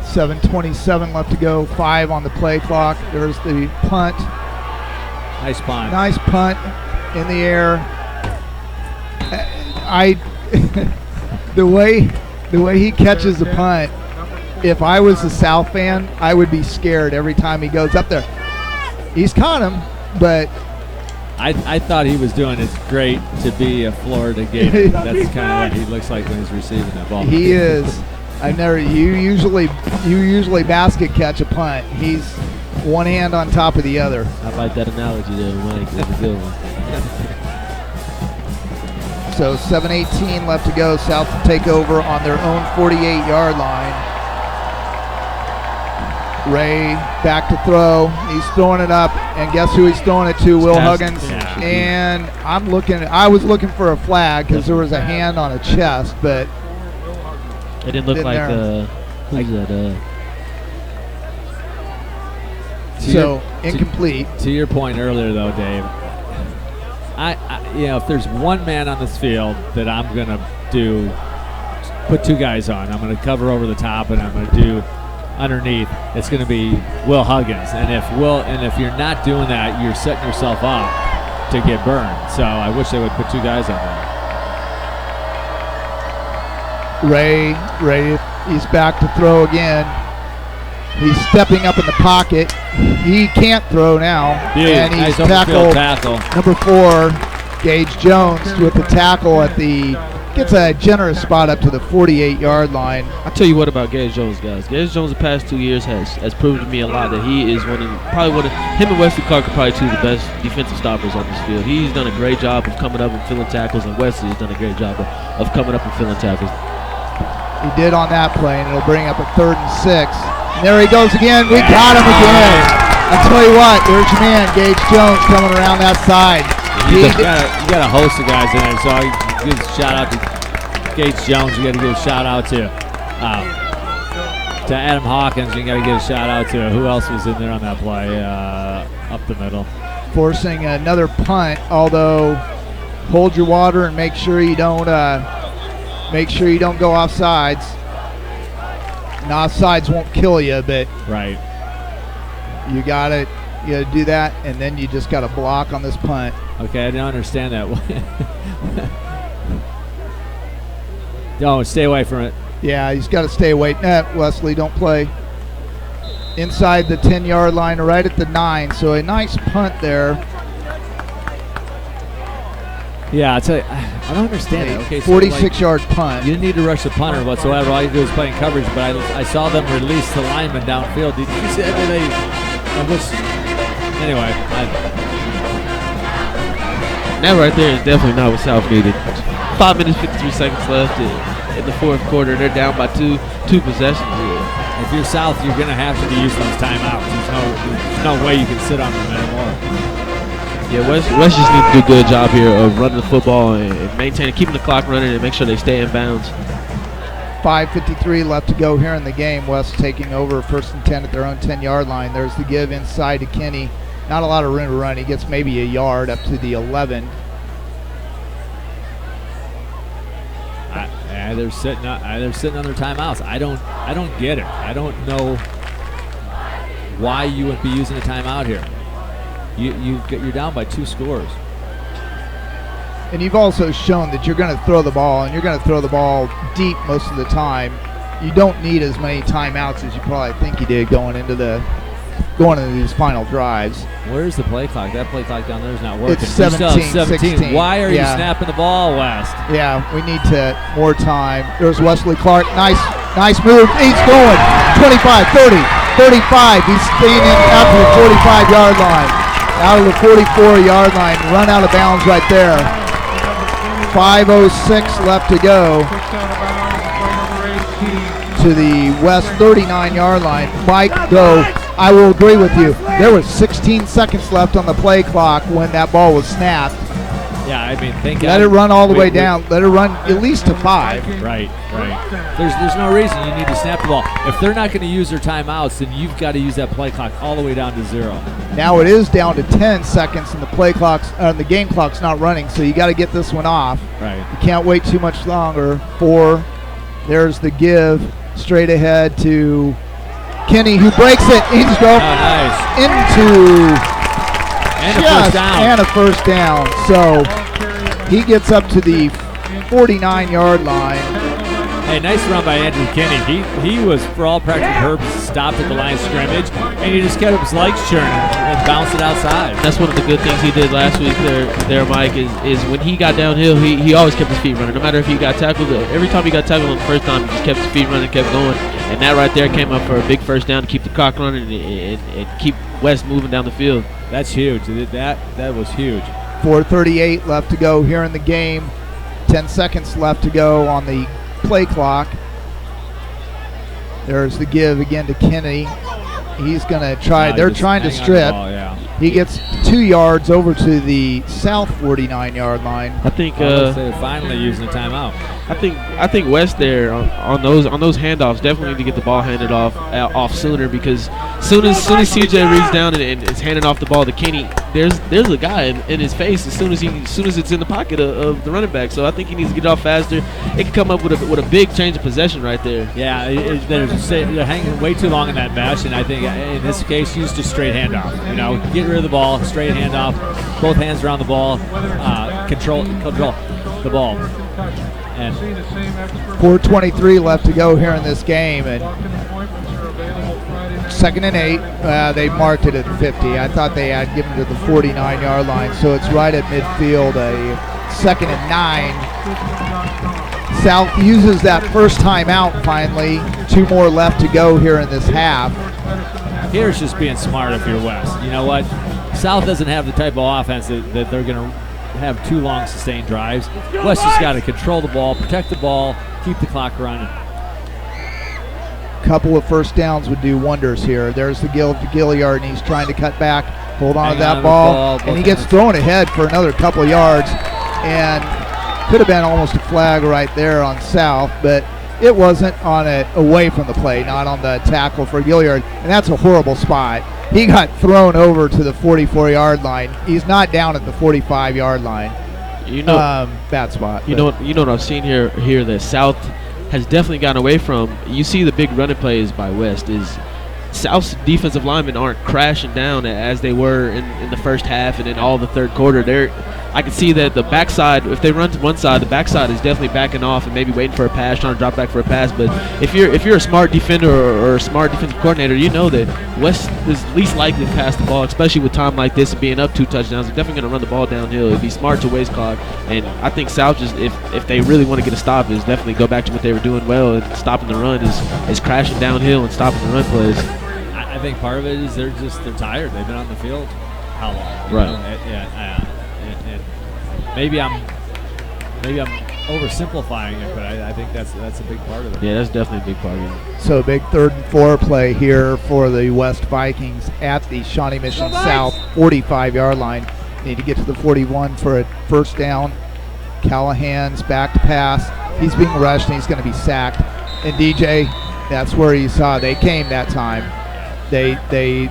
7:27 left to go, 5 on the play clock. There's the punt. Nice punt. Nice punt in the air. The way he catches the punt, if I was a South fan, I would be scared every time he goes up there. He's caught him, but I thought he was doing it great to be a Florida Gator. That's kind of what he looks like when he's receiving that ball. He is. You usually basket catch a punt. He's one hand on top of the other. I like that analogy there, Mike. That's a good one. So 7:18 left to go. South to take over on their own 48-yard line. Ray back to throw. He's throwing it up, and guess who he's throwing it to? Will Huggins. Yeah. And I was looking for a flag because there was a hand on a chest, but It didn't look like who's that? So incomplete. To your point earlier, though, Dave, if there's one man on this field that I'm gonna put two guys on, I'm gonna cover over the top, and I'm gonna do underneath. It's gonna be Will Huggins, and if you're not doing that, you're setting yourself up to get burned. So I wish they would put two guys on there. Ray, he's back to throw again. He's stepping up in the pocket. He can't throw now. And he's nice tackled tackle. number 4, Gage Jones, with the tackle gets a generous spot up to the 48-yard line. I tell you what about Gage Jones, guys. Gage Jones the past 2 years has proven to me a lot that he is him and Wesley Clark are probably two of the best defensive stoppers on this field. He's done a great job of coming up and filling tackles, and Wesley has done a great job of coming up and filling tackles. He did on that play, and it'll bring up a 3rd and 6. And there he goes again. We got him again. I tell you what, there's your man, Gage Jones, coming around that side. You got a host of guys in there, so I give a shout out to Gage Jones. You got to give a shout out to Adam Hawkins. You got to give a shout out to who else was in there on that play up the middle. Forcing another punt, although hold your water and make sure you don't go offsides. And offsides won't kill you, but right. You gotta do that, and then you just got to block on this punt. Okay, I don't understand that. Don't stay away from it. Yeah, he's got to stay away. Wesley, don't play. Inside the 10-yard line, right at the 9. So a nice punt there. Yeah, I tell you, I don't understand it. Okay, 46-yard punt. You didn't need to rush the punter whatsoever. All you do is play in coverage. But I saw them release the lineman downfield. Did you see that? Anyway, that right there is definitely not what South needed. 5 minutes, 53 seconds left in the fourth quarter. They're down by two possessions here. If you're South, you're going to have to use those timeouts. There's no way you can sit on them anymore. Yeah, West just needs to do a good job here of running the football and maintaining, keeping the clock running and make sure they stay in bounds. 5:53 left to go here in the game. West taking over 1st and 10 at their own 10-yard line. There's the give inside to Kenny. Not a lot of room to run. He gets maybe a yard up to the 11. They're sitting on their timeouts. I don't get it. I don't know why you would be using a timeout here. You're down by 2 scores. And you've also shown that you're going to throw the ball, and you're going to throw the ball deep most of the time. You don't need as many timeouts as you probably think you did going into these final drives. Where's the play clock? That play clock down there is not working. It's 17. Why are you snapping the ball, West? Yeah, we need more time. There's Wesley Clark. Nice move. He's going 25, 30, 35. He's staying in after the 45-yard line. Out of the 44-yard line. Run out of bounds right there. 5:06 left to go to the West 39-yard line. Mike, though, I will agree with you. There was 16 seconds left on the play clock when that ball was snapped. Yeah, I mean, thank Let God it run all the way we- down. Let it run at least to 5. Right. There's no reason you need to snap the ball. If they're not going to use their timeouts, then you've got to use that play clock all the way down to 0. Now it is down to 10 seconds, and the game clock's not running, so you got to get this one off. Right. You can't wait too much longer. 4. There's the give straight ahead to Kenny, who breaks it. He's go nice. into And a first down. and a first down. So he gets up to the 49-yard line. Hey, nice run by Andrew Kinney. He was, for all practical purposes, stopped at the line of scrimmage, and he just kept his legs churning and bounced it outside. That's one of the good things he did last week there Mike, is when he got downhill, he always kept his feet running. No matter if he got tackled, every time he got tackled on the first time, he just kept his feet running, kept going. And that right there came up for a big first down to keep the clock running and keep West moving down the field. That's huge. That was huge. 4:38 left to go here in the game. 10 seconds left to go on the play clock. There's the give again to Kenny. He's going to try. No, They're just trying to hang on strip. the ball, yeah. He gets 2 yards over to the south 49-yard line. I think They're finally using the timeout. I think West there on those handoffs definitely need to get the ball handed off sooner, because soon as CJ reads down and is handing off the ball to Kenny, there's a guy in his face as soon as it's in the pocket of the running back. So I think he needs to get it off faster. It could come up with a big change of possession right there. Yeah, they're hanging way too long in that mesh, and I think in this case, use just straight handoff. Get rid of the ball, straight handoff, both hands around the ball, control the ball. And 4:23 left to go here in this game, and 2nd and 8. They marked it at 50. I thought they had given to the 49-yard line, so it's right at midfield. A 2nd and 9. South uses that first time out finally. 2 more left to go here in this half. here's just being smart if you're West. You know what? South doesn't have the type of offense that they're going to have 2 long sustained drives. West just got to control the ball, protect the ball, keep the clock running. Couple of first downs would do wonders here. There's the Gilliard, and he's trying to cut back, hold on to that ball, and he gets thrown ahead for another couple of yards, and could have been almost a flag right there on South, but it wasn't on it away from the play, not on the tackle for Gilliard, and that's a horrible spot. He got thrown over to the 44-yard line. He's not down at the 45-yard line. Bad spot. You know what I've seen here that South has definitely gotten away from. You see the big running plays by West is South's defensive linemen aren't crashing down as they were in the first half and in all the third quarter. I can see that the backside, if they run to one side, the backside is definitely backing off and maybe waiting for a pass, trying to drop back for a pass. But if you're a smart defender or a smart defensive coordinator, you know that West is least likely to pass the ball, especially with time like this and being up 2 touchdowns. They're definitely going to run the ball downhill. It'd be smart to waste clock. And I think South just, if they really want to get a stop, is definitely go back to what they were doing well, and stopping the run is crashing downhill and stopping the run plays. I think part of it is they're tired. They've been on the field how long? Right. And maybe I'm oversimplifying it, but I think that's a big part of it. Yeah, that's definitely a big part of it. So a big 3rd and 4 play here for the West Vikings at the Shawnee Mission South 45-yard line. Need to get to the 41 for a first down. Callahan's back to pass. He's being rushed and he's going to be sacked. And DJ, that's where you saw they came that time. They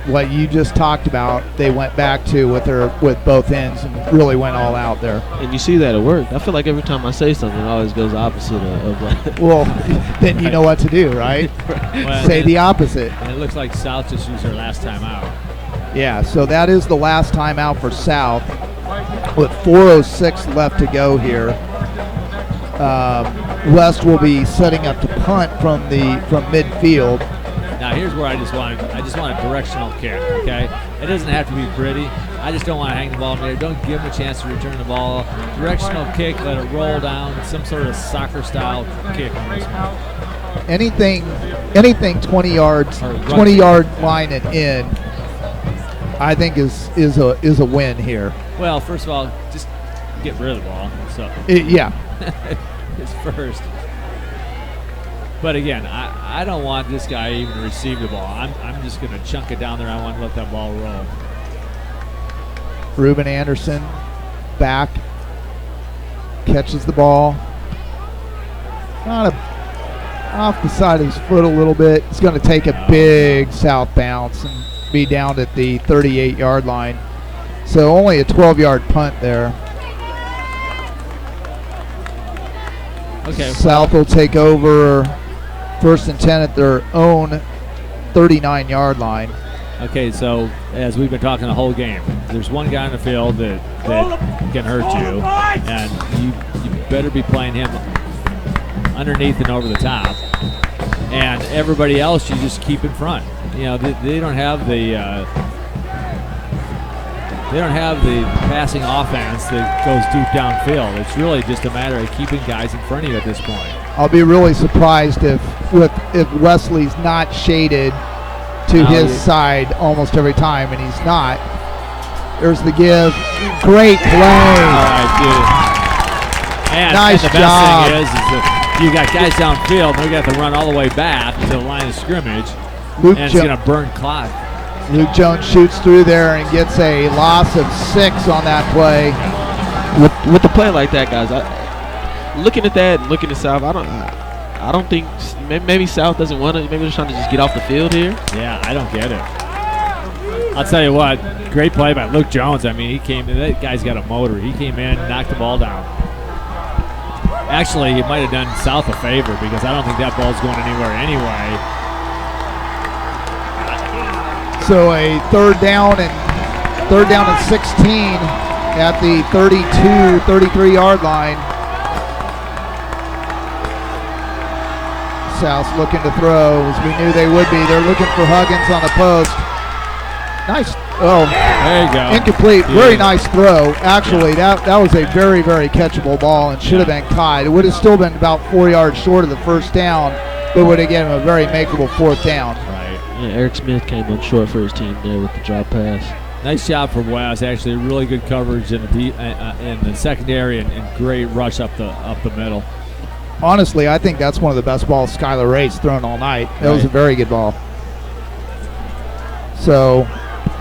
what you just talked about, they went back to with both ends and really went all out there. And you see that at work. I feel like every time I say something, it always goes opposite of what. Well, then you know what to do, right? Well, Say the opposite. And it looks like South just used their last time out. Yeah, so that is the last time out for South with 4:06 left to go here. West will be setting up to punt from midfield. Now here's where I just want a directional kick, okay? It doesn't have to be pretty. I just don't want to hang the ball in there. Don't give them a chance to return the ball. Directional kick, let it roll down, some sort of soccer-style kick on this one. Anything 20 yard line and in, I think is a win here. Well, first of all, just get rid of the ball. So Yeah. it's first. But again, I don't want this guy even to receive the ball. I'm just going to chunk it down there. I want to let that ball roll. Ruben Anderson back, catches the ball. Off the side of his foot a little bit. He's going to take a big south bounce and be down at the 38-yard line. So only a 12-yard punt there. Okay. South will take over 1st and 10 at their own 39-yard line. Okay, so as we've been talking the whole game, there's one guy on the field that can hurt you, and you better be playing him underneath and over the top. And everybody else you just keep in front. You know, they don't have the passing offense that goes deep downfield. It's really just a matter of keeping guys in front of you at this point. I'll be really surprised if Wesley's not shaded to his side almost every time, and he's not. There's the give. Great play. All right, dude. Nice and the job. best thing is that you got guys downfield, and we got to run all the way back to the line of scrimmage, and it's going to burn clock. Luke Jones shoots through there and gets a loss of 6 on that play. With the play like that, guys, looking at that and looking at South, I don't think maybe South doesn't want to. Maybe they're trying to just get off the field here. Yeah, I don't get it. I'll tell you what, great play by Luke Jones. I mean, he came in. That guy's got a motor. He came in, knocked the ball down. Actually, he might have done South a favor because I don't think that ball's going anywhere anyway. So a third down and 16 at the 33-yard line. South's looking to throw, as we knew they would be. They're looking for Huggins on the post. Nice. Oh, there you go. Incomplete. Yeah. Very nice throw. Actually, that was a very, very catchable ball and should have been caught. It would have still been about 4 yards short of the first down, but would have given him a very makeable 4th down. Right. Yeah, Eric Smith came up short for his team there with the drop pass. Nice job from Wes. Actually, really good coverage in the secondary and great rush up the middle. Honestly, I think that's one of the best balls Skylar Ray's thrown all night. That was a very good ball. So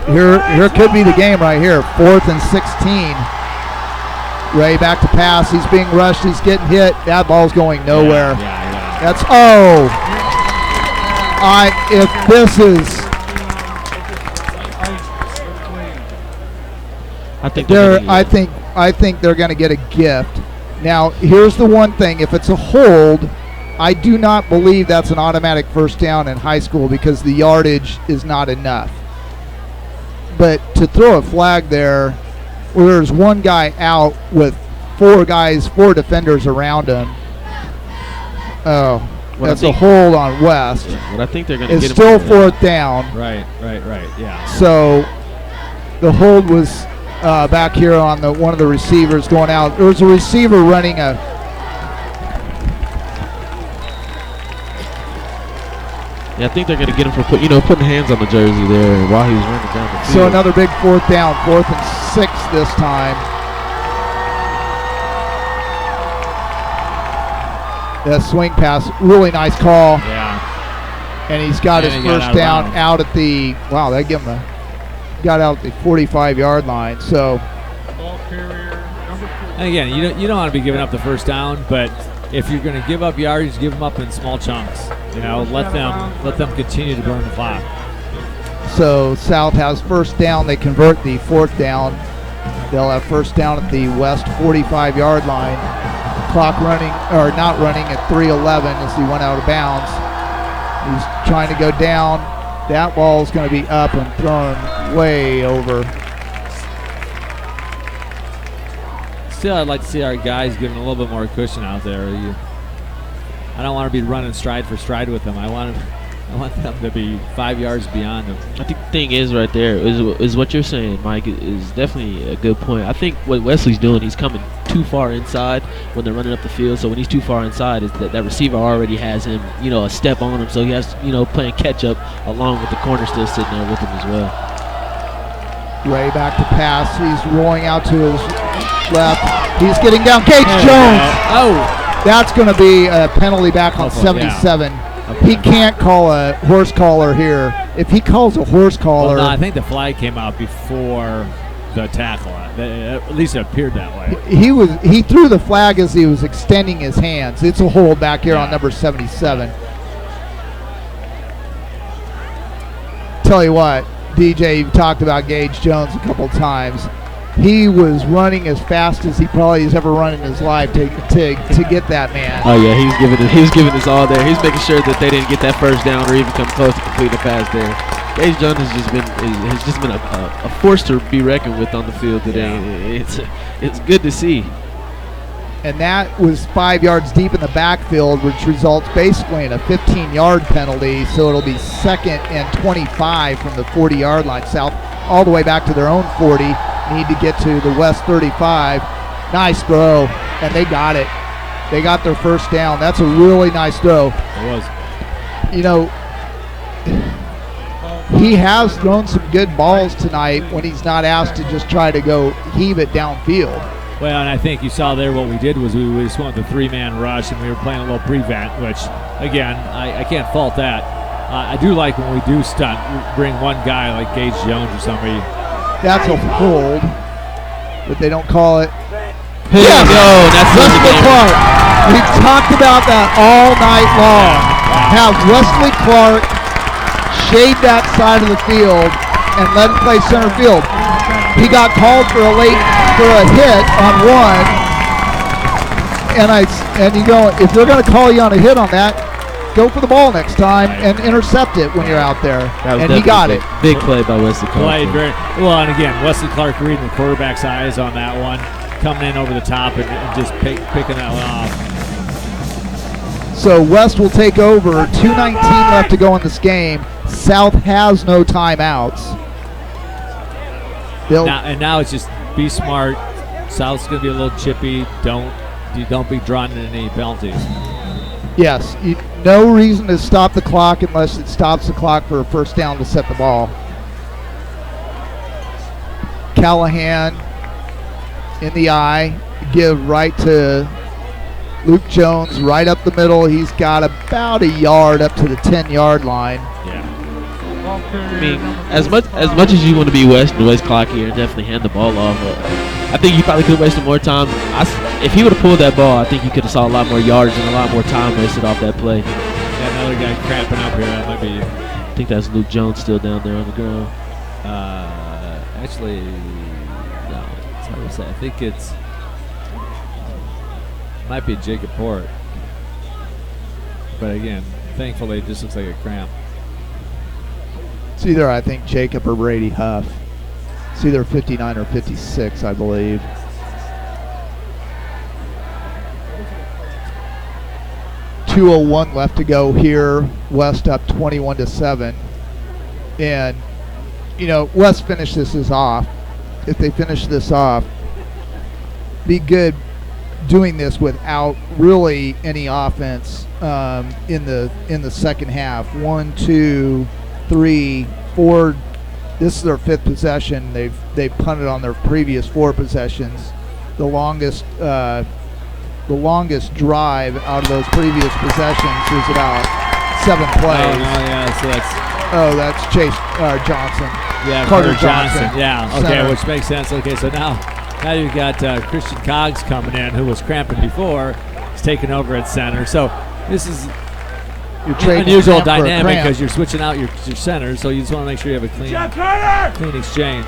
here could be the game right here. 4th and 16. Ray back to pass. He's being rushed. He's getting hit. That ball's going nowhere. Yeah. That's if this is. I think they're going to get a gift. Now, here's the one thing. If it's a hold, I do not believe that's an automatic first down in high school because the yardage is not enough. But to throw a flag there where there's one guy out with 4 defenders around him, that's a hold on West. What I think they're going to get it's still 4th down. Right, yeah. So the hold was back here on one of the receivers going out. There was a receiver running a. Yeah, I think they're going to get him for putting hands on the jersey there while he was running down the field. So another big 4th down, 4th and 6 this time. That swing pass, really nice call. Yeah. And he's got his first down out at the. Wow, they give him got out at the 45-yard line. So. Ball carrier number 4. And again, you don't want to be giving up the first down, but if you're going to give up yardage, give them up in small chunks. Let them continue to burn the clock. So South has first down. They convert the 4th down. They'll have first down at the West 45-yard line. Clock not running at 3:11 as he went out of bounds. He's trying to go down. That ball is going to be up and thrown way over. Still, I'd like to see our guys giving a little bit more cushion out there. I don't want to be running stride for stride with them. I want them to be 5 yards beyond them. I think the thing is right there is what you're saying, Mike, is definitely a good point. I think what Wesley's doing, he's coming too far inside when they're running up the field. So when he's too far inside, is that receiver already has him, a step on him. So he has, playing catch up along with the corner still sitting there with him as well. Ray back to pass. He's rolling out to his left. He's getting down. Gates Jones. That's going to be a penalty back on 77. Yeah. He can't call a horse collar here. If he calls a horse collar, no, I think the flag came out before the tackle. At least it appeared that way. He threw the flag as he was extending his hands. It's a hold back here on number 77. Tell you what, DJ, you've talked about Gage Jones a couple times. He was running as fast as he probably has ever run in his life to get that man. Oh yeah, he was giving us all there. He's making sure that they didn't get that first down or even come close to completing a pass there. Gage Jones has just been a force to be reckoned with on the field today. It's good to see. And that was 5 yards deep in the backfield, which results basically in a 15-yard penalty. So it'll be 2nd and 25 from the 40-yard line. South all the way back to their own 40. Need to get to the West 35. Nice throw, and they got it. They got their first down. That's a really nice throw. It was. You know, he has thrown some good balls tonight when he's not asked to just try to go heave it downfield. Well, and I think you saw there what we did was we just went with the 3-man rush, and we were playing a little prevent, which, again, I can't fault that. I do like when we do stunt, bring one guy like Gage Jones or somebody. That's a hold, but they don't call it. Yes. No, that's Wesley Clark. We've talked about that all night long. Have Wesley Clark shade that side of the field and let him play center field. He got called for a hit on one, and you go, if they're going to call you on a hit on that, go for the ball next time and intercept it when you're out there. And he got it. Big play by Wesley Clark. Played very well, and again, Wesley Clark reading the quarterback's eyes on that one, coming in over the top and just picking that one off. So West will take over. 2:19 left to go in this game. South has no timeouts. Now it's just be smart. South's going to be a little chippy. Don't be drawn into any penalties. Yes, no reason to stop the clock unless it stops the clock for a first down to set the ball. Callahan in the eye, give right to Luke Jones, right up the middle. He's got about a yard up to the 10-yard line. Yeah. I mean, as much as you want to be West and West clock here and definitely hand the ball off, I think you probably could have wasted more time. If he would have pulled that ball, I think you could have saw a lot more yards and a lot more time wasted off that play. Yeah, another guy cramping up here. That might be. I think that's Luke Jones still down there on the ground. Actually, no. It's hard to say. I think might be Jacob Port. But again, thankfully, it just looks like a cramp. It's either, I think, Jacob or Brady Huff. It's either 59 or 56, I believe. .201 left to go here. West up 21-7. And, you know, West finish this off. If they finish this off, be good doing this without really any offense in the second half. 1, 2, 3, 4. This is their fifth possession. They've punted on their previous 4 possessions. The longest drive out of those previous possessions was about 7 plays. That's Chase Johnson. Yeah, Carter Johnson. Yeah, okay, center. Which makes sense. Okay, so now you've got Christian Coggs coming in, who was cramping before. He's taking over at center. So this is an unusual dynamic because you're switching out your center, so you just want to make sure you have a clean exchange.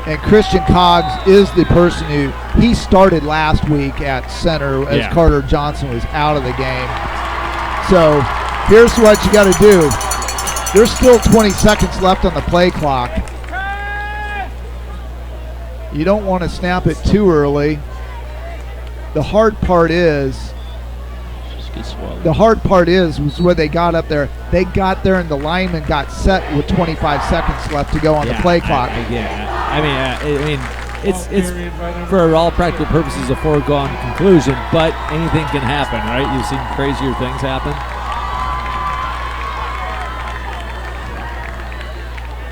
And Christian Coggs is the person he started last week at center as Carter Johnson was out of the game. So here's what you got to do. There's still 20 seconds left on the play clock. You don't want to snap it too early. The hard part is was where they got up there. They got there and the lineman got set with 25 seconds left to go on the play clock. It's for all practical purposes a foregone conclusion, but anything can happen, right? You've seen crazier things happen.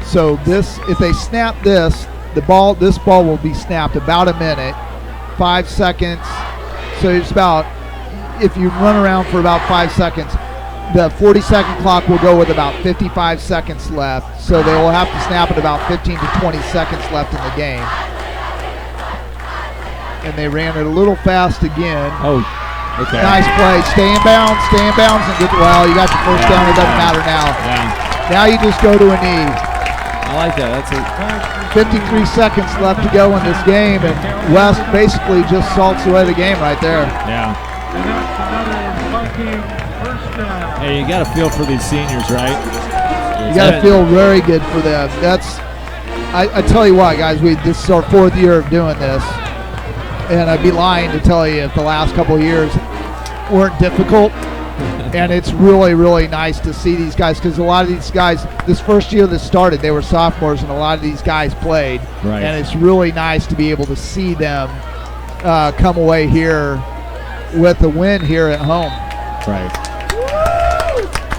So if they snap this ball will be snapped about a minute, 5 seconds. So it's about, if you run around for about 5 seconds, the 40-second clock will go with about 55 seconds left, so they will have to snap it about 15 to 20 seconds left in the game. And they ran it a little fast again. Oh, okay. Nice play. Stay in bounds, and get, well, you got the first down. It doesn't matter now. Yeah. Now you just go to a knee. I like that. That's a 53 seconds left to go in this game, and West basically just salts away the game right there. yeah. And that's another Viking first down. Hey, you got to feel for these seniors, right? You got to feel very good for them. That's, I tell you what, guys, this is our 4th year of doing this, and I'd be lying to tell you if the last couple of years weren't difficult. And it's really, really nice to see these guys, because a lot of these guys, this first year that started, they were sophomores, and a lot of these guys played. Right. And it's really nice to be able to see them come away here with a win here at home. Right.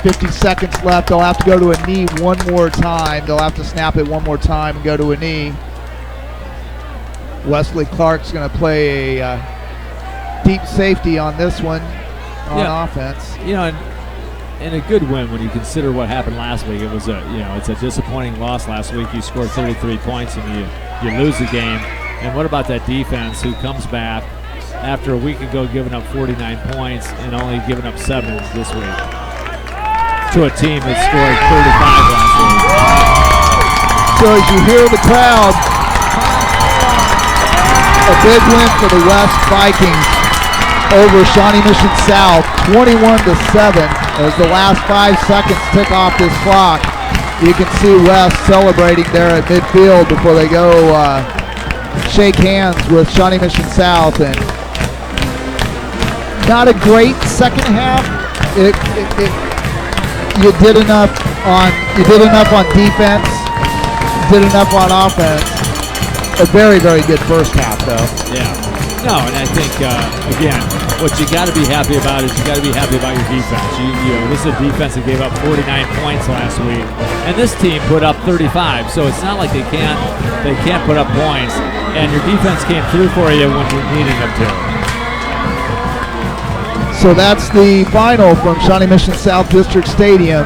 50 seconds left. They'll have to go to a knee one more time. They'll have to snap it one more time and go to a knee. Wesley Clark's going to play a deep safety on this one on offense. You know, and a good win when you consider what happened last week. It was it's a disappointing loss last week. You scored 33 points and you lose the game. And what about that defense who comes back after a week ago giving up 49 points and only giving up 7 this week to a team that scored 35 last week? So as you hear the crowd, a big win for the West Vikings over Shawnee Mission South, 21-7. As the last 5 seconds tick off this clock, you can see West celebrating there at midfield before they go shake hands with Shawnee Mission South. And not a great second half. You did enough on defense, did enough on offense. A very, very good first half, though. Yeah. No, and I think, again, what you got to be happy about is you got to be happy about your defense. This is a defense that gave up 49 points last week, and this team put up 35. So it's not like they can't put up points, and your defense came through for you when you needed them to. So that's the final from Shawnee Mission South District Stadium.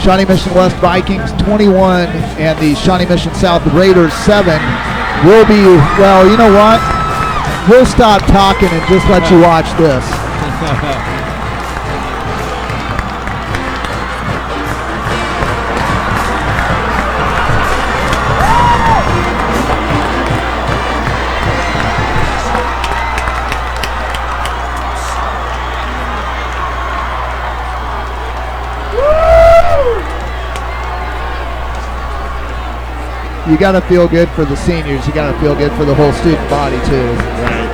Shawnee Mission West Vikings 21 and the Shawnee Mission South Raiders 7 will be, well, you know what? We'll stop talking and just let you watch this. You got to feel good for the seniors. You got to feel good for the whole student body, too. Right.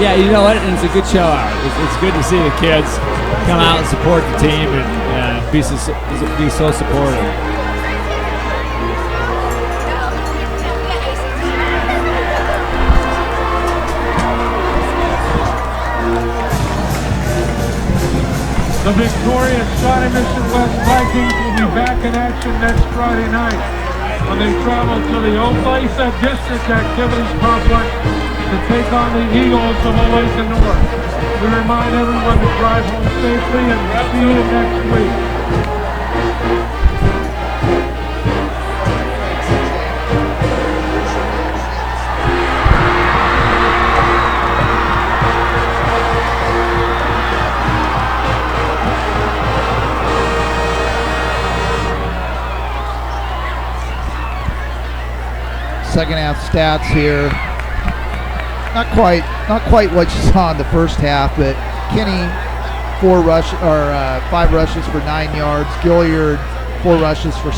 Yeah, you know what? And it's a good show out. It's good to see the kids come out and support the team and be so supportive. The victorious Shawnee Mission West Vikings will be back in action next Friday night when they travel to the Olathe District Activities Complex to take on the Eagles of Olathe North. We remind everyone to drive home safely and see you next week. Second half stats here. Not quite what you saw in the first half, but Kenny 5 rushes for 9 yards. Gilliard 4 rushes for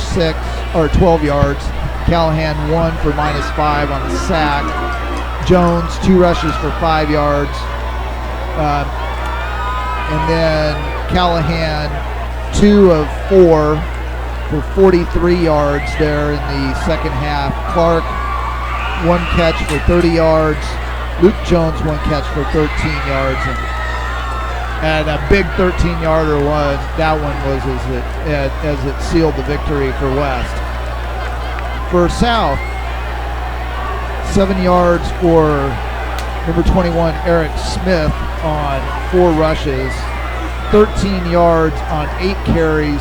12 yards. Callahan 1 for -5 on the sack. Jones 2 rushes for 5 yards. And then Callahan 2 of 4 for 43 yards there in the second half. Clark 1 catch for 30 yards. Luke Jones 1 catch for 13 yards, and a big 13-yarder one. That one was as it sealed the victory for West. For South, 7 yards for number 21 Eric Smith on 4 rushes. 13 yards on 8 carries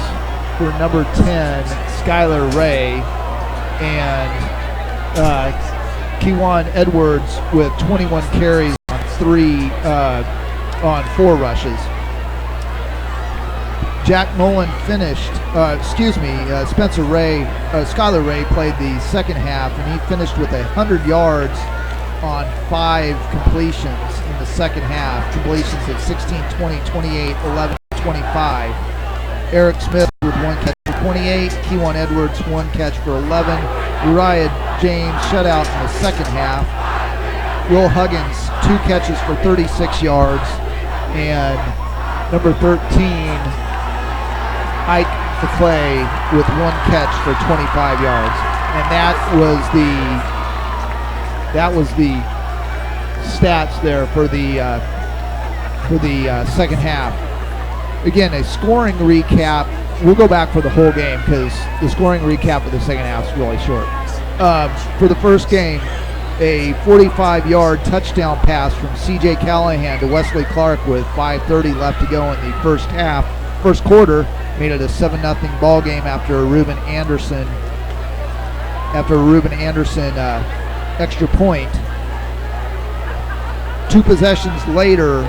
for number 10, Skylar Ray, and Kewan Edwards with 21 carries on 4 rushes. Jack Nolan finished, Spencer Ray, Skylar Ray played the second half, and he finished with 100 yards on 5 completions in the second half. Completions of 16, 20, 28, 11, 25. Eric Smith with 1 catch for 28. Kewan Edwards 1 catch for 11. Uriah James shut out in the second half. Will Huggins 2 catches for 36 yards. And number 13, Ike McClay with 1 catch for 25 yards. And that was the stats there for the second half. Again, a scoring recap. We'll go back for the whole game because the scoring recap of the second half is really short. For the first game, a 45-yard touchdown pass from C.J. Callahan to Wesley Clark with 5:30 left to go in the first quarter, made it a 7-0 ball game after a Reuben Anderson extra point. 2 possessions later,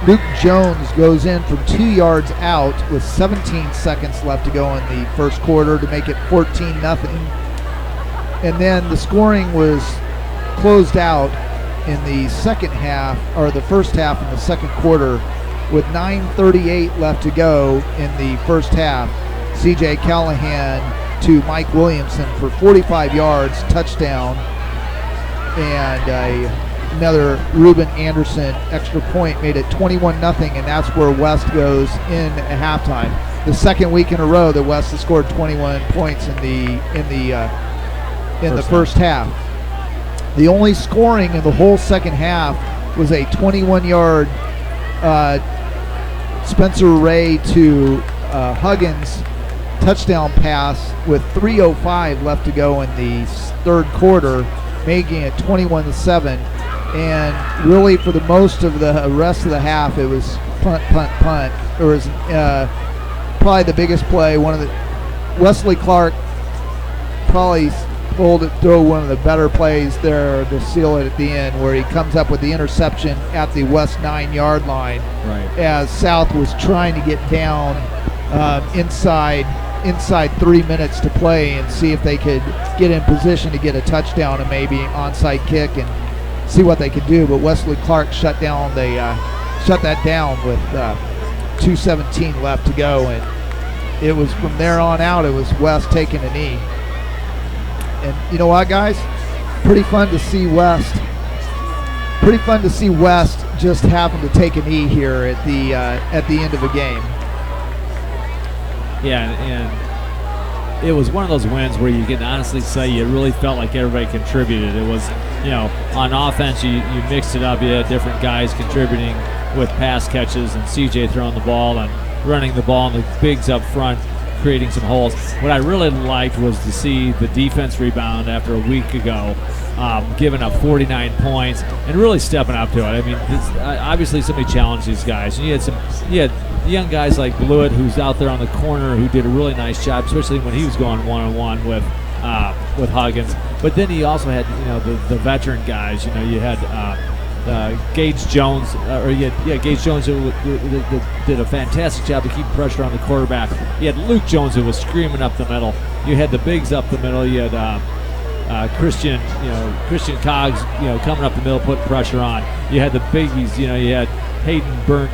Luke Jones goes in from 2 yards out with 17 seconds left to go in the first quarter to make it 14-0. And then the scoring was closed out in the second half, or the first half in the second quarter, with 9:38 left to go in the first half. C.J. Callahan to Mike Williamson for 45 yards, touchdown, and another Reuben Anderson extra point made it 21-0, and that's where West goes in at halftime. The second week in a row that West has scored 21 points in the first half. The only scoring in the whole second half was a 21-yard Spencer Ray to Huggins touchdown pass with 3:05 left to go in the third quarter, making it 21-7. And really, for the most of the rest of the half, it was punt, punt, punt. It was probably the biggest play. Wesley Clark probably throw one of the better plays there to seal it at the end, where he comes up with the interception at the West 9-yard line, right, as South was trying to get down inside 3 minutes to play and see if they could get in position to get a touchdown and maybe an onside kick and see what they could do. But Wesley Clark shut that down with 2:17 left to go, and it was from there on out, it was West taking a knee. And you know what, guys? Pretty fun to see West just happen to take a knee here at the end of a game. Yeah, and it was one of those wins where you can honestly say you really felt like everybody contributed. It was, on offense you mixed it up. You had different guys contributing with pass catches, and CJ throwing the ball and running the ball, and the bigs up front creating some holes. What I really liked was to see the defense rebound after a week ago, giving up 49 points and really stepping up to it. I mean, obviously somebody challenged these guys. And you had young guys like Blewett, who's out there on the corner, who did a really nice job, especially when he was going one-on-one with Huggins. But then he also had the veteran guys. You had Gage Jones, Gage Jones who did a fantastic job to keep pressure on the quarterback. You had Luke Jones who was screaming up the middle. You had the bigs up the middle. You had Christian Coggs, coming up the middle, putting pressure on. You had the biggies. You had Hayden Burnt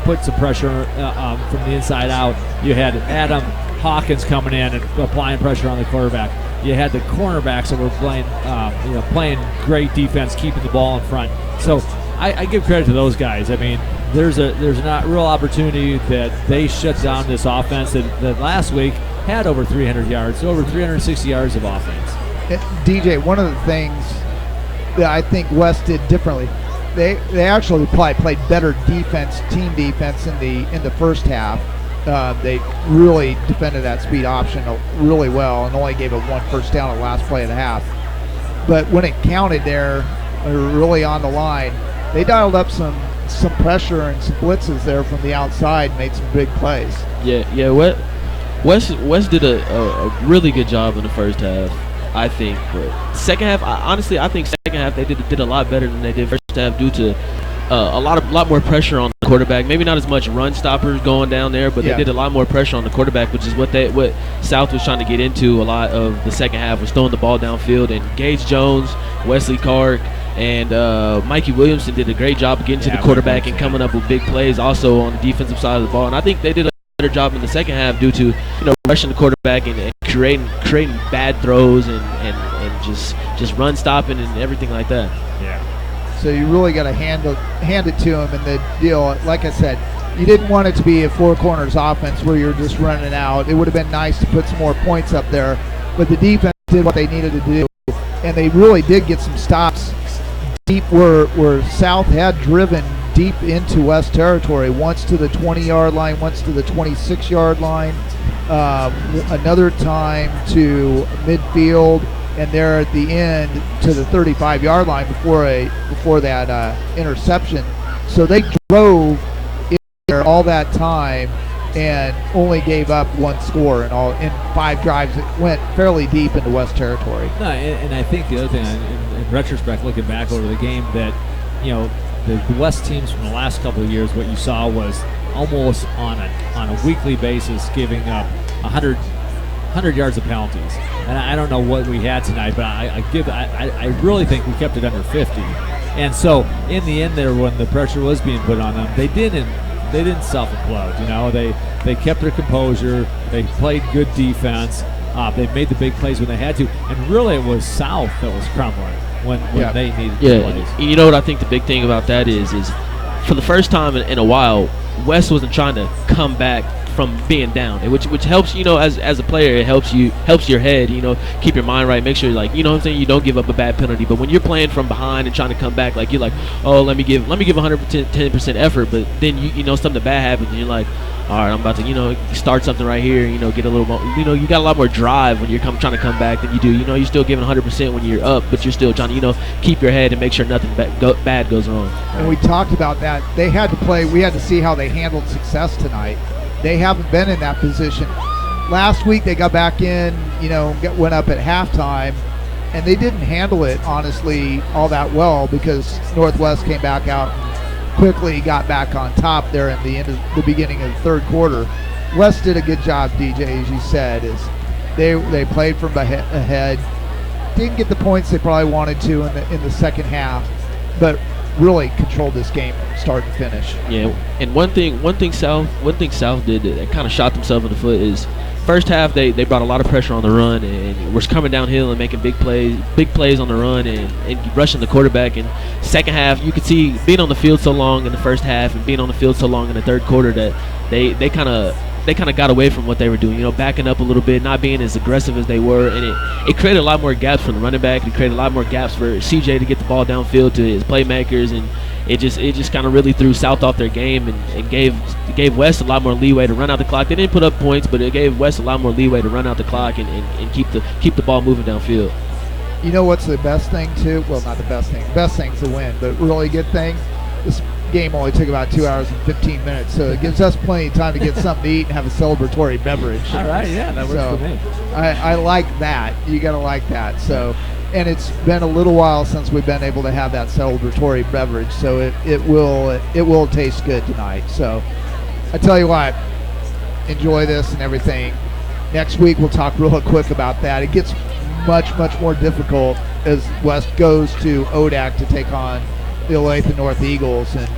put some pressure from the inside out. You had Adam Hawkins coming in and applying pressure on the quarterback. You had the cornerbacks that were playing great defense, keeping the ball in front. So I give credit to those guys. I mean, there's a real opportunity that they shut down this offense that last week had over 300 yards, over 360 yards of offense. DJ, one of the things that I think West did differently, they actually probably played better defense, team defense in the first half. They really defended that speed option really well and only gave it 1 first down at the last play of the half. But when it counted there, really on the line, they dialed up some pressure and some blitzes there from the outside, made some big plays. Yeah. West did a really good job in the first half, I think. But second half, I think second half they did a lot better than they did first half due to a lot more pressure on the quarterback. Maybe not as much run stoppers going down there, but they did a lot more pressure on the quarterback, which is what South was trying to get into a lot of the second half, was throwing the ball downfield. And Gage Jones, Wesley Clark, and Mikey Williamson did a great job of getting to the quarterback and coming up with big plays also on the defensive side of the ball. And I think they did a better job in the second half due to rushing the quarterback and creating bad throws and just run stopping and everything like that. Yeah. So you really got to hand it to him. And the deal, like I said, you didn't want it to be a four corners offense where you're just running out. It would have been nice to put some more points up there, but the defense did what they needed to do, and they really did get some stops deep where South had driven deep into West territory, once to the 20-yard line, once to the 26-yard line, another time to midfield, and there at the end to the 35-yard line before that interception. So they drove in there all that time and only gave up one score in 5 drives. It went fairly deep into West territory. No, and I think the other thing, in retrospect, looking back over the game, that the West teams from the last couple of years, what you saw was almost on a weekly basis giving up 100 yards of penalties. And I don't know what we had tonight, but I really think we kept it under 50. And so in the end there, when the pressure was being put on them, they didn't self-implode. They kept their composure. They played good defense. They made the big plays when they had to. And really it was South that was crumbling when they needed to play. You know what I think the big thing about that is for the first time in a while, West wasn't trying to come back from being down, which helps, as a player. It helps your head, keep your mind right, make sure, what I'm saying, you don't give up a bad penalty. But when you're playing from behind and trying to come back, you're like, oh, let me give 110% effort, but then you something bad happens and you're like, all right, I'm about to start something right here, get a little more, you got a lot more drive when you're trying to come back than you do. You're still giving 100% when you're up, but you're still trying to keep your head and make sure nothing bad goes wrong. And we talked about that. They had to play. We had to see how they handled success tonight. They haven't been in that position. Last week they got back in, went up at halftime, and they didn't handle it, honestly, all that well, because Northwest came back out and quickly got back on top there in the beginning of the third quarter. West did a good job, DJ, as you said. They played from ahead, didn't get the points they probably wanted to in the second half, but really controlled this game from start to finish. Yeah, and one thing South did that kind of shot themselves in the foot is first half they brought a lot of pressure on the run and was coming downhill and making big plays on the run and rushing the quarterback. And second half you could see, being on the field so long in the first half and being on the field so long in the third quarter, that they kind of got away from what they were doing, backing up a little bit, not being as aggressive as they were, and it created a lot more gaps for the running back. It created a lot more gaps for CJ to get the ball downfield to his playmakers, and it just kind of really threw South off their game and gave West a lot more leeway to run out the clock. They didn't put up points, but it gave West a lot more leeway to run out the clock and keep the ball moving downfield. You know what's the best thing too? Well, not the best thing. The best thing's the win, but really good thing. This game only took about 2 hours and 15 minutes, so it gives us plenty of time to get something to eat and have a celebratory beverage. All right, yeah, that works for me. I like that. You got to like that. So, and it's been a little while since we've been able to have that celebratory beverage, so it will taste good tonight. So, I tell you what, enjoy this and everything. Next week we'll talk real quick about that. It gets much more difficult as West goes to ODAC to take on the Olathe North Eagles, and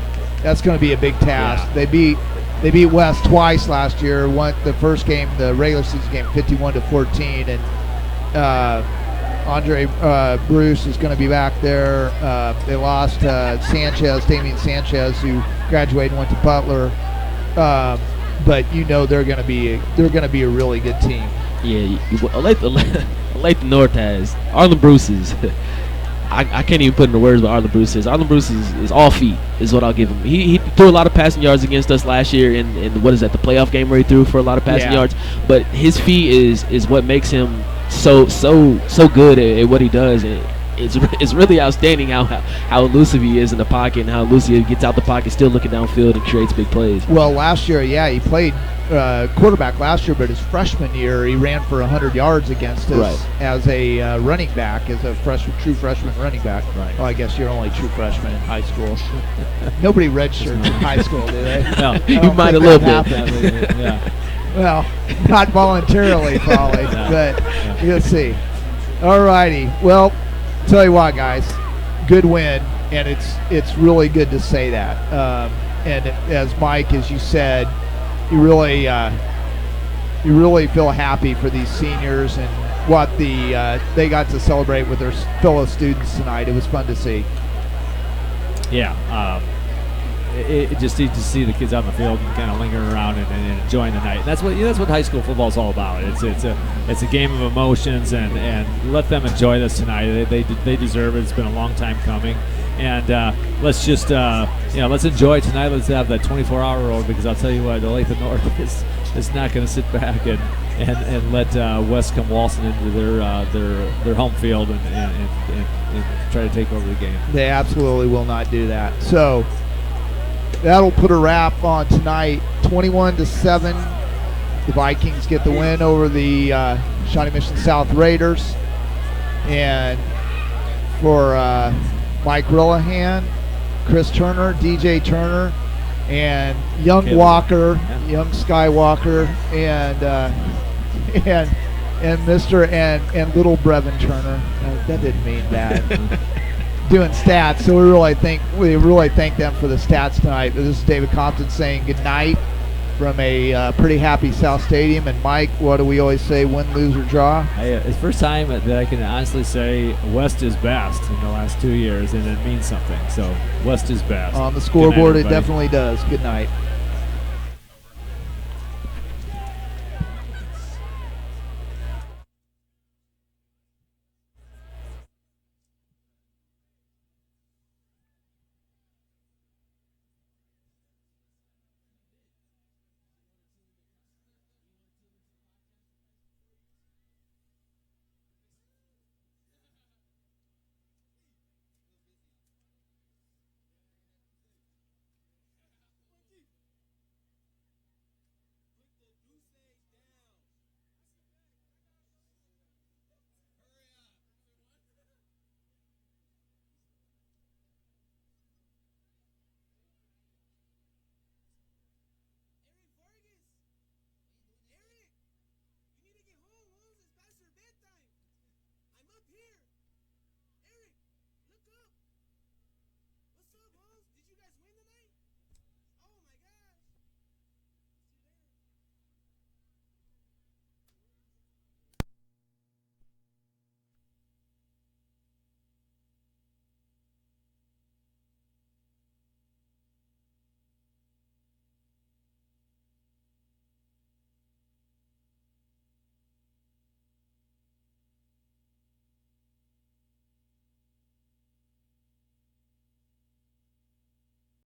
that's going to be a big task. Yeah. They beat West twice last year. Won the first game, the regular season game, 51-14, and Andre Bruce is going to be back there. They lost Damian Sanchez, who graduated and went to Butler. But they're going to be a really good team. Yeah, Olathe North has Arlen Bruce's. I can't even put into words what Arlen Bruce is. Arlen Bruce is all feet, is what I'll give him. He threw a lot of passing yards against us last year in the playoff game where he threw for a lot of passing yards. But his feet is what makes him so good at what he does. And it's really outstanding how elusive he is in the pocket and how elusive he gets out the pocket, still looking downfield and creates big plays. Well, last year, he played quarterback last year, but his freshman year, he ran for 100 yards against us as a running back, as a true freshman running back. Right. Well, I guess you're only true freshman in high school. Nobody redshirts in high school, do they? No. You might a little bit. Yeah. Well, not voluntarily, probably, but we'll see. All righty. Well, tell you what, guys, good win, and it's really good to say that. And as Mike, as you said, you really feel happy for these seniors and what they got to celebrate with their fellow students tonight. It was fun to see. Yeah. It just neat to see the kids out in the field and kind of lingering around and enjoying the night. And that's what high school football is all about. It's a game of emotions, and let them enjoy this tonight. They deserve it. It's been a long time coming, and let's just let's enjoy it tonight. Let's have that 24-hour road, because I'll tell you what, the Olathe North is not going to sit back and let West come waltzing into their home field and try to take over the game. They absolutely will not do that. So that'll put a wrap on tonight. 21-7. The Vikings get the win over the Shawnee Mission South Raiders. And for Mike Rillahan, Chris Turner, DJ Turner, and young Walker, young Skywalker, and Mr. and little Brevin Turner. That didn't mean that. Doing stats, so we really thank them for the stats tonight. This is David Compton saying good night from a pretty happy South Stadium. And Mike, what do we always say, win, lose, or draw? It's the first time that I can honestly say West is best in the last 2 years, and it means something. So West is best. On the scoreboard, Good night, it definitely does. Good night.